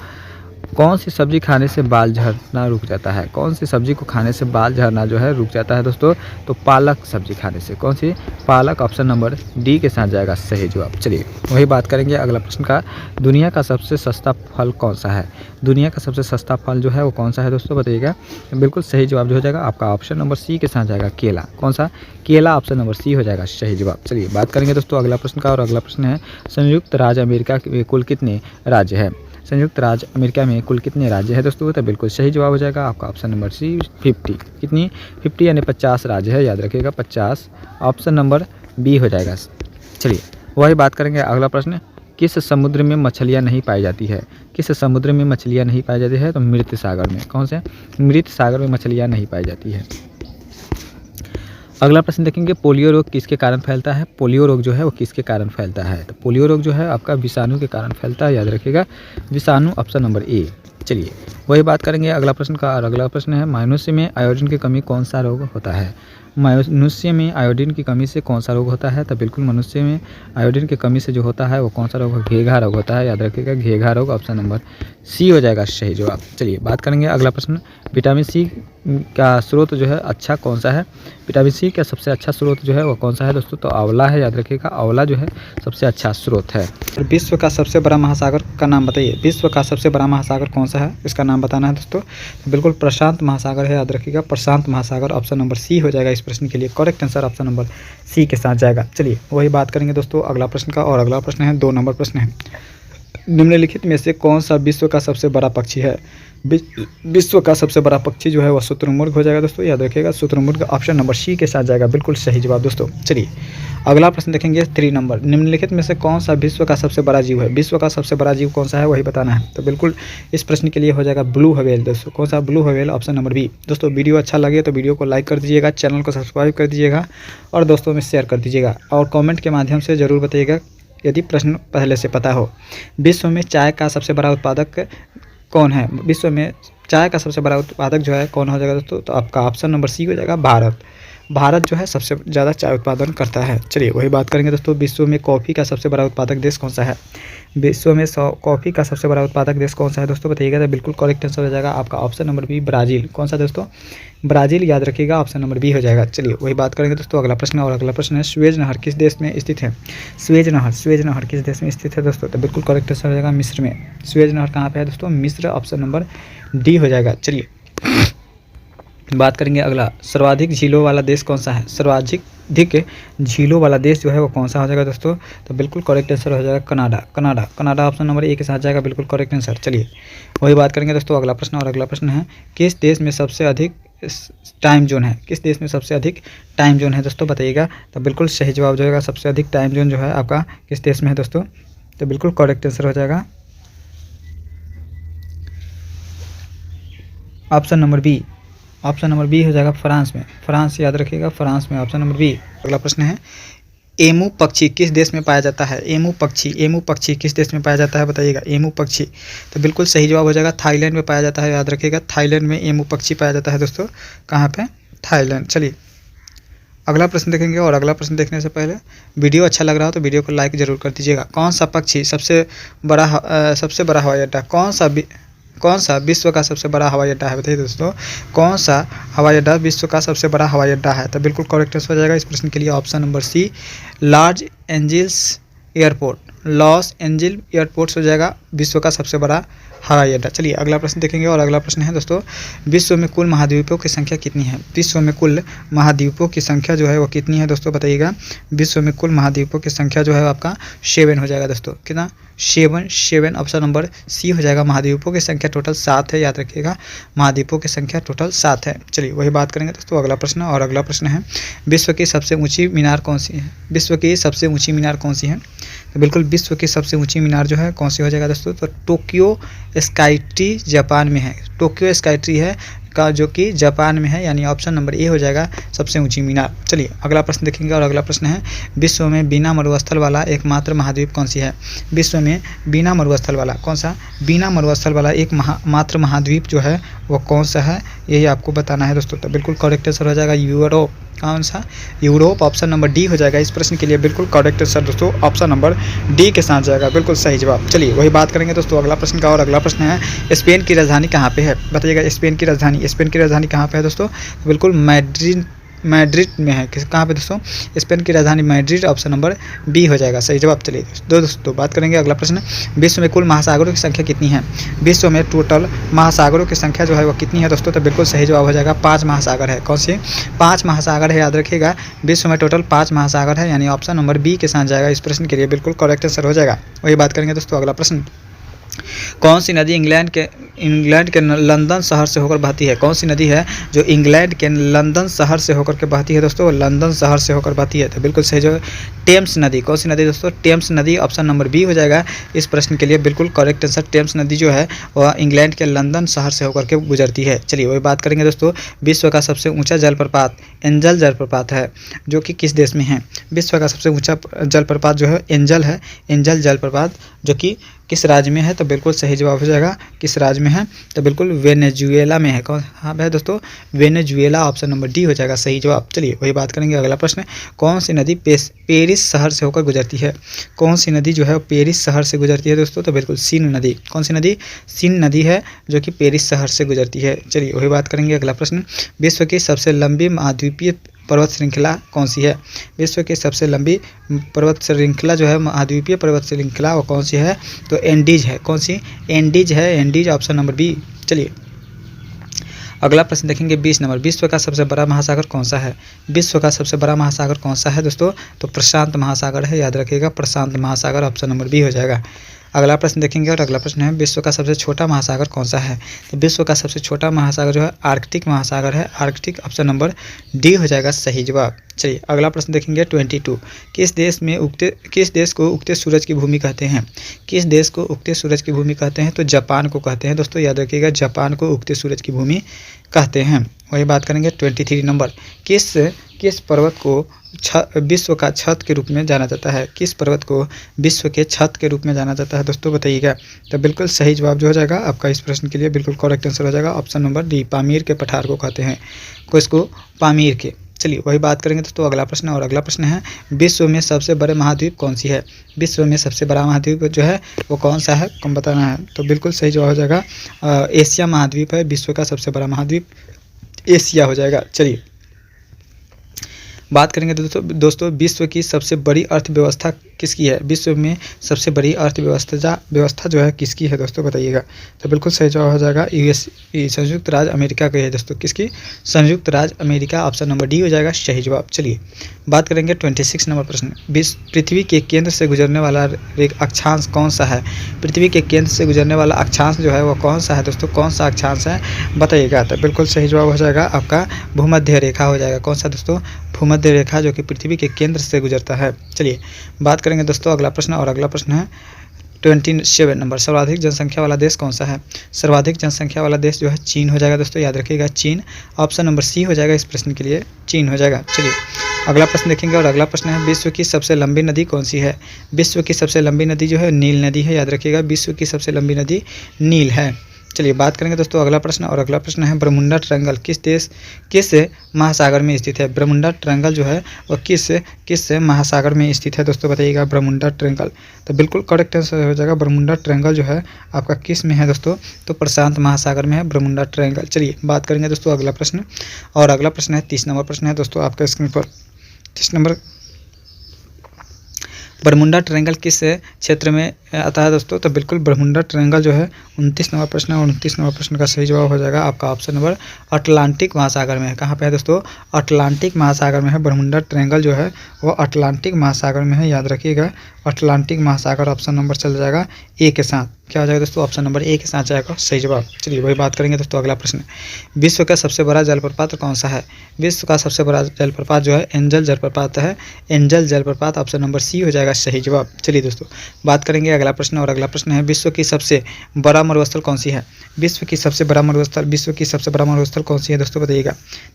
कौन सी सब्जी खाने से बाल झड़ना रुक जाता है। कौन सी सब्जी को खाने से बाल झड़ना जो है रुक जाता है दोस्तों? तो पालक सब्जी खाने से। कौन सी? पालक, ऑप्शन नंबर डी के साथ जाएगा सही जवाब। चलिए वही बात करेंगे अगला प्रश्न का, दुनिया का सबसे सस्ता फल कौन सा है। दुनिया का सबसे सस्ता फल जो है वो कौन सा है दोस्तों? बताइएगा। बिल्कुल सही जवाब जो हो जाएगा आपका ऑप्शन नंबर सी के साथ जाएगा केला। कौन सा? केला, ऑप्शन नंबर सी हो जाएगा सही जवाब। चलिए बात करेंगे दोस्तों अगला प्रश्न का, और अगला प्रश्न है संयुक्त राज्य अमेरिका में कुल कितने राज्य है। संयुक्त राज्य अमेरिका में कुल कितने राज्य है दोस्तों? तो बिल्कुल सही जवाब हो जाएगा आपका ऑप्शन नंबर सी 50। कितनी? 50 यानी 50 राज्य है, याद रखिएगा 50, ऑप्शन नंबर बी हो जाएगा। चलिए वही बात करेंगे अगला प्रश्न, किस समुद्र में मछलियाँ नहीं पाई जाती है। किस समुद्र में मछलियाँ नहीं पाई जाती है? तो मृत सागर में। कौन से? मृत सागर में मछलियाँ नहीं पाई जाती है। अगला प्रश्न देखेंगे, पोलियो रोग किसके कारण फैलता है। पोलियो रोग जो है वो किसके कारण फैलता है? तो पोलियो रोग जो है आपका विषाणु के कारण फैलता है, याद रखिएगा विषाणु, ऑप्शन नंबर ए। चलिए वही बात करेंगे अगला प्रश्न का, और अगला प्रश्न है मनुष्य में आयोडीन की कमी कौन सा रोग होता है। मनुष्य में आयोडीन की कमी से कौन सा रोग होता है? तो बिल्कुल मनुष्य में आयोडीन की कमी से जो होता है वो कौन सा रोग? घेघा रोग होता है, याद रखिएगा घेघा रोग, ऑप्शन नंबर सी हो जाएगा सही जवाब। चलिए बात करेंगे अगला प्रश्न, विटामिन सी का स्रोत जो है अच्छा कौन सा है। विटामिन सी का सबसे अच्छा स्रोत जो है वो कौन सा है दोस्तों? तो आंवला है, याद रखिएगा आंवला जो है सबसे अच्छा स्रोत है। विश्व का सबसे बड़ा महासागर का नाम बताइए। विश्व का सबसे बड़ा महासागर कौन सा है, इसका नाम बताना है दोस्तों। तो बिल्कुल प्रशांत महासागर है, याद रखिएगा प्रशांत महासागर, ऑप्शन नंबर सी हो जाएगा इस प्रश्न के लिए correct answer, option number C के साथ जाएगा। चलिए वही बात करेंगे दोस्तों अगला प्रश्न का, और अगला प्रश्न है 2 नंबर प्रश्न है, निम्नलिखित में से कौन सा विश्व का सबसे बड़ा पक्षी है। विश्व का सबसे बड़ा पक्षी जो है वह शुतुरमुर्ग हो जाएगा दोस्तों, याद रखिएगा शुतुरमुर्ग, ऑप्शन नंबर सी के साथ जाएगा बिल्कुल सही जवाब दोस्तों। चलिए अगला प्रश्न देखेंगे 3 नंबर, निम्नलिखित में से कौन सा विश्व का सबसे बड़ा जीव है। विश्व का सबसे बड़ा जीव कौन सा है वही बताना है। तो बिल्कुल इस प्रश्न के लिए हो जाएगा ब्लू व्हेल दोस्तों। कौन सा? Blue whale, option number B. दोस्तों वीडियो अच्छा लगे तो वीडियो को लाइक कर दीजिएगा, चैनल को सब्सक्राइब कर दीजिएगा और दोस्तों में शेयर कर दीजिएगा, और कॉमेंट के माध्यम से ज़रूर बताइएगा यदि प्रश्न पहले से पता हो। विश्व में चाय का सबसे बड़ा उत्पादक कौन है। विश्व में चाय का सबसे बड़ा उत्पादक जो है कौन हो जाएगा दोस्तों? तो आपका ऑप्शन नंबर सी हो जाएगा भारत। भारत जो है सबसे ज़्यादा चाय उत्पादन करता है। चलिए वही बात करेंगे दोस्तों, विश्व में कॉफ़ी का सबसे बड़ा उत्पादक देश कौन सा है। विश्व में कॉफ़ी का सबसे बड़ा उत्पादक देश कौन सा है दोस्तों? बताइएगा। तो बिल्कुल करेक्ट आंसर हो जाएगा आपका ऑप्शन नंबर बी ब्राज़ील। कौन सा दोस्तों? ब्राज़ील, याद रखिएगा ऑप्शन नंबर बी हो जाएगा। चलिए वही बात करेंगे दोस्तों अगला प्रश्न, और अगला प्रश्न है सुएज नहर किस देश में स्थित है। सुएज नहर किस देश में स्थित है दोस्तों? तो बिल्कुल करेक्ट आंसर हो जाएगा मिस्र में। सुएज नहर कहाँ पे है दोस्तों? मिस्र, ऑप्शन नंबर डी हो जाएगा। चलिए बात करेंगे अगला, सर्वाधिक झीलों वाला देश कौन सा है। सर्वाधिक झीलों वाला देश जो है वो कौन सा हो जाएगा दोस्तों? तो बिल्कुल करेक्ट आंसर हो जाएगा कनाडा, ऑप्शन नंबर ए के साथ जाएगा बिल्कुल करेक्ट आंसर। चलिए वही बात करेंगे दोस्तों अगला प्रश्न, और अगला प्रश्न है किस देश में सबसे अधिक टाइम जोन है। किस देश में सबसे अधिक टाइम जोन है दोस्तों? बताइएगा। तो बिल्कुल सही जवाब जो होगा सबसे अधिक टाइम जोन जो है आपका किस देश में है दोस्तों? तो बिल्कुल करेक्ट आंसर हो जाएगा option number B, option number B हो जाएगा फ्रांस में। फ्रांस याद रखिएगा, फ्रांस में ऑप्शन नंबर बी। अगला प्रश्न है एमू पक्षी किस देश में पाया जाता है? एमू पक्षी किस देश में पाया जाता है बताइएगा। एमू पक्षी तो बिल्कुल सही जवाब हो जाएगा थाईलैंड में पाया जाता है, याद रखिएगा थाईलैंड में एमू पक्षी पाया जाता है दोस्तों। कहाँ पे? थाईलैंड। चलिए अगला प्रश्न देखेंगे, और अगला प्रश्न देखने से पहले वीडियो अच्छा लग रहा हो तो वीडियो को लाइक जरूर कर दीजिएगा। कौन सा पक्षी सबसे बड़ा हवाई अड्डा कौन सा विश्व का सबसे बड़ा हवाई अड्डा है बताइए दोस्तों। कौन सा हवाई अड्डा विश्व का सबसे बड़ा हवाई अड्डा है? तो बिल्कुल करेक्ट आंसर हो जाएगा इस प्रश्न के लिए option number C, Los Angeles airport. Los Angeles airport हो जाएगा विश्व का सबसे बड़ा हवाई अड्डा। चलिए अगला प्रश्न देखेंगे, और अगला प्रश्न है दोस्तों विश्व में कुल महाद्वीपों की संख्या कितनी है? विश्व में कुल महाद्वीपों की संख्या जो है वो कितनी है दोस्तों बताइएगा। विश्व में कुल महाद्वीपों की संख्या जो है आपका 7 हो जाएगा दोस्तों। कितना? 7। ऑप्शन नंबर सी हो जाएगा। महाद्वीपों की संख्या टोटल 7 है, याद रखिएगा महाद्वीपों की संख्या टोटल 7 है। चलिए वही बात करेंगे दोस्तों अगला प्रश्न, और अगला प्रश्न है विश्व की सबसे ऊंची मीनार कौन सी है? विश्व की सबसे ऊंची मीनार कौन सी है? तो बिल्कुल विश्व की सबसे ऊंची मीनार जो है कौन सी हो जाएगा दोस्तों? तो टोक्यो स्काईट्री जापान में है। टोक्यो स्काईट्री है का जो कि जापान में है, यानी ऑप्शन नंबर ए हो जाएगा सबसे ऊंची मीनार। चलिए अगला प्रश्न देखेंगे, और अगला प्रश्न है विश्व में बिना मरुस्थल वाला एकमात्र महाद्वीप कौन सी है? विश्व में बिना मरुस्थल वाला कौन सा बिना मरुस्थल वाला एक मात्र महाद्वीप जो है वो कौन सा है, यही आपको बताना है दोस्तों। तो बिल्कुल करेक्ट आंसर हो जाएगा यूरोप। कौन सा? यूरोप। ऑप्शन नंबर डी हो जाएगा इस प्रश्न के लिए बिल्कुल करेक्ट आंसर दोस्तों, ऑप्शन नंबर डी के साथ जाएगा बिल्कुल सही जवाब। चलिए वही बात करेंगे दोस्तों अगला प्रश्न का, और अगला प्रश्न है स्पेन की राजधानी कहाँ पे है बताइएगा। स्पेन की राजधानी कहाँ पे है दोस्तों? बिल्कुल मैड्रिड में है। कहाँ पे दोस्तों? स्पेन की राजधानी मैड्रिड। ऑप्शन नंबर बी हो जाएगा सही जवाब। चलिए दोस्तों बात करेंगे अगला प्रश्न, विश्व में कुल महासागरों की संख्या कितनी है? विश्व में टोटल महासागरों की संख्या जो है वो कितनी है दोस्तों? तो बिल्कुल सही जवाब हो जाएगा 5 महासागर है। कौन से? 5 महासागर है, याद रखिएगा विश्व में टोटल 5 महासागर है, यानी ऑप्शन नंबर बी के साथ जाएगा इस प्रश्न के लिए बिल्कुल करेक्ट आंसर हो जाएगा। वही बात करेंगे दोस्तों अगला प्रश्न, कौन सी नदी इंग्लैंड के लंदन शहर से होकर बहती है? कौन सी नदी है जो इंग्लैंड के लंदन शहर से होकर के बहती है दोस्तों? लंदन शहर से होकर बहती है। तो बिल्कुल सही जो टेम्स नदी। कौन सी नदी दोस्तों? टेम्स नदी। ऑप्शन नंबर बी हो जाएगा इस प्रश्न के लिए बिल्कुल करेक्ट आंसर। टेम्स नदी जो है वह इंग्लैंड के लंदन शहर से होकर के गुजरती है। चलिए वही बात करेंगे दोस्तों, विश्व का सबसे ऊँचा जलप्रपात एंजल जलप्रपात है जो कि किस देश में है? विश्व का सबसे ऊँचा जलप्रपात जो है एंजल जलप्रपात जो कि किस राज्य में है? तो बिल्कुल सही जवाब हो जाएगा किस राज्य में है? तो बिल्कुल वेनेजुएला में है। कहाँ है दोस्तों? वेनेजुएला। ऑप्शन नंबर डी हो जाएगा सही जवाब। चलिए वही बात करेंगे अगला प्रश्न, कौन सी नदी पेरिस शहर से होकर गुजरती है? कौन सी नदी जो है पेरिस शहर से गुजरती है दोस्तों? तो बिल्कुल सीन नदी। कौन सी नदी? सीन नदी है जो कि पेरिस शहर से गुजरती है। चलिए वही बात करेंगे अगला प्रश्न, विश्व की सबसे लंबी महाद्वीपीय पर्वत श्रृंखला कौन सी है? विश्व की सबसे लंबी पर्वत श्रृंखला जो है महाद्वीपीय पर्वत श्रृंखला वो कौन सी है? तो एंडीज है। कौन सी? एंडीज है, एंडीज। Option number B. चलिए अगला प्रश्न देखेंगे 20 नंबर, विश्व का सबसे बड़ा महासागर कौन सा है? विश्व का सबसे बड़ा महासागर कौन सा है दोस्तों? तो प्रशांत महासागर है, याद रखिएगा प्रशांत महासागर। ऑप्शन नंबर बी हो जाएगा। अगला प्रश्न देखेंगे, और अगला प्रश्न है विश्व का सबसे छोटा महासागर कौन सा है? तो विश्व का सबसे छोटा महासागर जो है आर्कटिक महासागर है, आर्कटिक। ऑप्शन नंबर डी हो जाएगा सही जवाब। चलिए अगला प्रश्न देखेंगे 22, किस देश को उगते सूरज की भूमि कहते हैं? किस देश को उगते सूरज की भूमि कहते हैं? तो जापान को कहते हैं दोस्तों, याद रखिएगा जापान को उगते सूरज की भूमि कहते हैं। वही बात करेंगे 23 नंबर, किस पर्वत को विश्व का छत के रूप में जाना जाता है? किस पर्वत को विश्व के छत के रूप में जाना जाता है दोस्तों बताइएगा। तो बिल्कुल सही जवाब जो हो जाएगा आपका इस प्रश्न के लिए बिल्कुल करेक्ट आंसर हो जाएगा ऑप्शन नंबर डी, पामीर के पठार को कहते हैं। इसको पामीर के। चलिए वही बात करेंगे दोस्तों अगला प्रश्न, और अगला प्रश्न है विश्व में सबसे बड़े महाद्वीप कौन सी है? विश्व में सबसे बड़ा महाद्वीप जो है वो कौन सा है, कम बताना है। तो बिल्कुल सही जवाब हो जाएगा एशिया महाद्वीप है। विश्व का सबसे बड़ा महाद्वीप एशिया हो जाएगा। चलिए बात करेंगे दोस्तों विश्व की सबसे बड़ी अर्थव्यवस्था किसकी है? विश्व में सबसे बड़ी अर्थव्यवस्था जो है किसकी है दोस्तों बताइएगा। तो बिल्कुल सही जवाब हो जाएगा संयुक्त राज्य अमेरिका की है दोस्तों। किसकी? संयुक्त राज्य अमेरिका। ऑप्शन नंबर डी हो जाएगा सही जवाब। चलिए बात करेंगे 26 नंबर प्रश्न, पृथ्वी के केंद्र से गुजरने वाला अक्षांश कौन सा है? पृथ्वी के केंद्र से गुजरने वाला अक्षांश जो है वो कौन सा है दोस्तों? कौन सा अक्षांश है बताइएगा। तो बिल्कुल सही जवाब हो जाएगा आपका भूमध्य रेखा हो जाएगा। कौन सा दोस्तों? भूमध्य रेखा जो कि पृथ्वी के केंद्र से गुजरता है। चलिए बात करेंगे दोस्तों अगला प्रश्न, और अगला प्रश्न है 27 नंबर। सर्वाधिक जनसंख्या वाला देश कौन सा है? सर्वाधिक जनसंख्या वाला देश जो है चीन हो जाएगा दोस्तों, याद रखिएगा चीन। ऑप्शन नंबर सी हो जाएगा इस प्रश्न के लिए, चीन हो जाएगा। चलिए अगला प्रश्न देखेंगे और अगला प्रश्न है विश्व की सबसे लंबी नदी कौन सी है? विश्व की सबसे लंबी नदी जो है नील नदी है, याद रखिएगा विश्व की सबसे लंबी नदी नील है। चलिए बात करेंगे दोस्तों अगला प्रश्न, और अगला प्रश्न है बरमुंडा ट्रायंगल किस महासागर में स्थित है? बरमुंडा ट्रायंगल जो है वो किस महासागर में स्थित है दोस्तों, बताइएगा बरमुंडा ट्रायंगल। तो बिल्कुल करेक्ट आंसर हो जाएगा बरमुंडा ट्रायंगल जो है आपका किस में है दोस्तों, तो प्रशांत महासागर में है बरमुंडा ट्रायंगल। चलिए बात करेंगे दोस्तों अगला प्रश्न, और अगला प्रश्न है 30 नंबर प्रश्न है दोस्तों आपके स्क्रीन पर। 30 नंबर, बरमुंडा ट्रायंगल किस क्षेत्र में आता है दोस्तों, तो बिल्कुल बरमुंडा ट्रायंगल जो है 29 नंबर प्रश्न है, और 29 नंबर प्रश्न का सही जवाब हो जाएगा आपका ऑप्शन नंबर अटलांटिक महासागर में है। कहाँ पे है दोस्तों? अटलांटिक महासागर में है। बरमुंडा ट्रायंगल जो है वो अटलांटिक महासागर में है, याद रखिएगा अटलांटिक महासागर। ऑप्शन नंबर चल जाएगा ए के साथ, क्या हो जाएगा दोस्तों? ऑप्शन नंबर ए के साथ जाएगा सही जवाब। चलिए वही बात करेंगे दोस्तों अगला प्रश्न, विश्व का सबसे बड़ा जलप्रपात कौन सा है? विश्व का सबसे बड़ा जलप्रपात जो है एंजल जलप्रपात है, एंजल जलप्रपात। ऑप्शन नंबर सी हो जाएगा सही जवाब। चलिए दोस्तों बात करेंगे अगला प्रश्न, और अगला प्रश्न है विश्व की सबसे बड़ा मरुस्थल कौन सी है? विश्व की सबसे बड़ा मरुस्थल कौन सी है दोस्तों, बताइएगा।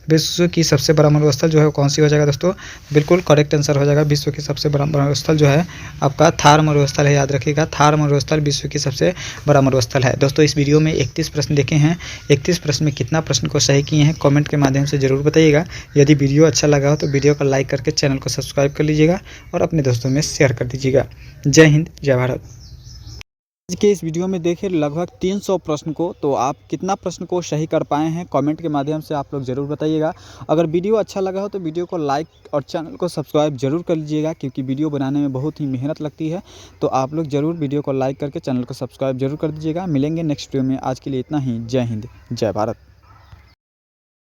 विश्व की सबसे बड़ा मरुस्थल जो है कौन सी हो जाएगा दोस्तों, बिल्कुल करेक्ट आंसर हो जाएगा। विश्व की सबसे बड़ा मरुस्थल जो है आपका थार मरुस्थल है, याद रखिएगा थार मरुस्थल विश्व की सबसे बड़ा मरुस्थल है। दोस्तों इस वीडियो में 31 प्रश्न देखे हैं, 31 प्रश्न में कितना प्रश्न को सही किए हैं कमेंट के माध्यम से जरूर बताइएगा। यदि वीडियो अच्छा लगा हो तो वीडियो को लाइक करके चैनल को सब्सक्राइब कर लीजिएगा और अपने दोस्तों में शेयर कर दीजिएगा। जय हिंद, जय भारत। आज के इस वीडियो में देखे लगभग 300 प्रश्न को, तो आप कितना प्रश्न को सही कर पाए हैं कमेंट के माध्यम से आप लोग ज़रूर बताइएगा। अगर वीडियो अच्छा लगा हो तो वीडियो को लाइक और चैनल को सब्सक्राइब जरूर कर लीजिएगा, क्योंकि वीडियो बनाने में बहुत ही मेहनत लगती है। तो आप लोग ज़रूर वीडियो को लाइक करके चैनल को सब्सक्राइब जरूर कर दीजिएगा। मिलेंगे नेक्स्ट वीडियो में, आज के लिए इतना ही। जय हिंद, जय भारत।